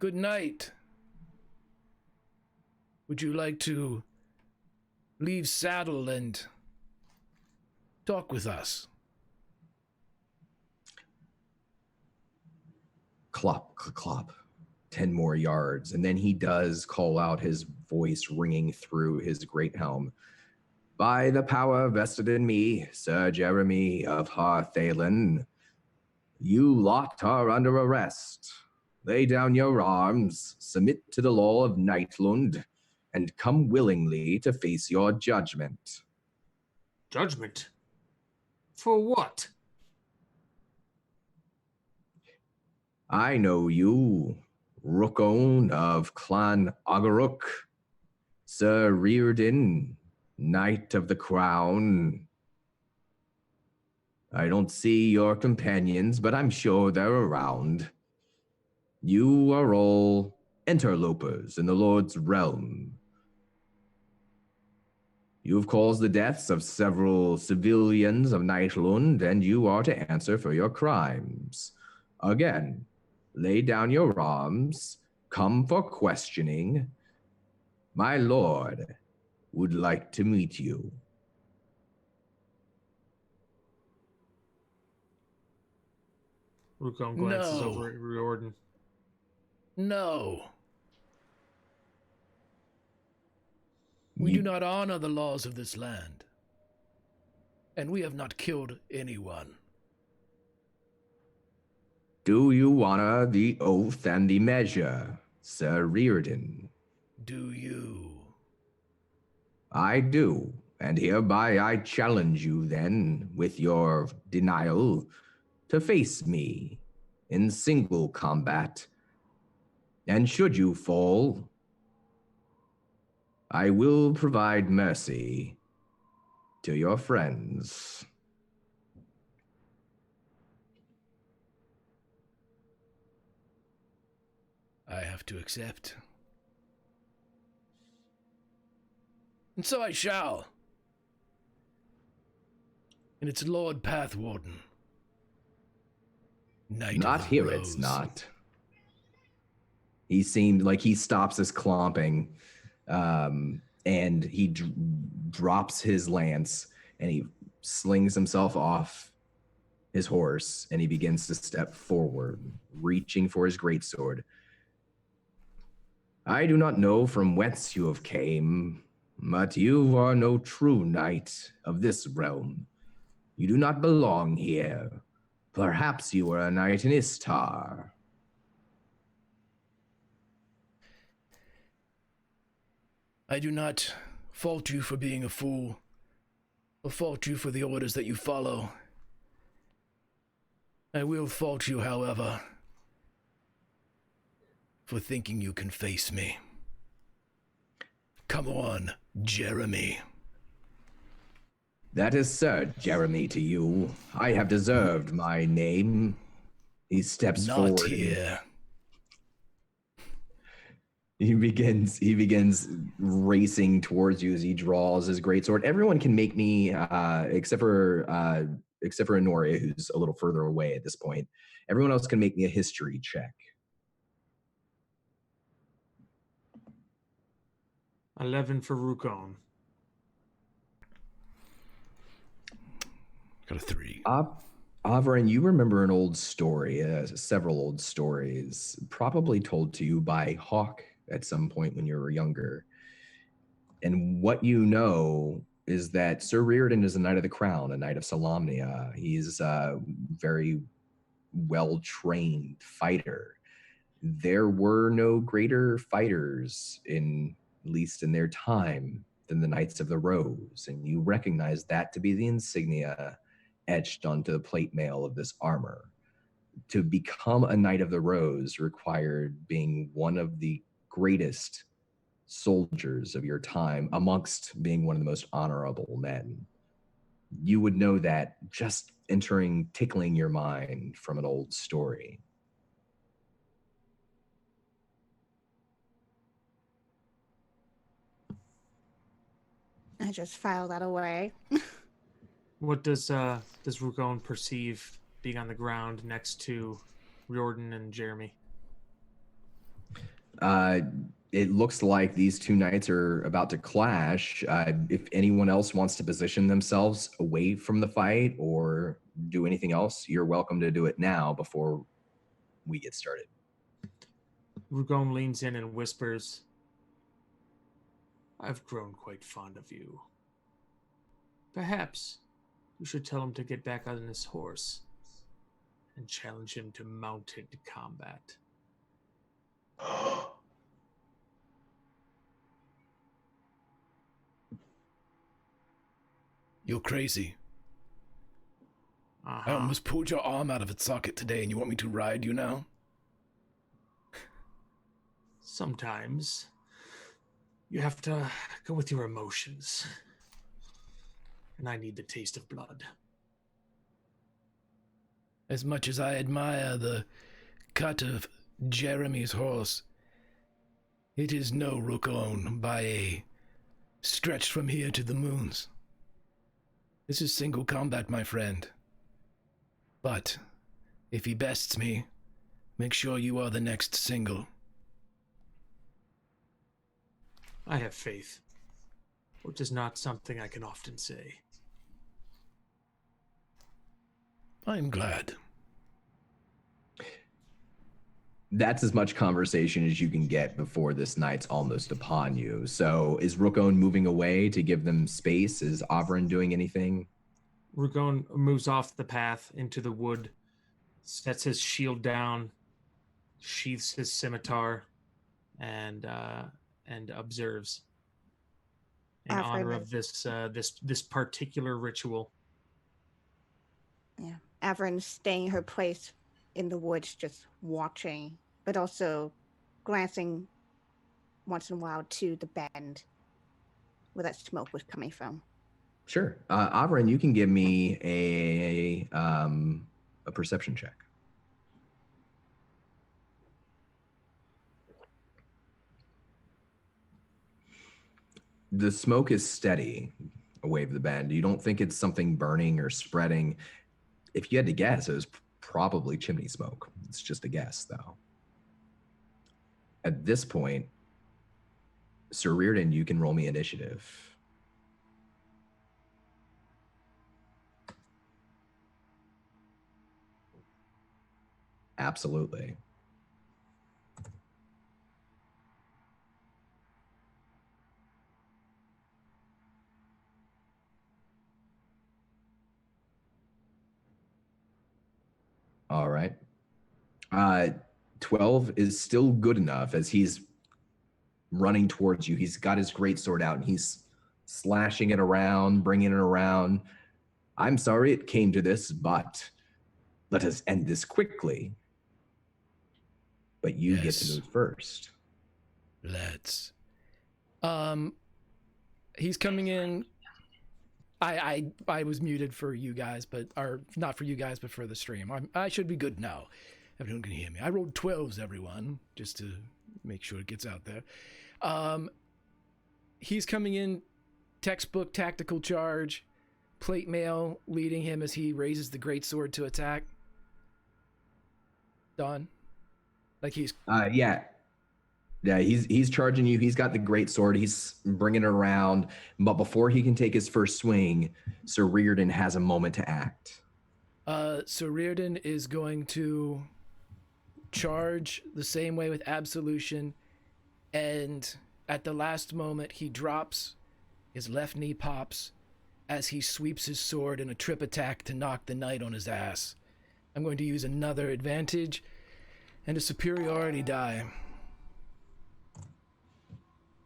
Good night. Would you like to leave saddle and talk with us? Clop, clop, clop. 10 more yards. And then he does call out, his voice ringing through his great helm. By the power vested in me, Sir Jeremy of Harthalen, you lot are under arrest. Lay down your arms, submit to the law of Nightlund, and come willingly to face your judgment. Judgment? For what? I know you, Rookone of Clan Agaruk, Sir Reardon, Knight of the Crown. I don't see your companions, but I'm sure they're around. You are all interlopers in the Lord's realm. You have caused the deaths of several civilians of Nightlund, and you are to answer for your crimes. Again, lay down your arms, come for questioning. My lord would like to meet you. Rukon glances No. over at Riordan. No. We do not honor the laws of this land. And we have not killed anyone. Do you honor the oath and the measure, Sir Riordan? Do you? I do, and hereby I challenge you then, with your denial, to face me in single combat. And should you fall, I will provide mercy to your friends. I have to accept. And so I shall. And it's Lord Pathwarden. Knight Not of the here, Rose. it's not. He seemed like he stops his clomping, and he drops his lance, and he slings himself off his horse, and he begins to step forward, reaching for his greatsword. I do not know from whence you have came, but you are no true knight of this realm. You do not belong here. Perhaps you are a knight in Istar. I do not fault you for being a fool, or fault you for the orders that you follow. I will fault you, however, for thinking you can face me. Come on, Jeremy. That is Sir Jeremy to you. I have deserved my name. He steps Not forward. here. He begins racing towards you as he draws his greatsword. Everyone can make me, except for Anuria, who's a little further away at this point. Everyone else can make me a history check. 11 for Rukon. Got a 3. Avrin, you remember an old story, several old stories, probably told to you by Hawk at some point when you were younger. And what you know is that Sir Riordan is a Knight of the Crown, a Knight of Solamnia. He's a very well-trained fighter. There were no greater fighters, at least in their time, than the Knights of the Rose, and you recognize that to be the insignia etched onto the plate mail of this armor. To become a Knight of the Rose required being one of the greatest soldiers of your time, amongst being one of the most honorable men. You would know that just tickling your mind from an old story. I just file that away. What does Rukon perceive being on the ground next to Riordan and Jeremy? It looks like these two knights are about to clash. If anyone else wants to position themselves away from the fight or do anything else, you're welcome to do it now before we get started. Rukon leans in and whispers, "I've grown quite fond of you. Perhaps you should tell him to get back on his horse and challenge him to mounted combat." You're crazy. Uh-huh. I almost pulled your arm out of its socket today, and you want me to ride you now? Sometimes you have to go with your emotions. And I need the taste of blood. As much as I admire the cut of Jeremy's horse, it is no Rukon by a stretch from here to the moons. This is single combat, my friend. But if he bests me, make sure you are the next single. I have faith, which is not something I can often say. I'm glad. That's as much conversation as you can get before this night's almost upon you. So is Rookon moving away to give them space? Is Avrin doing anything? Rugon moves off the path into the wood, sets his shield down, sheaths his scimitar, and observes in honor of this particular ritual. Yeah. Avrin staying her place in the woods, just watching, but also glancing once in a while to the bend where that smoke was coming from. Sure. Avrin, you can give me a perception check. The smoke is steady away from the bend. You don't think it's something burning or spreading. If you had to guess, it was probably chimney smoke. It's just a guess, though. At this point, Sir Reardon, you can roll me initiative. Absolutely. All right. 12 is still good enough as he's running towards you. He's got his greatsword out and he's slashing it around, bringing it around. I'm sorry it came to this, but let us end this quickly. But you get to move first. Let's. He's coming in. I was muted for you guys, or not for you guys, but for the stream. I should be good now. Everyone can hear me. I rolled 12s, everyone, just to make sure it gets out there. He's coming in, textbook tactical charge, plate mail leading him as he raises the greatsword to attack. Don, like he's yeah, he's charging you. He's got the greatsword. He's bringing it around, but before he can take his first swing, Sir Reardon has a moment to act. So Reardon is going to charge the same way with Absolution, and at the last moment he drops, his left knee pops as he sweeps his sword in a trip attack to knock the knight on his ass. I'm going to use another advantage and a superiority die.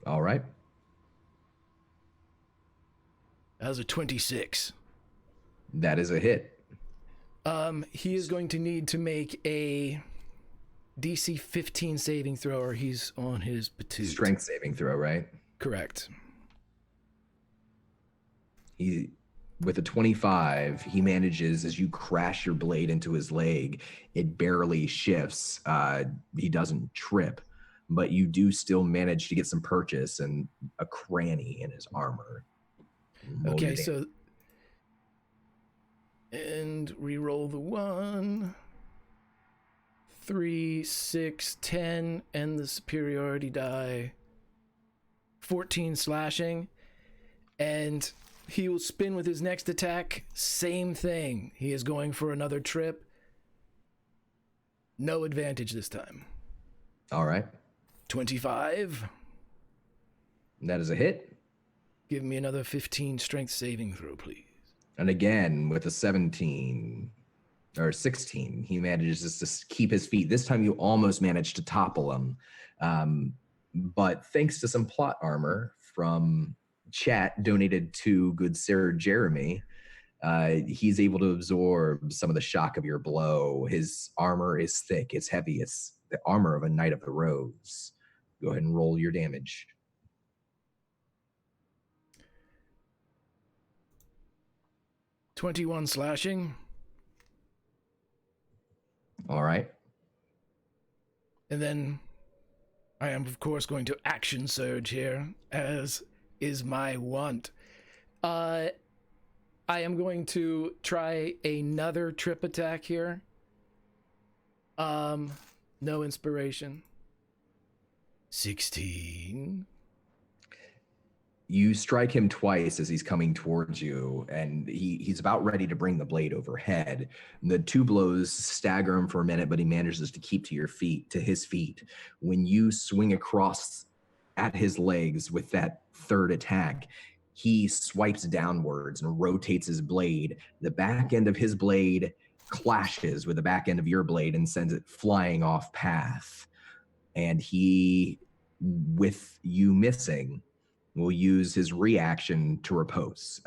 All right. That was a 26. That is a hit. He is going to need to make a DC 15 saving throw, or he's on his patoot. Strength saving throw, right? Correct. With a 25, he manages, as you crash your blade into his leg, it barely shifts. He doesn't trip, but you do still manage to get some purchase and a cranny in his armor. Okay, so... And re-roll the 1, 3, 6, 10, and the superiority die. 14 slashing. And he will spin with his next attack. Same thing. He is going for another trip. No advantage this time. All right. 25. That is a hit. Give me another 15 strength saving throw, please. And again, with a 17 or 16, he manages to keep his feet. This time you almost managed to topple him. But thanks to some plot armor from chat donated to good Sir Jeremy, he's able to absorb some of the shock of your blow. His armor is thick, it's heavy, it's the armor of a Knight of the Rose. Go ahead and roll your damage. $21 slashing. All right. And then I am, of course, going to action surge here, as is my want. I am going to try another trip attack here. No inspiration. 16. You strike him twice as he's coming towards you, and he's about ready to bring the blade overhead. The two blows stagger him for a minute, but he manages to keep to his feet. When you swing across at his legs with that third attack, he swipes downwards and rotates his blade. The back end of his blade clashes with the back end of your blade and sends it flying off path. And he, with you missing, will use his reaction to riposte.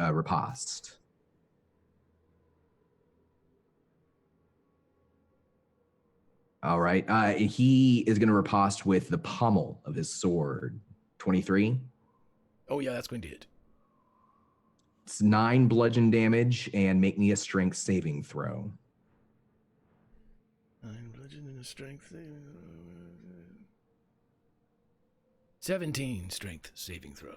All right. He is going to riposte with the pommel of his sword. 23. Oh, yeah, that's going to hit. It's 9 bludgeon damage, and make me a strength saving throw. 9 bludgeon and a strength saving. 17 strength saving throw.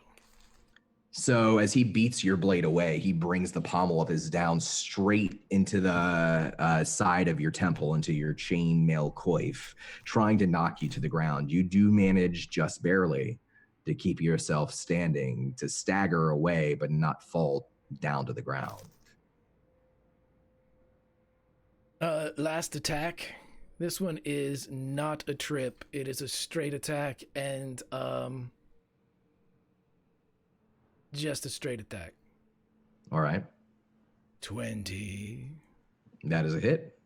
So as he beats your blade away, he brings the pommel of his down straight into the side of your temple, into your chainmail coif, trying to knock you to the ground. You do manage just barely to keep yourself standing, to stagger away, but not fall down to the ground. Last attack. This one is not a trip. It is a straight attack, and just a straight attack. All right. 20. That is a hit.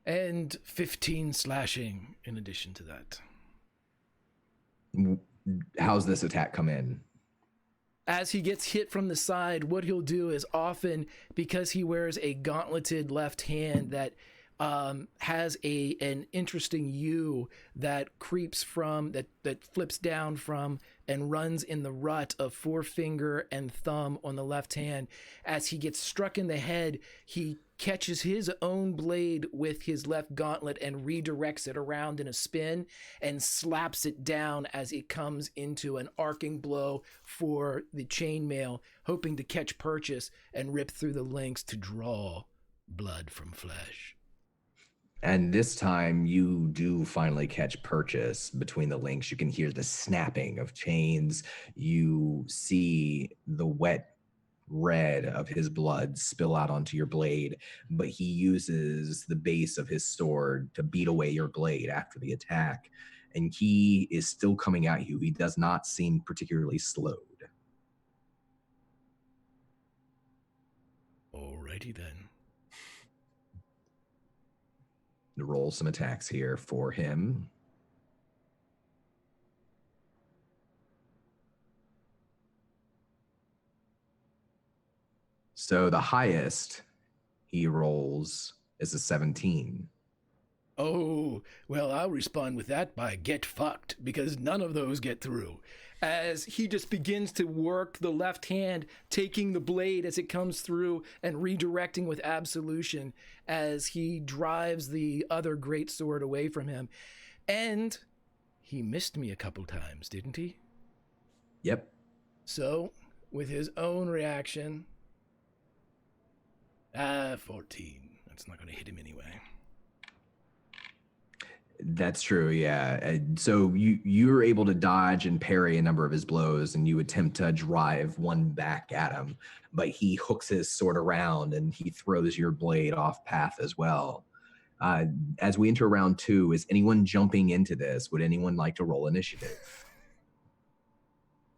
And 15 slashing in addition to that. How's this attack come in? As he gets hit from the side, what he'll do is often, because he wears a gauntleted left hand that has an interesting U that creeps from, that flips down from and runs in the rut of forefinger and thumb on the left hand. As he gets struck in the head, he catches his own blade with his left gauntlet and redirects it around in a spin and slaps it down as it comes into an arcing blow for the chainmail, hoping to catch purchase and rip through the links to draw blood from flesh. And this time you do finally catch purchase between the links. You can hear the snapping of chains. You see the wet red of his blood spill out onto your blade, but he uses the base of his sword to beat away your blade after the attack. And he is still coming at you. He does not seem particularly slowed. Alrighty then. Roll some attacks here for him. So the highest he rolls is a 17. Oh, well, I'll respond with that by get fucked, because none of those get through. As he just begins to work the left hand, taking the blade as it comes through and redirecting with absolution as he drives the other great sword away from him. And he missed me a couple times, didn't he? Yep. So, with his own reaction, 14. That's not going to hit him anyway. That's true, yeah. So you're able to dodge and parry a number of his blows, and you attempt to drive one back at him, but he hooks his sword around and he throws your blade off path as well. As we enter round 2, is anyone jumping into this? Would anyone like to roll initiative?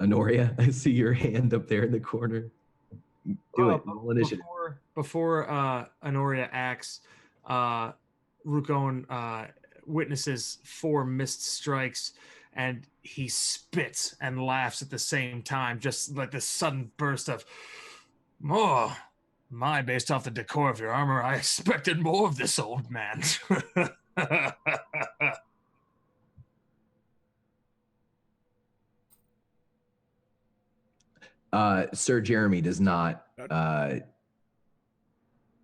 Anuria, I see your hand up there in the corner. Do it. Roll initiative. Before Anuria acts, Rukon witnesses 4 missed strikes, and he spits and laughs at the same time, just like this sudden burst of, "Oh, my, based off the decor of your armor, I expected more of this old man." Sir Jeremy does not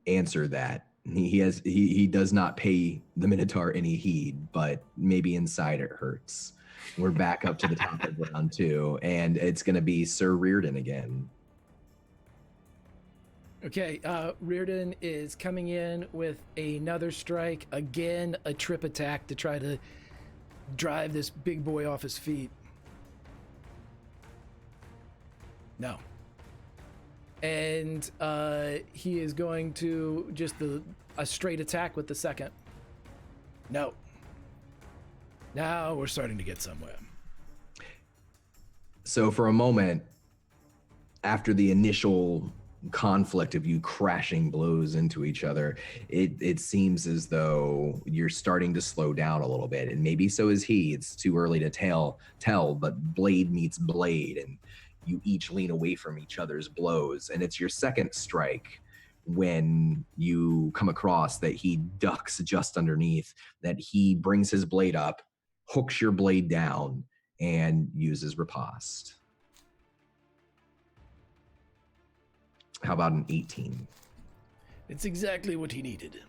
answer that. He does not pay the Minotaur any heed, but maybe inside it hurts. We're back up to the top of round 2, and it's going to be Sir Reardon again. Okay, Reardon is coming in with another strike, again a trip attack to try to drive this big boy off his feet. No. And he is going to just a straight attack with the second. No. Now we're starting to get somewhere. So for a moment, after the initial conflict of you crashing blows into each other, it seems as though you're starting to slow down a little bit, and maybe so is he. It's too early to tell, but blade meets blade, and you each lean away from each other's blows, and it's your second strike when you come across that he ducks just underneath, that he brings his blade up, hooks your blade down, and uses riposte. How about an 18? It's exactly what he needed.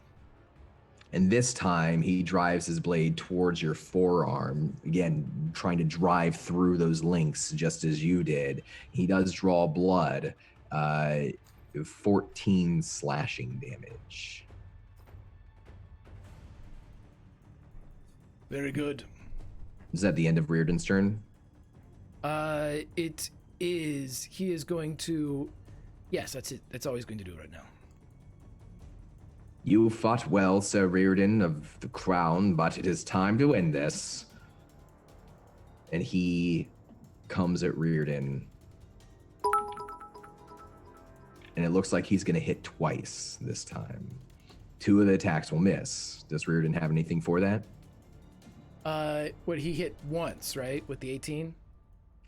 And this time he drives his blade towards your forearm, again, trying to drive through those links just as you did. He does draw blood, 14 slashing damage. Very good. Is that the end of Reardon's turn? It is. He is going to... Yes, that's it. That's all he's going to do right now. You fought well, Sir Reardon of the Crown, but it is time to end this. And he comes at Reardon. And it looks like he's going to hit twice this time. 2 of the attacks will miss. Does Reardon have anything for that? What, he hit once, right? With the 18?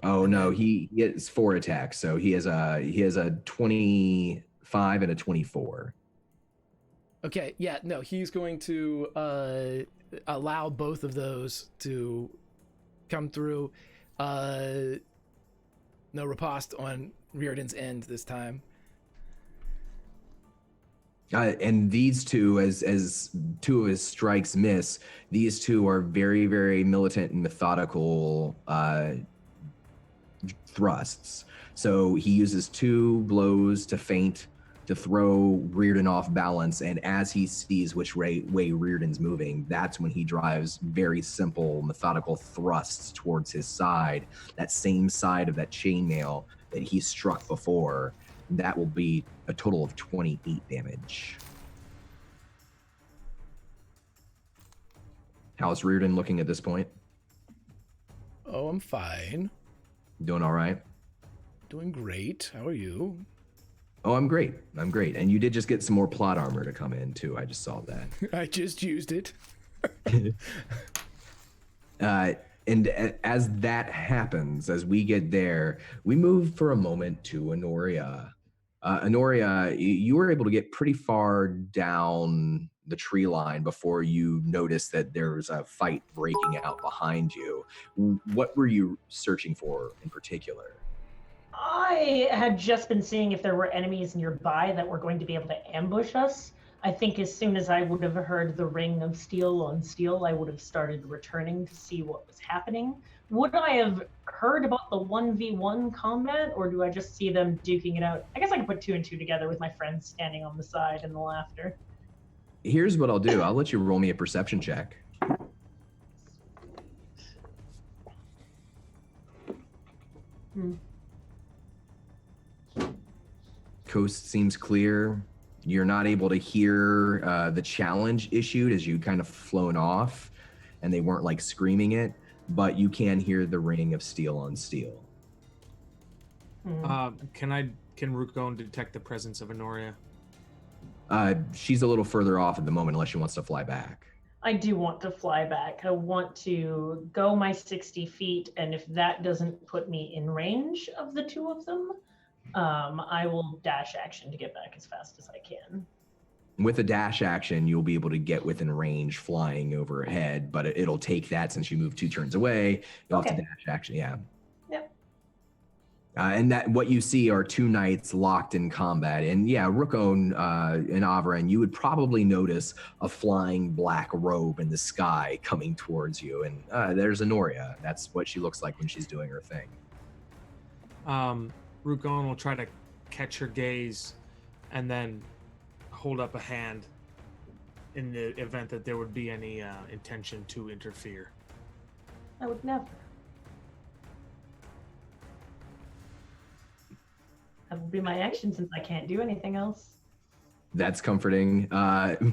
Oh, no, he gets 4 attacks. So he has a 25 and a 24. Okay, yeah, no, he's going to allow both of those to come through. No riposte on Reardon's end this time. And these two, as 2 of his strikes miss, these 2 are very, very militant and methodical thrusts. So he uses 2 blows to feint, to throw Reardon off balance, and as he sees which way Reardon's moving, that's when he drives very simple, methodical thrusts towards his side, that same side of that chainmail that he struck before. That will be a total of 28 damage. How's Reardon looking at this point? Oh, I'm fine. Doing all right? Doing great. How are you? Oh, I'm great. And you did just get some more plot armor to come in, too. I just saw that. I just used it. And as that happens, as we get there, we move for a moment to Anuria. Anuria, you were able to get pretty far down the tree line before you noticed that there was a fight breaking out behind you. What were you searching for in particular? I had just been seeing if there were enemies nearby that were going to be able to ambush us. I think as soon as I would have heard the ring of steel on steel, I would have started returning to see what was happening. Would I have heard about the 1v1 combat, or do I just see them duking it out? I guess I can put 2 and 2 together with my friends standing on the side and the laughter. Here's what I'll do. I'll let you roll me a perception check. Coast seems clear. You're not able to hear the challenge issued as you kind of flown off, and they weren't like screaming it, but you can hear the ring of steel on steel. Can Rookone detect the presence of Anuria? She's a little further off at the moment unless she wants to fly back. I do want to fly back. I want to go my 60 feet, and if that doesn't put me in range of the 2 of them, I will dash action to get back as fast as I can. With a dash action, you'll be able to get within range flying overhead, but it'll take that since you move 2 turns away. You'll have to dash action, yeah. Yep. And that what you see are 2 knights locked in combat. And yeah, Rookone and Avren, you would probably notice a flying black robe in the sky coming towards you. And there's Anuria. That's what she looks like when she's doing her thing. Rookone will try to catch her gaze and then hold up a hand in the event that there would be any intention to interfere. I would never. That will be my action since I can't do anything else. That's comforting.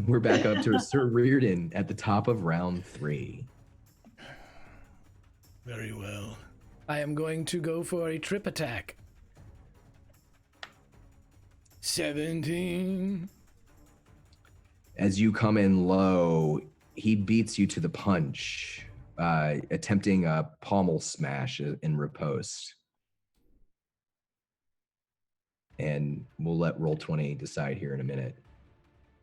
We're back up to Sir Reardon at the top of round 3. Very well. I am going to go for a trip attack. 17. As you come in low, he beats you to the punch, attempting a pommel smash in riposte. And we'll let Roll20 decide here in a minute.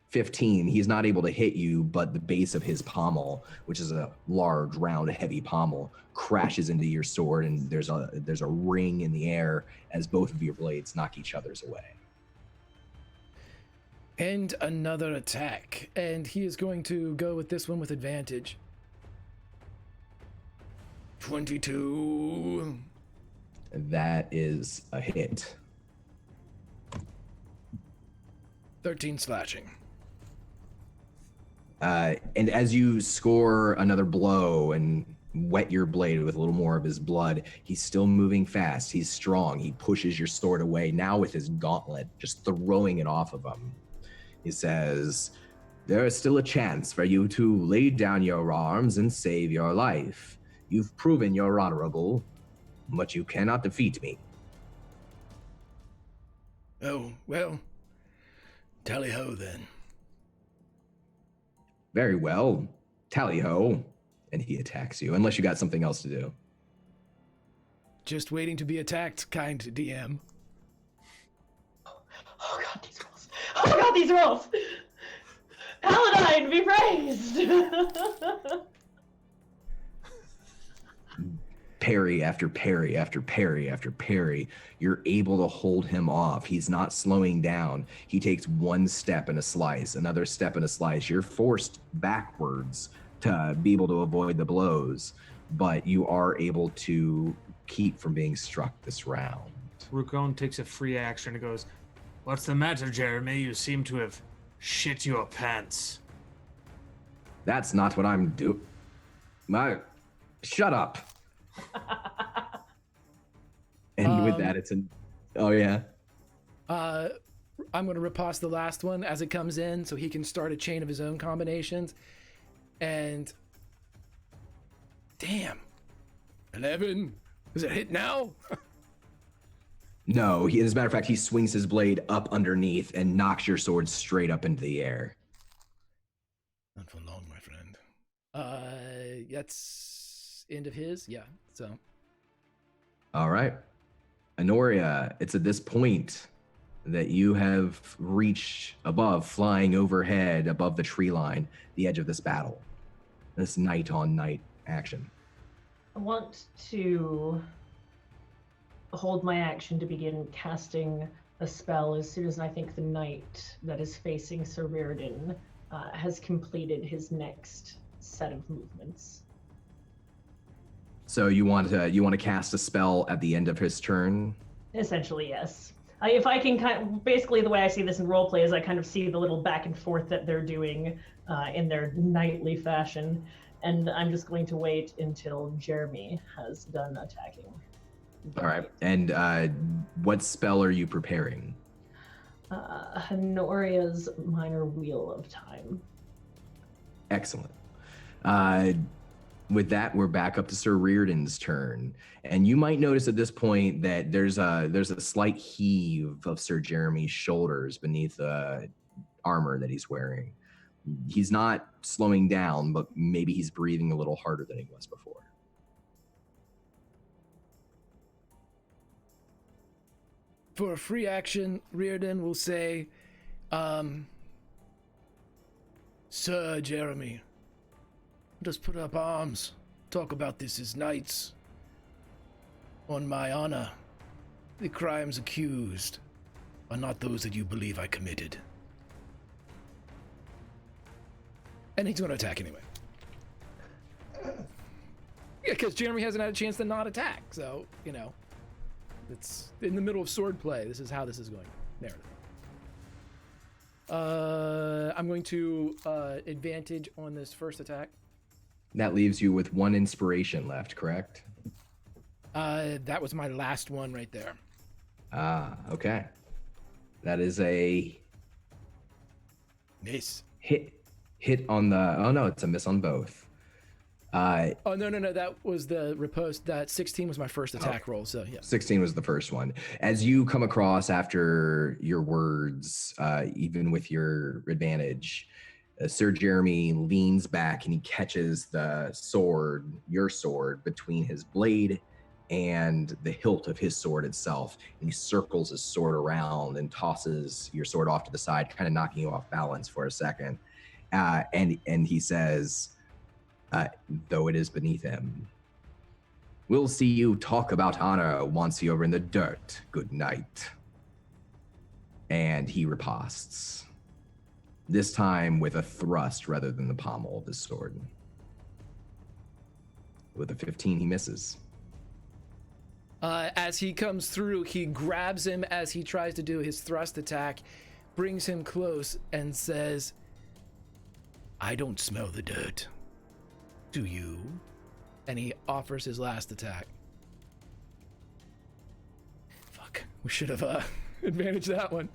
15, he's not able to hit you, but the base of his pommel, which is a large, round, heavy pommel, crashes into your sword, and there's a ring in the air as both of your blades knock each other's away. And another attack. And he is going to go with this one with advantage. 22. That is a hit. 13 slashing. And as you score another blow and wet your blade with a little more of his blood, he's still moving fast. He's strong. He pushes your sword away, now with his gauntlet, just throwing it off of him. He says, "There is still a chance for you to lay down your arms and save your life. You've proven you're honorable, but you cannot defeat me." Oh, well. Tally-ho, then. Very well. Tally-ho. And he attacks you, unless you got something else to do. Just waiting to be attacked, kind DM. Oh god, these rolls. Oh god, these rolls! Paladine, be praised! Parry after parry after parry after parry, you're able to hold him off. He's not slowing down. He takes one step and a slice, another step and a slice. You're forced backwards to be able to avoid the blows, but you are able to keep from being struck this round. Rukon takes a free action and goes, "What's the matter, Jeremy? You seem to have shit your pants." That's not what I'm doing. Shut up. And with that, it's an... Oh, yeah. I'm going to riposte the last one as it comes in so he can start a chain of his own combinations. And... Damn. 11. Is it hit now? No, as a matter of fact, he swings his blade up underneath and knocks your sword straight up into the air. Not for long, my friend. That's end of his? Yeah, so. All right. Anuria, it's at this point that you have reached above, flying overhead above the tree line, the edge of this battle. This night-on-night action. I want to hold my action to begin casting a spell as soon as I think the knight that is facing Sir Reardon has completed his next set of movements. So you want to cast a spell at the end of his turn? Essentially, yes. If I can basically the way I see this in roleplay is I kind of see the little back and forth that they're doing in their knightly fashion, and I'm just going to wait until Jeremy has done attacking. All right. And what spell are you preparing? Anuria's Minor Wheel of Time. Excellent. With that, we're back up to Sir Reardon's turn, and you might notice at this point that there's a slight heave of Sir Jeremy's shoulders beneath the armor that he's wearing. He's not slowing down, but maybe he's breathing a little harder than he was before. For a free action, Reardon will say, Sir Jeremy, let us put up arms. Talk about this as knights. On my honor, the crimes accused are not those that you believe I committed. And he's going to attack anyway. Yeah, because Jeremy hasn't had a chance to not attack, so, you know. It's in the middle of sword play. This is how this is going. Narrative. I'm going to advantage on this first attack. That leaves you with 1 inspiration left, correct? That was my last one right there. Ah, okay. That is a Miss. hit on the. Oh no, it's a miss on both. Oh no, that was the riposte. That 16 was my first attack roll. So yeah. 16 was the first one. As you come across after your words, even with your advantage, Sir Jeremy leans back and he catches the sword, your sword, between his blade and the hilt of his sword itself. And he circles his sword around and tosses your sword off to the side, kind of knocking you off balance for a second. And he says, though it is beneath him, "We'll see you talk about honor once you're in the dirt. Good night." And he riposts. This time with a thrust rather than the pommel of his sword. With a 15, he misses. As he comes through, he grabs him as he tries to do his thrust attack, brings him close, and says, "I don't smell the dirt. Do you?" And he offers his last attack. Fuck. We should have advantaged that one.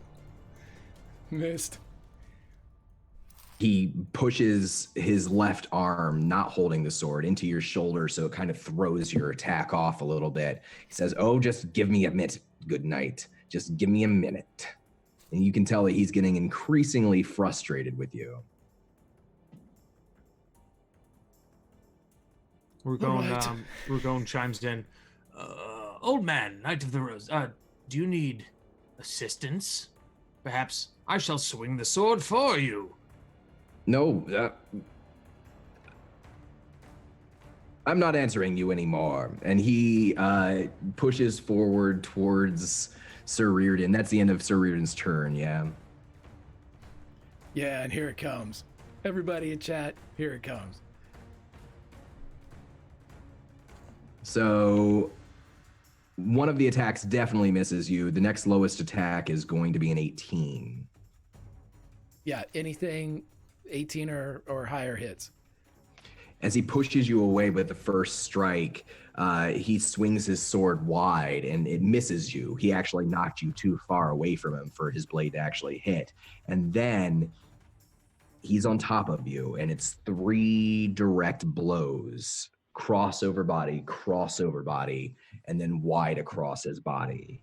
Missed. He pushes his left arm, not holding the sword, into your shoulder, so it kind of throws your attack off a little bit. He says, "Oh, just give me a minute. Good night. Just give me a minute." And you can tell that he's getting increasingly frustrated with you. Rugon chimes in. Old man, Knight of the Rose, do you need assistance? Perhaps I shall swing the sword for you. No, I'm not answering you anymore. And he pushes forward towards Sir Reardon. That's the end of Sir Reardon's turn, yeah. Yeah, and here it comes. Everybody in chat, here it comes. So one of the attacks definitely misses you. The next lowest attack is going to be an 18. Yeah, anything 18 or higher hits. As he pushes you away with the first strike, he swings his sword wide and it misses you. He actually knocked you too far away from him for his blade to actually hit. And then he's on top of you, and it's 3 direct blows. Crossover body, and then wide across his body.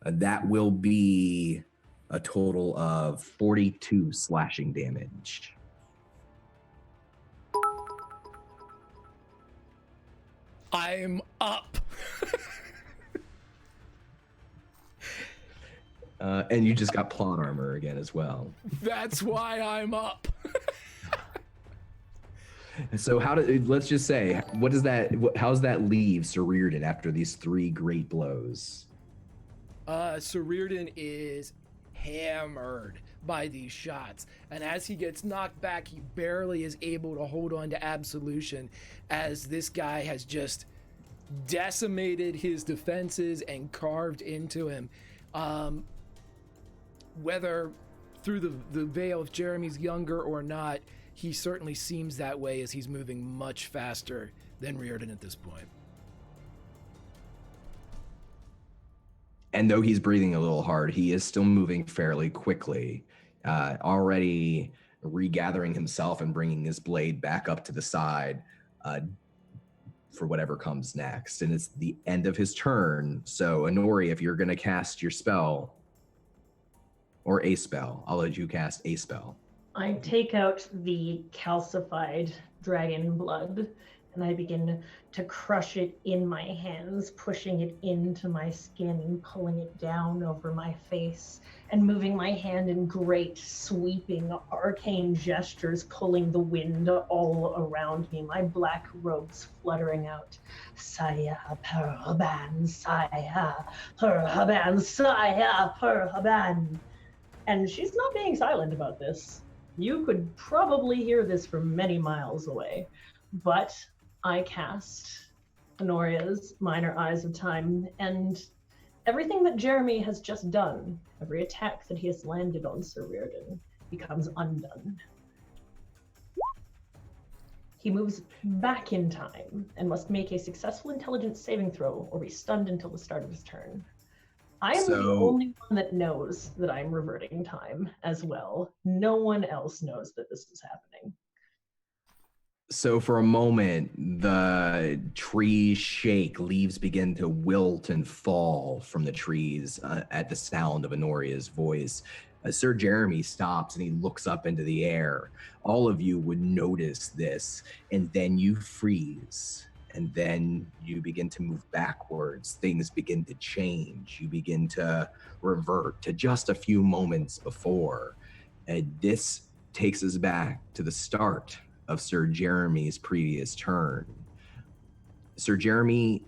That will be a total of 42 slashing damage. I'm up. And you just got plot armor again as well. That's why I'm up. So let's just say, how's that leave Sir Reardon after these 3 great blows? Sir Reardon is hammered by these shots, and as he gets knocked back, he barely is able to hold on to absolution, as this guy has just decimated his defenses and carved into him. Whether through the veil of Jeremy's younger or not, he certainly seems that way, as he's moving much faster than Reardon at this point. And though he's breathing a little hard, he is still moving fairly quickly, already regathering himself and bringing his blade back up to the side for whatever comes next. And it's the end of his turn. So Anuria, if you're going to cast your spell, or a spell, I'll let you cast a spell. I take out the calcified dragon blood and I begin to crush it in my hands, pushing it into my skin, pulling it down over my face, and moving my hand in great sweeping arcane gestures, pulling the wind all around me, my black robes fluttering out. Saya Perhaban, Saya Perhaban, Saya Perhaban. And she's not being silent about this. You could probably hear this from many miles away, but I cast Anuria's Minor Eyes of Time, and everything that Jeremy has just done, every attack that he has landed on Sir Reardon, becomes undone. He moves back in time and must make a successful intelligence saving throw or be stunned until the start of his turn. I am the only one that knows that I'm reverting time as well. No one else knows that this is happening. So for a moment, the trees shake, leaves begin to wilt and fall from the trees at the sound of Anuria's voice. Sir Jeremy stops and he looks up into the air. All of you would notice this, and then you freeze. And then you begin to move backwards. Things begin to change. You begin to revert to just a few moments before. And this takes us back to the start of Sir Jeremy's previous turn. Sir Jeremy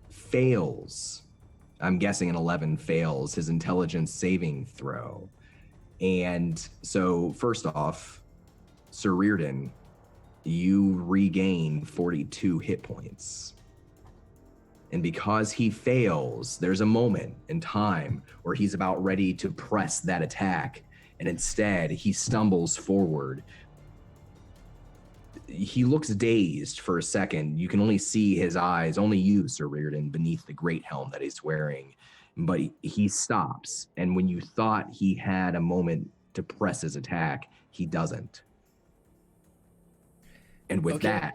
fails, I'm guessing an 11 fails, his intelligence saving throw. And so first off, Sir Reardon, you regain 42 hit points. And because he fails, there's a moment in time where he's about ready to press that attack, and instead he stumbles forward. He looks dazed for a second. You can only see his eyes, only you, Sir Reardon, beneath the great helm that he's wearing. But he stops, and when you thought he had a moment to press his attack, he doesn't. And with that,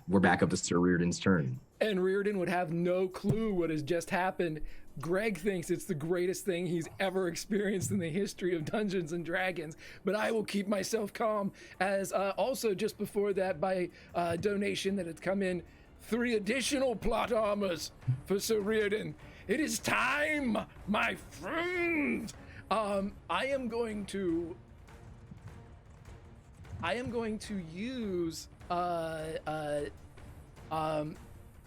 we're back up to Sir Reardon's turn. And Reardon would have no clue what has just happened. Greg thinks it's the greatest thing he's ever experienced in the history of Dungeons and Dragons, but I will keep myself calm, as also just before that, by donation that had come in, 3 additional plot armors for Sir Reardon. It is time, my friend. I am going to use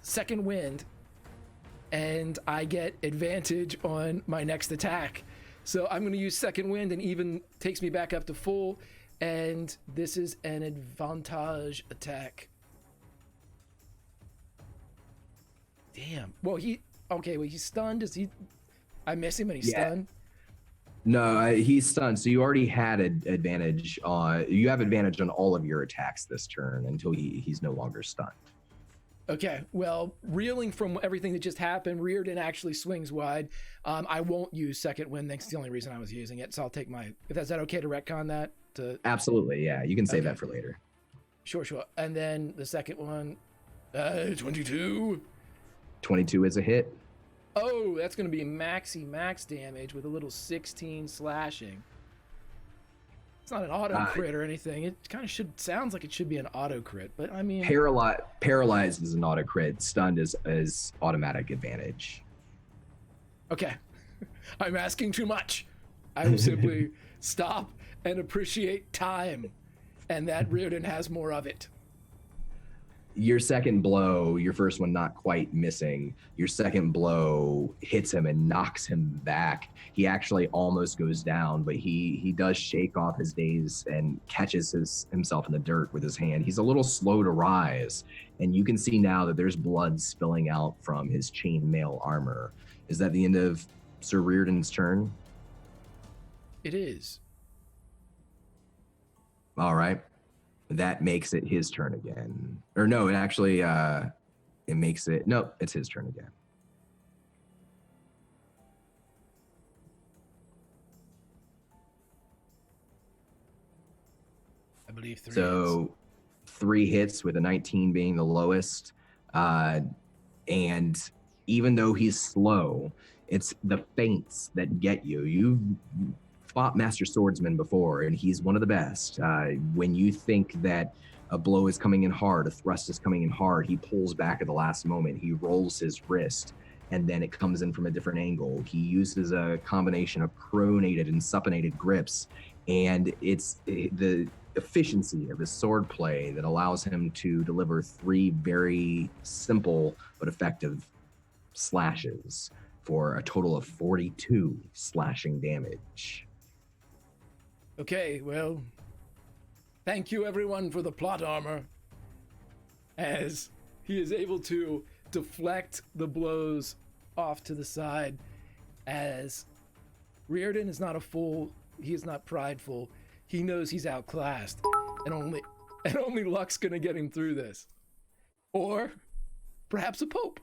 Second Wind, and I get advantage on my next attack. So I'm going to use Second Wind, and even takes me back up to full, and this is an advantage attack. Damn. Well, he's stunned. I miss him and he's stunned? No, he's stunned. So you already had advantage on. You have advantage on all of your attacks this turn until he's no longer stunned. Okay. Well, reeling from everything that just happened, Reardon actually swings wide. I won't use Second Wind. That's the only reason I was using it. So I'll take my. Is that okay to retcon that? Absolutely. Yeah, you can save that for later. Sure. And then the second one, 22. 22 is a hit. Oh, that's going to be max damage with a little 16 slashing. It's not an auto crit or anything. It kind of sounds like it should be an auto crit, but I mean... Paralyzed is an auto crit. Stunned is automatic advantage. Okay. I'm asking too much. I will simply stop and appreciate time, and that Reardon has more of it. Your second blow, your first one not quite missing, your second blow hits him and knocks him back. He actually almost goes down, but he does shake off his daze and catches himself in the dirt with his hand. He's a little slow to rise, and you can see now that there's blood spilling out from his chainmail armor. Is that the end of Sir Reardon's turn? It is. All right. That makes it his turn again. Or no, it actually, it makes it, no, it's his turn again. I believe 3 So 3 hits with a 19 being the lowest. And even though he's slow, it's the feints that get you. You've fought Master Swordsman before, and he's one of the best. When you think that a blow is coming in hard, a thrust is coming in hard, he pulls back at the last moment. He rolls his wrist, and then it comes in from a different angle. He uses a combination of pronated and supinated grips, and it's the efficiency of his sword play that allows him to deliver 3 very simple but effective slashes for a total of 42 slashing damage. Okay, well, thank you everyone for the plot armor, as he is able to deflect the blows off to the side, as Reardon is not a fool, he is not prideful, he knows he's outclassed, and And only luck's gonna get him through this. Or perhaps a pope.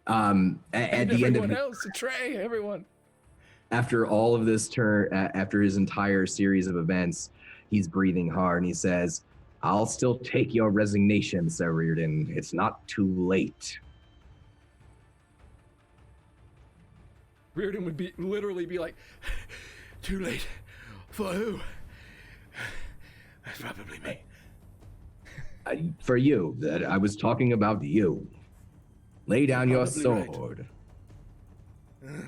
At the end of else, Trey, everyone. after all of this after his entire series of events, he's breathing hard and he says, "I'll still take your resignation, Sir Reardon. It's not too late." Reardon would literally be like, "Too late for who?" That's probably me. For you, that I was talking about you. Lay down your Probably sword. Right.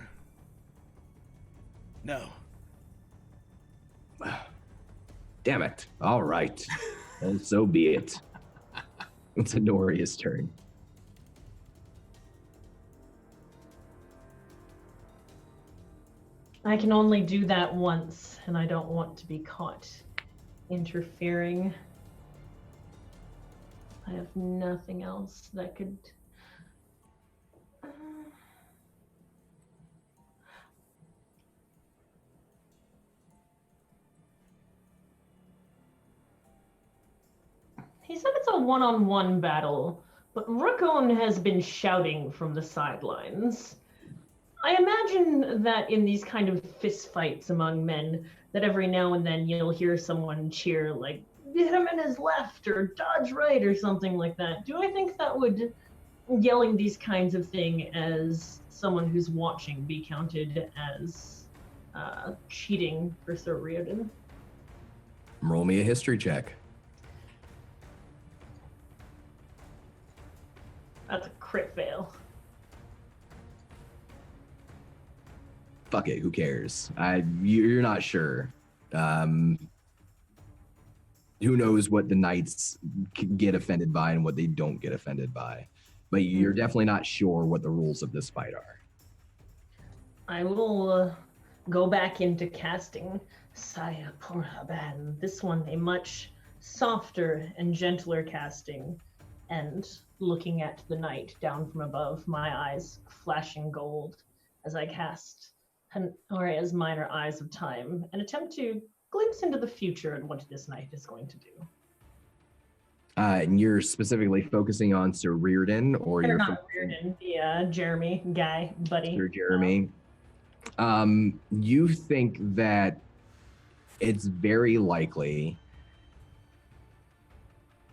No. Damn it. All right. Well, so be it. It's Anuria's turn. I can only do that once, and I don't want to be caught interfering. I have nothing else that could... He said it's a one-on-one battle, but Rookon has been shouting from the sidelines. I imagine that in these kind of fist fights among men, that every now and then you'll hear someone cheer like, hit him in his left or dodge right or something like that. Do I think that would, yelling these kinds of things as someone who's watching, be counted as cheating for Sir Reardon? Roll me a history check. That's a crit fail. Fuck it, who cares? You're not sure. Who knows what the knights get offended by and what they don't get offended by. But you're definitely not sure what the rules of this fight are. I will go back into casting Saya Porhaban. This one, a much softer and gentler casting, and looking at the knight down from above, my eyes flashing gold as I cast Anuria's Minor Eyes of Time and attempt to glimpse into the future and what this knight is going to do. And you're specifically focusing on Sir Reardon, or you're not Reardon, the Jeremy guy, buddy. Sir Jeremy. You think that it's very likely,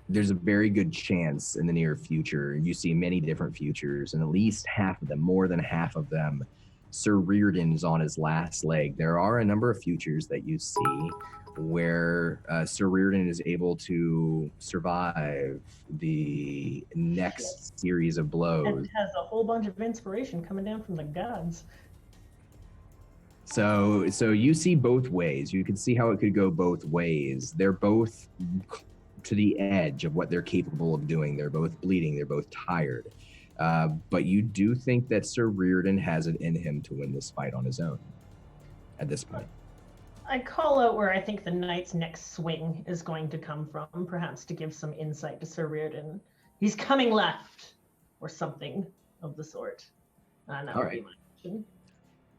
there's a very good chance in the near future, you see many different futures, and at least half of them, more than half of them, Sir Reardon is on his last leg. There are a number of futures that you see where Sir Reardon is able to survive the next series of blows. And has a whole bunch of inspiration coming down from the gods. So you see both ways. You can see how it could go both ways. They're both to the edge of what they're capable of doing. They're both bleeding. They're both tired. But you do think that Sir Reardon has it in him to win this fight on his own at this point. I call out where I think the knight's next swing is going to come from, perhaps to give some insight to Sir Reardon. He's coming left, or something of the sort. That would be my option.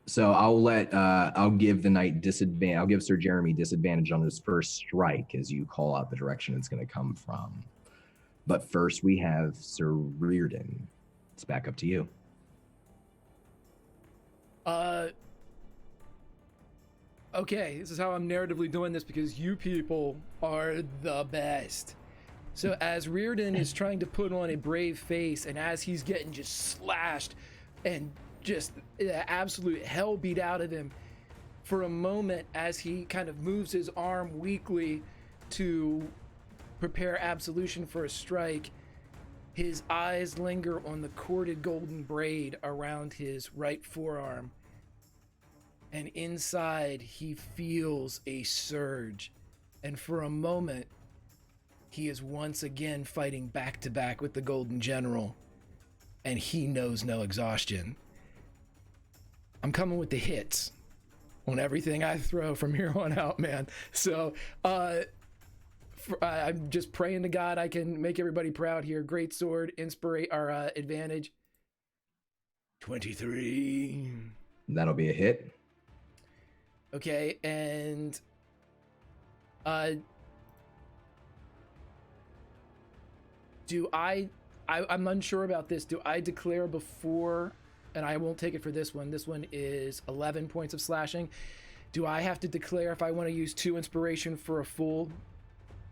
So I'll give the knight disadvantage. I'll give Sir Jeremy disadvantage on his first strike as you call out the direction it's going to come from. But first we have Sir Reardon. It's back up to you. Okay, this is how I'm narratively doing this because you people are the best. So as Reardon is trying to put on a brave face, and as he's getting just slashed and just the absolute hell beat out of him, for a moment as he kind of moves his arm weakly to prepare absolution for a strike, his eyes linger on the corded golden braid around his right forearm. And inside, he feels a surge. And for a moment, he is once again fighting back to back with the Golden General. And he knows no exhaustion. I'm coming with the hits on everything I throw from here on out, man. So, I'm just praying to God I can make everybody proud here. Great sword, advantage. 23. That'll be a hit. Okay, and Do I'm unsure about this. Do I declare before, and I won't take it for this one. This one is 11 points of slashing. Do I have to declare if I want to use 2 inspiration for a full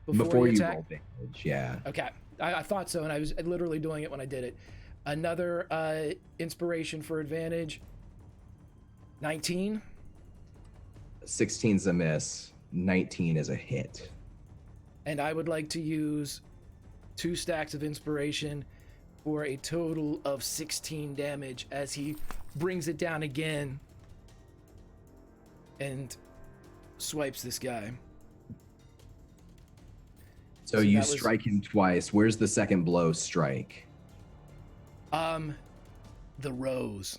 before you attack? Roll damage, yeah. Okay, I thought so, and I was literally doing it when I did it. Another inspiration for advantage. 19. 16's a miss. 19 is a hit. And I would like to use 2 stacks of inspiration for a total of 16 damage as he brings it down again and swipes this guy. So you strike him twice. Where's the second blow strike? The rose.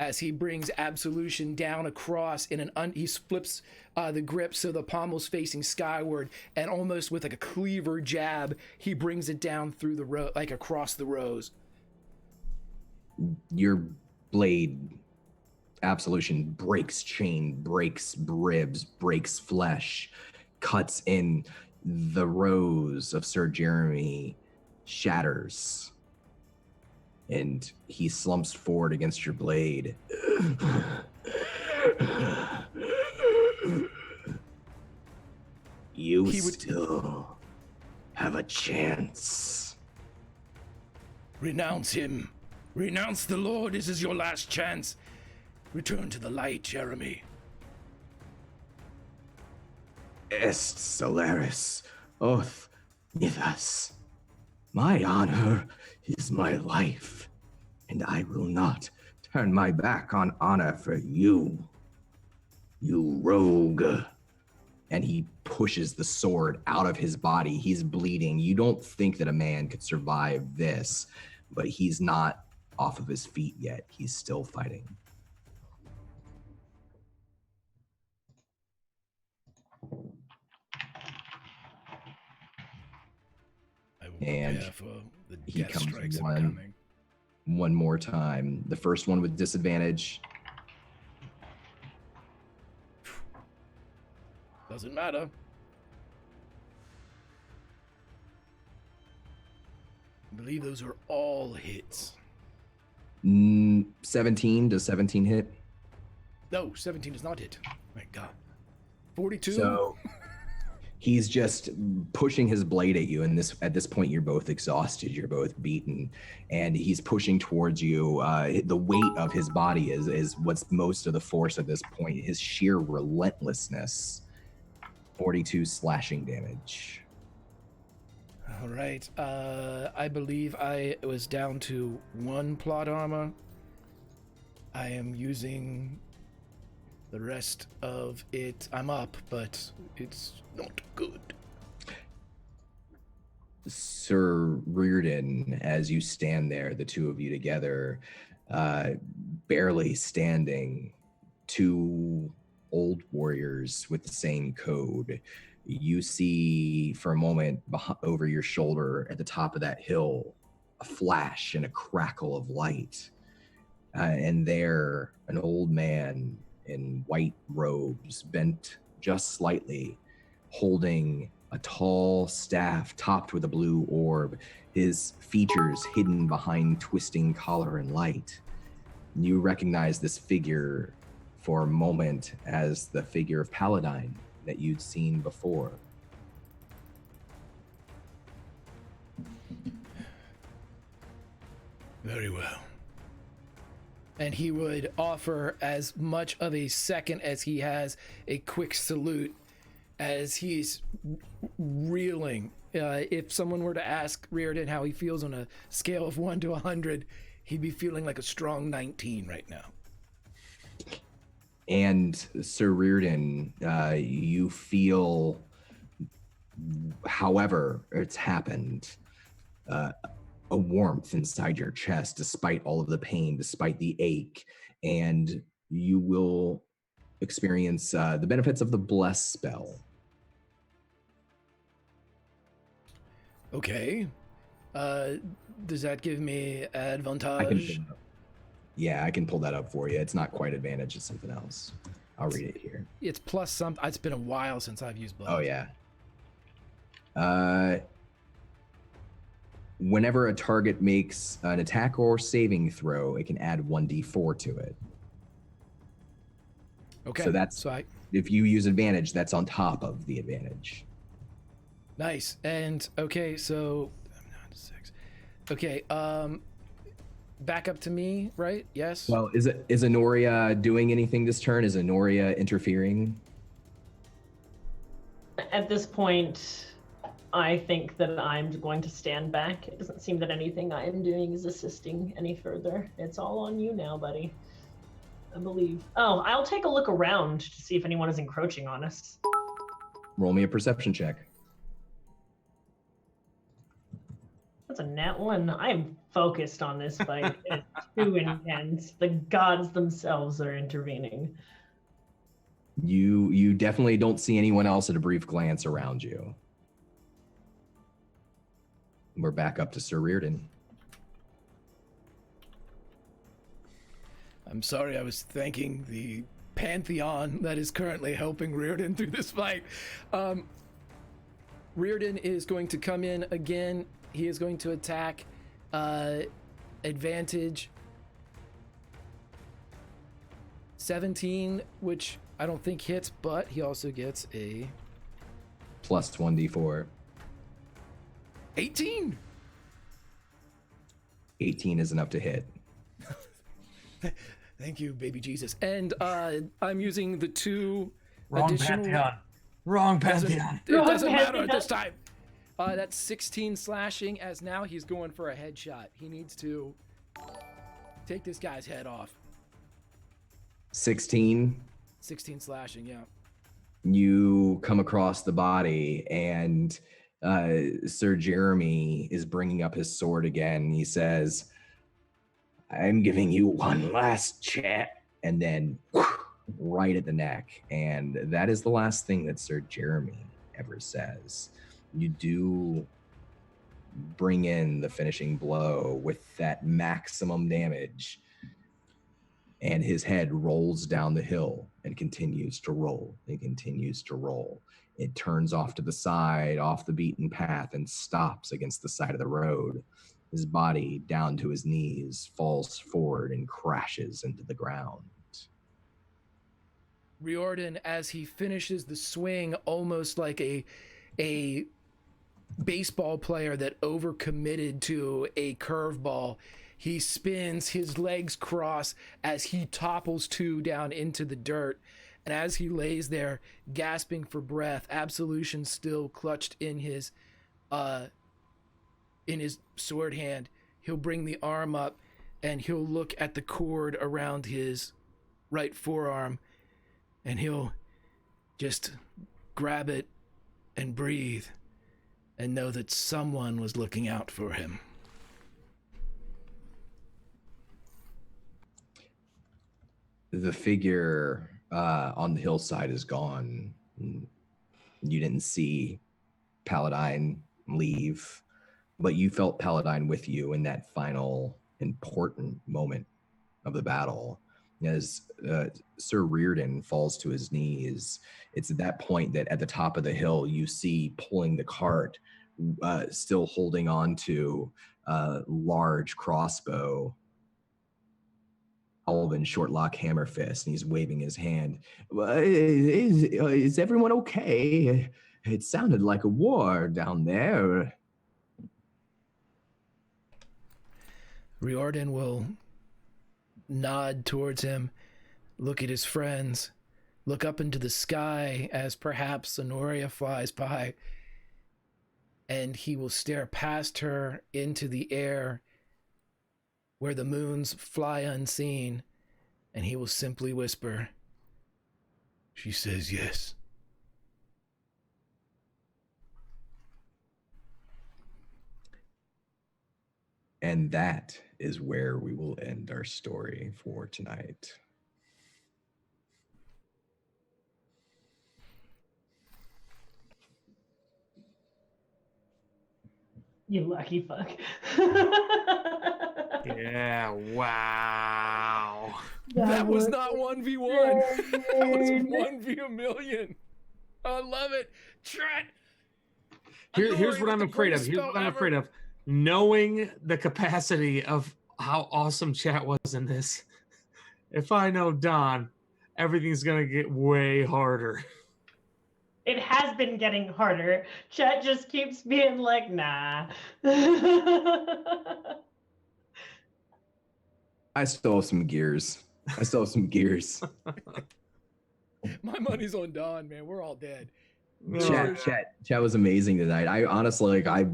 As he brings absolution down across in he flips the grip so the pommel's facing skyward, and almost with like a cleaver jab, he brings it down through the like across the rose. Your blade, absolution, breaks chain, breaks ribs, breaks flesh, cuts in. The rose of Sir Jeremy shatters, and he slumps forward against your blade. You still have a chance. Renounce him. Renounce the Lord. This is your last chance. Return to the light, Jeremy. Est Solaris, oath Mythos. My honor is my life, and I will not turn my back on honor for you, you rogue. And he pushes the sword out of his body. He's bleeding. You don't think that a man could survive this, but he's not off of his feet yet. He's still fighting. And he comes one more time. The first one with disadvantage. Doesn't matter. I believe those are all hits. 17. Does 17 hit? No, 17 does not hit. My God. 42. So he's just pushing his blade at you, and at this point you're both exhausted, you're both beaten, and he's pushing towards you. The weight of his body is what's most of the force at this point. His sheer relentlessness. 42 slashing damage. All right. I believe I was down to 1 plot armor. I am using the rest of it. I'm up, but it's not good. Sir Reardon, as you stand there, the two of you together, barely standing, 2 old warriors with the same code. You see for a moment over your shoulder at the top of that hill, a flash and a crackle of light. And there, an old man in white robes, bent just slightly, holding a tall staff topped with a blue orb, his features hidden behind twisting collar and light. You recognize this figure for a moment as the figure of Paladine that you'd seen before. Very well. And he would offer as much of a second as he has a quick salute as he's reeling. If someone were to ask Reardon how he feels on a scale of 1 to 100, he'd be feeling like a strong 19 right now. And Sir Reardon, you feel, however it's happened, a warmth inside your chest, despite all of the pain, despite the ache, and you will experience the benefits of the Bless spell. Okay. Does that give me advantage? I can pull that up for you. It's not quite advantage, it's something else. I'll read it here. It's plus some. It's been a while since I've used blood. Oh yeah. Whenever a target makes an attack or saving throw, it can add 1d4 to it. Okay. So that's if you use advantage, that's on top of the advantage. Nice. And okay, so 6. Okay, back up to me, right? Yes. Well, is Anuria doing anything this turn? Is Anuria interfering? At this point, I think that I'm going to stand back. It doesn't seem that anything I am doing is assisting any further. It's all on you now, buddy. I believe. Oh, I'll take a look around to see if anyone is encroaching on us. Roll me a perception check. That's a nat 1. I am focused on this fight. It's too intense. The gods themselves are intervening. You definitely don't see anyone else at a brief glance around you. We're back up to Sir Reardon. I'm sorry, I was thanking the pantheon that is currently helping Reardon through this fight. Reardon is going to come in again. He is going to attack. Advantage 17, which I don't think hits, but he also gets a plus 1d4. 18. 18 is enough to hit. Thank you, baby Jesus. And I'm using the 2 Wrong additional... pantheon. Wrong pantheon. It doesn't matter this time. That's 16 slashing, as now he's going for a headshot. He needs to take this guy's head off. 16. 16 slashing, yeah. You come across the body, and Sir Jeremy is bringing up his sword again. He says, I'm giving you one last chat, and then right at the neck. And that is the last thing that Sir Jeremy ever says. You do bring in the finishing blow with that maximum damage, and his head rolls down the hill and continues to roll. It continues to roll. It turns off to the side, off the beaten path, and stops against the side of the road. His body, down to his knees, falls forward and crashes into the ground. Riordan, as he finishes the swing, almost like a baseball player that overcommitted to a curveball, he spins, his legs cross as he topples down into the dirt. And as he lays there, gasping for breath, Absolution still clutched in his sword hand, he'll bring the arm up and he'll look at the cord around his right forearm, and he'll just grab it and breathe and know that someone was looking out for him. The figure on the hillside is gone. You didn't see Paladine leave, but you felt Paladine with you in that final important moment of the battle. As Sir Reardon falls to his knees, it's at that point that at the top of the hill, you see pulling the cart, still holding on to a large crossbow, Alvin Shortlock Hammerfist, and he's waving his hand. Is everyone okay? It sounded like a war down there. Riordan will nod towards him, look at his friends, look up into the sky as perhaps Anuria flies by, and he will stare past her into the air where the moons fly unseen, and he will simply whisper, "She says yes." And that is where we will end our story for tonight. You lucky fuck. Yeah, wow. That was not 1v1. That was 1v1,000,000. I love it. Trent. Here's what I'm afraid of. Here's what I'm afraid of. Knowing the capacity of how awesome chat was in this. If I know Don, everything's going to get way harder. It has been getting harder. Chat just keeps being like, nah. I still have some gears. My money's on Don, man. We're all dead. Chat was amazing tonight. I honestly, I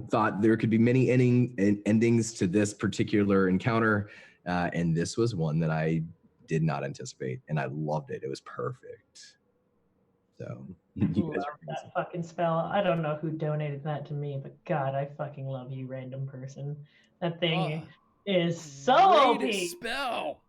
thought there could be many endings to this particular encounter, and this was one that I did not anticipate, and I loved it. It was perfect. So you guys are that fucking spell. I don't know who donated that to me, but God, I fucking love you, random person. That thing is so OP. Spell.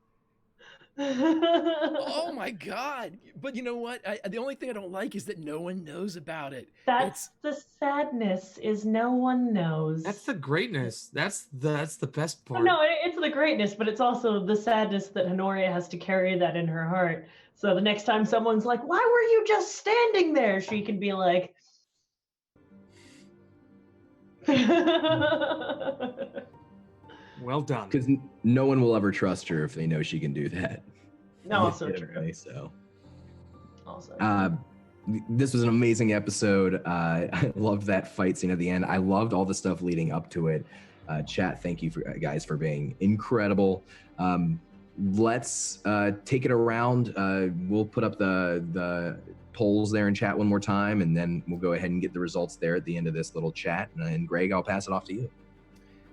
Oh my God! But you know what? The only thing I don't like is that no one knows about it. That's the sadness. Is no one knows. That's the greatness. That's the best part. No, it's the greatness, but it's also the sadness that Anuria has to carry that in her heart. So the next time someone's like, "Why were you just standing there?" she can be like, "Well done." Because no one will ever trust her if they know she can do that. No, also true. So, also. This was an amazing episode. I loved that fight scene at the end. I loved all the stuff leading up to it. Chat, thank you guys for being incredible. Let's take it around. We'll put up the polls there in chat one more time, and then we'll go ahead and get the results there at the end of this little chat. And Greg, I'll pass it off to you.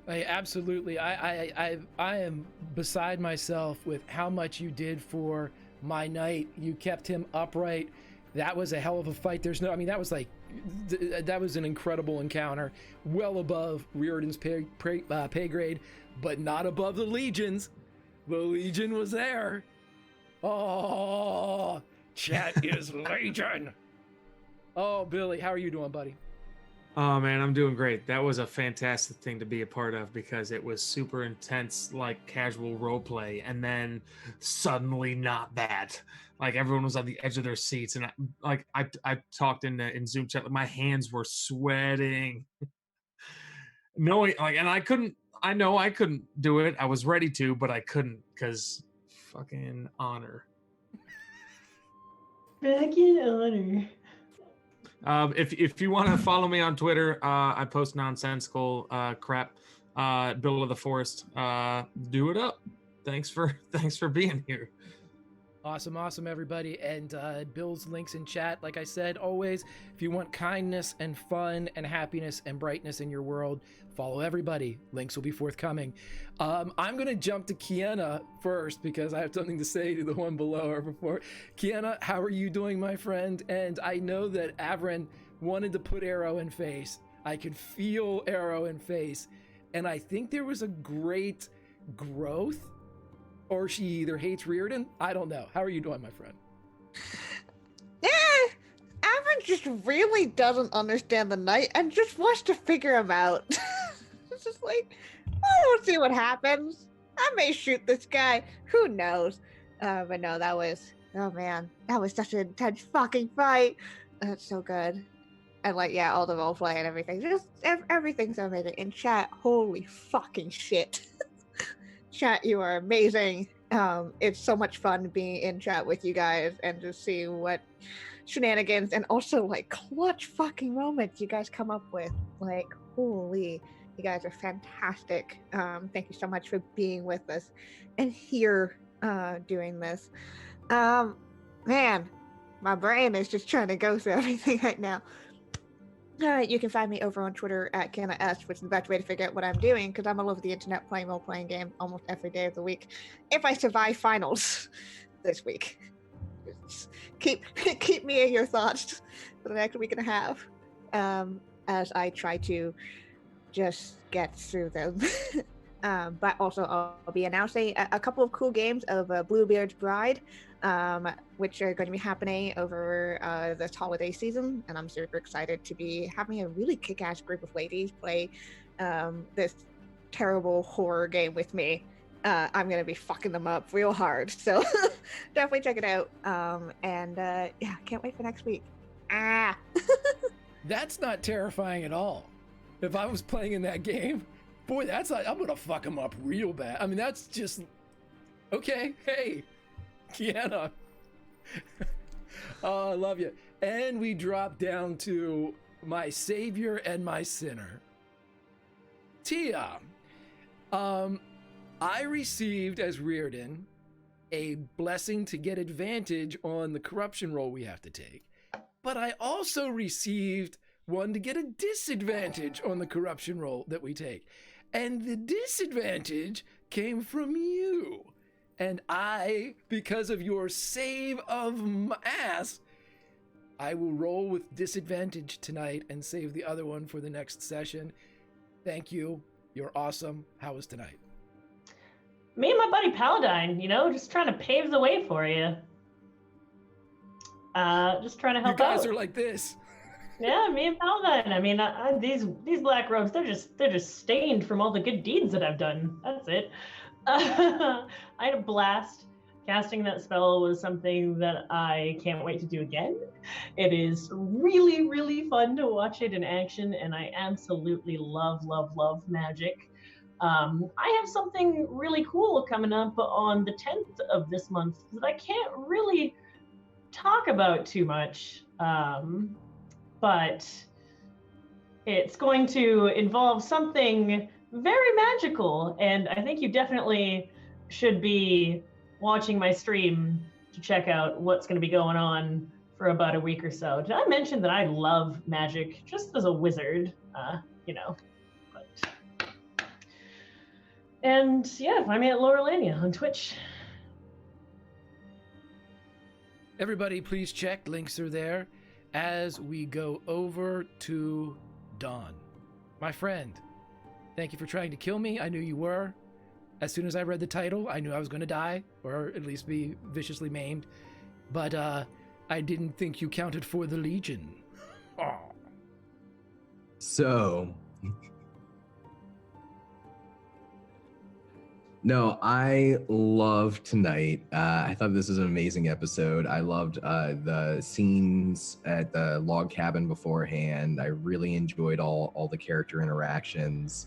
Absolutely. I am beside myself with how much you did for my knight. You kept him upright. That was a hell of a fight. That was an incredible encounter. Well above Riordan's pay grade, but not above the Legions. The Legion was there. Oh, chat is Legion. Oh, Billy, how are you doing, buddy? Oh man, I'm doing great. That was a fantastic thing to be a part of because it was super intense, like casual role play, and then suddenly not that. Like everyone was on the edge of their seats, and I talked in Zoom chat. My hands were sweating, knowing and I couldn't. I know I couldn't do it. I was ready to, but I couldn't because fucking honor. Fucking honor. If you want to follow me on Twitter, I post nonsensical crap. Bill of the Forest, do it up. Thanks for being here. Awesome, everybody. And Bill's links in chat. Like I said, always, if you want kindness and fun and happiness and brightness in your world, follow everybody. Links will be forthcoming. I'm going to jump to Kiana first because I have something to say to the one below her before. Kiana, how are you doing, my friend? And I know that Avrin wanted to put Arrow in face. I could feel Arrow in face. And I think there was a great growth. Or she either hates Riordan. I don't know. How are you doing, my friend? Avrin just really doesn't understand the knight and just wants to figure him out. It's just like, we'll see what happens. I may shoot this guy. Who knows? But no, that was such an intense fucking fight. That's so good. And all the roleplay and everything. Just everything's amazing. In chat, holy fucking shit. Chat, you are amazing. It's so much fun being in chat with you guys and to see what shenanigans and also clutch fucking moments you guys come up with. Holy, you guys are fantastic. Thank you so much for being with us and here doing this. Man, my brain is just trying to go through everything right now. You can find me over on Twitter at KennaS, which is the best way to figure out what I'm doing because I'm all over the internet playing role-playing game almost every day of the week. If I survive finals this week, just keep me in your thoughts for the next week and a half as I try to just get through them. But also I'll be announcing a couple of cool games of Bluebeard's Bride, which are going to be happening over this holiday season, and I'm super excited to be having a really kick-ass group of ladies play this terrible horror game with me. I'm gonna be fucking them up real hard. So definitely check it out. Yeah, can't wait for next week. That's not terrifying at all. If I was playing in that game, boy, that's like, I'm gonna fuck them up real bad. I mean, that's just okay. Hey, Kiana. Oh, I love you. And we drop down to my savior and my sinner, Tia. I received as Reardon a blessing to get advantage on the corruption roll we have to take, but I also received one to get a disadvantage on the corruption roll that we take, and the disadvantage came from you. And I, because of your save of my ass, I will roll with disadvantage tonight and save the other one for the next session. Thank you. You're awesome. How was tonight? Me and my buddy Paladine, just trying to pave the way for you. Just trying to help out. You guys are like this. Yeah, me and Paladine. I mean, these black robes, they're just stained from all the good deeds that I've done. That's it. I had a blast. Casting that spell was something that I can't wait to do again. It is really, really fun to watch it in action, and I absolutely love, love, love magic. I have something really cool coming up on the 10th of this month that I can't really talk about too much, but it's going to involve something very magical, and I think you definitely should be watching my stream to check out what's going to be going on for about a week or so. Did I mention that I love magic just as a wizard? And yeah, find me at Laurelania on Twitch. Everybody, please check. Links are there. As we go over to Dawn. My friend, thank you for trying to kill me. I knew you were. As soon as I read the title, I knew I was going to die, or at least be viciously maimed. But I didn't think you counted for the Legion. Oh. So, no, I loved tonight. I thought this was an amazing episode. I loved the scenes at the log cabin beforehand. I really enjoyed all the character interactions.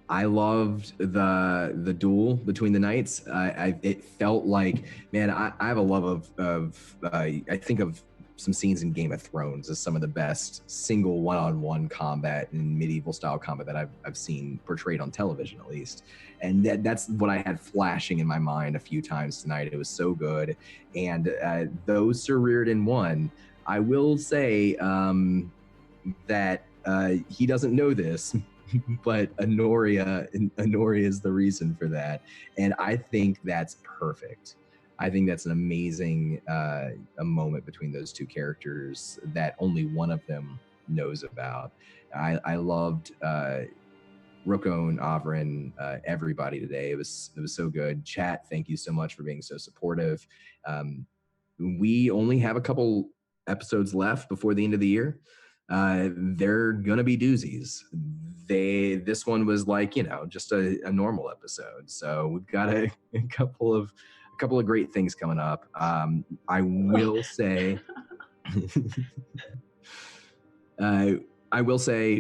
I loved the duel between the knights. It felt like, man, I have a love of I think of some scenes in Game of Thrones as some of the best single one-on-one combat and medieval style combat that I've seen portrayed on television, at least. And that's what I had flashing in my mind a few times tonight. It was so good. And though Sir Reardon won, I will say that he doesn't know this, but Anuria is the reason for that. And I think that's perfect. I think that's an amazing a moment between those two characters that only one of them knows about. I loved Ruko and Avrin, everybody today. It was so good. Chat, thank you so much for being so supportive. We only have a couple episodes left before the end of the year. They're gonna be doozies. This one was like, just a normal episode. So we've got a couple of great things coming up. I will say,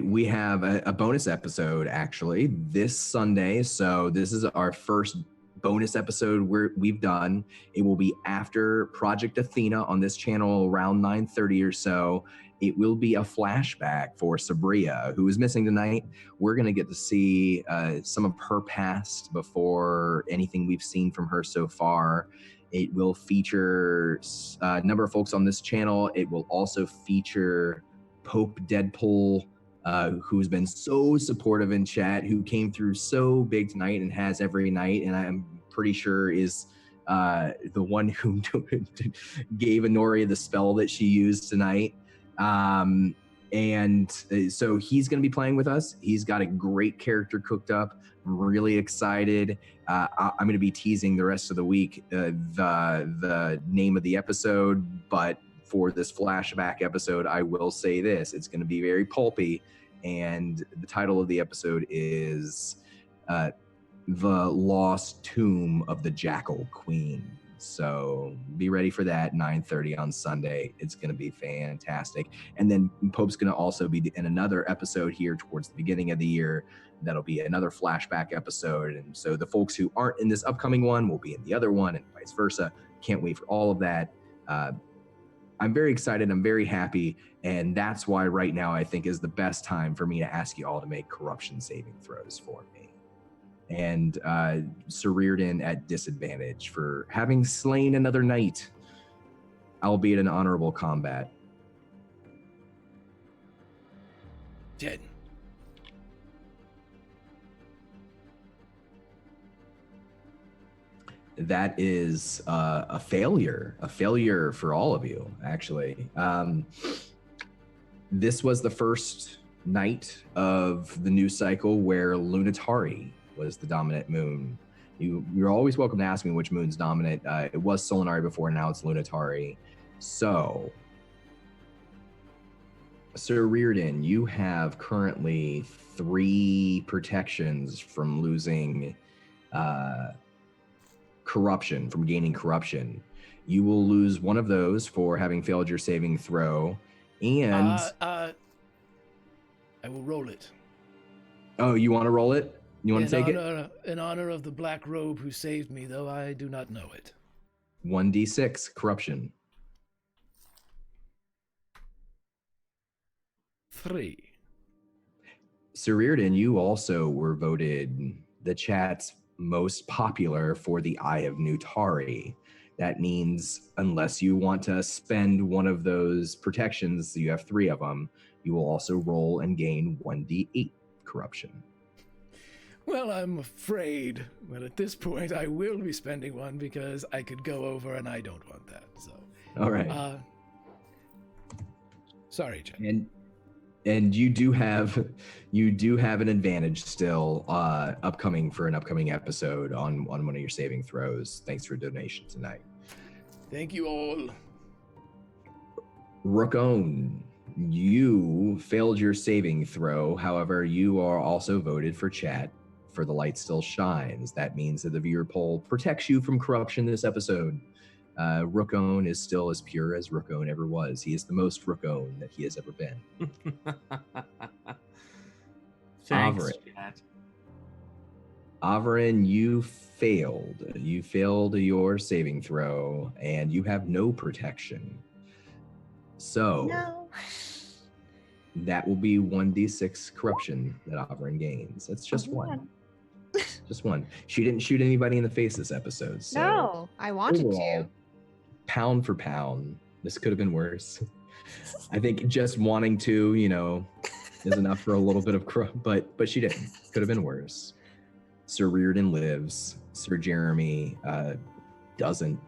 we have a bonus episode actually this Sunday. So this is our first bonus episode we've done. It will be after Project Athena on this channel around 9:30 or so. It will be a flashback for Sabria, who is missing tonight. We're going to get to see some of her past before anything we've seen from her so far. It will feature a number of folks on this channel. It will also feature Pope Deadpool, who's been so supportive in chat, who came through so big tonight and has every night, and I'm pretty sure is the one who gave Anuria the spell that she used tonight. And so he's going to be playing with us. He's got a great character cooked up. I'm really excited. I'm going to be teasing the rest of the week the name of the episode, but for this flashback episode, I will say this. It's going to be very pulpy, and the title of the episode is the lost tomb of the Jackal Queen. So be ready for that, 9:30 on Sunday. It's going to be fantastic. And then Pope's going to also be in another episode here towards the beginning of the year. That'll be another flashback episode. And so the folks who aren't in this upcoming one will be in the other one and vice versa. Can't wait for all of that. I'm very excited. I'm very happy. And that's why right now I think is the best time for me to ask you all to make corruption saving throws for me. And Sir Reardon at disadvantage for having slain another knight, albeit an honorable combat. 10. That is a failure for all of you, actually. This was the first night of the new cycle where Lunatari was the dominant moon. You're always welcome to ask me which moon's dominant. It was Solinari before, now it's Lunatari. So, Sir Reardon, you have currently 3 protections from losing corruption, from gaining corruption. You will lose one of those for having failed your saving throw, and I will roll it. Oh, you want to roll it? You want to take it? In honor of the black robe who saved me, though I do not know it. 1d6 corruption. 3. Sir Reardon, you also were voted the chat's most popular for the Eye of Nutari. That means unless you want to spend one of those protections, you have 3 of them, you will also roll and gain 1d8 corruption. Well, I'm afraid, but at this point I will be spending one because I could go over and I don't want that. So, all right. Sorry, Jen. And you do have an advantage still upcoming for an upcoming episode on one of your saving throws. Thanks for your donation tonight. Thank you all. Rookone, you failed your saving throw. However, you are also voted for chat for The Light Still Shines. That means that the viewer poll protects you from corruption this episode. Rookone is still as pure as Rookone ever was. He is the most Rookone that he has ever been. Thanks, chat. Averin, you failed. You failed your saving throw, and you have no protection. So No. that will be 1d6 corruption that Averin gains. That's just one. Just one. She didn't shoot anybody in the face this episode. So No, I wanted overall, to. pound for pound, this could have been worse. I think just wanting to, is enough for a little bit of but she didn't. Could have been worse. Sir Reardon lives. Sir Jeremy doesn't.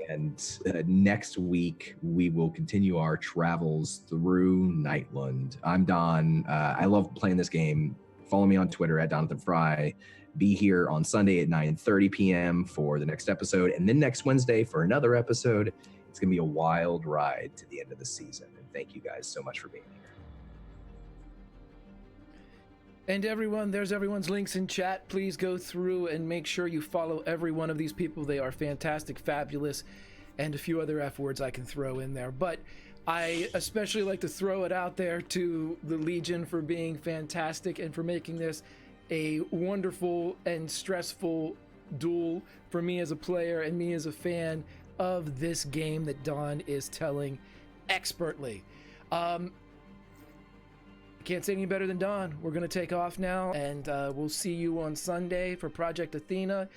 And next week, we will continue our travels through Nightland. I'm Don. I love playing this game. Follow me on Twitter at Donathan Fry. Be here on Sunday at 9:30 p.m. for the next episode. And then next Wednesday for another episode. It's going to be a wild ride to the end of the season. And thank you guys so much for being here. And everyone, there's everyone's links in chat. Please go through and make sure you follow every one of these people. They are fantastic, fabulous, and a few other F words I can throw in there. But I especially like to throw it out there to the Legion for being fantastic and for making this a wonderful and stressful duel for me as a player and me as a fan of this game that Don is telling expertly. Can't say any better than Don. We're going to take off now, and we'll see you on Sunday for Project Athena.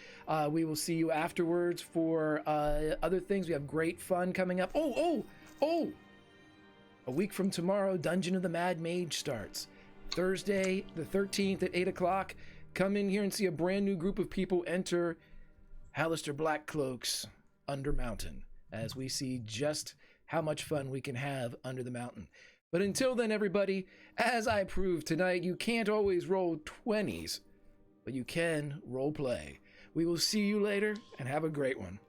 We will see you afterwards for other things. We have great fun coming up. Oh! A week from tomorrow, Dungeon of the Mad Mage starts. Thursday, the 13th at 8 o'clock. Come in here and see a brand new group of people enter Hallister Blackcloak's Under Mountain, as we see just how much fun we can have under the mountain. But until then, everybody, as I proved tonight, you can't always roll 20s, but you can role play. We will see you later, and have a great one.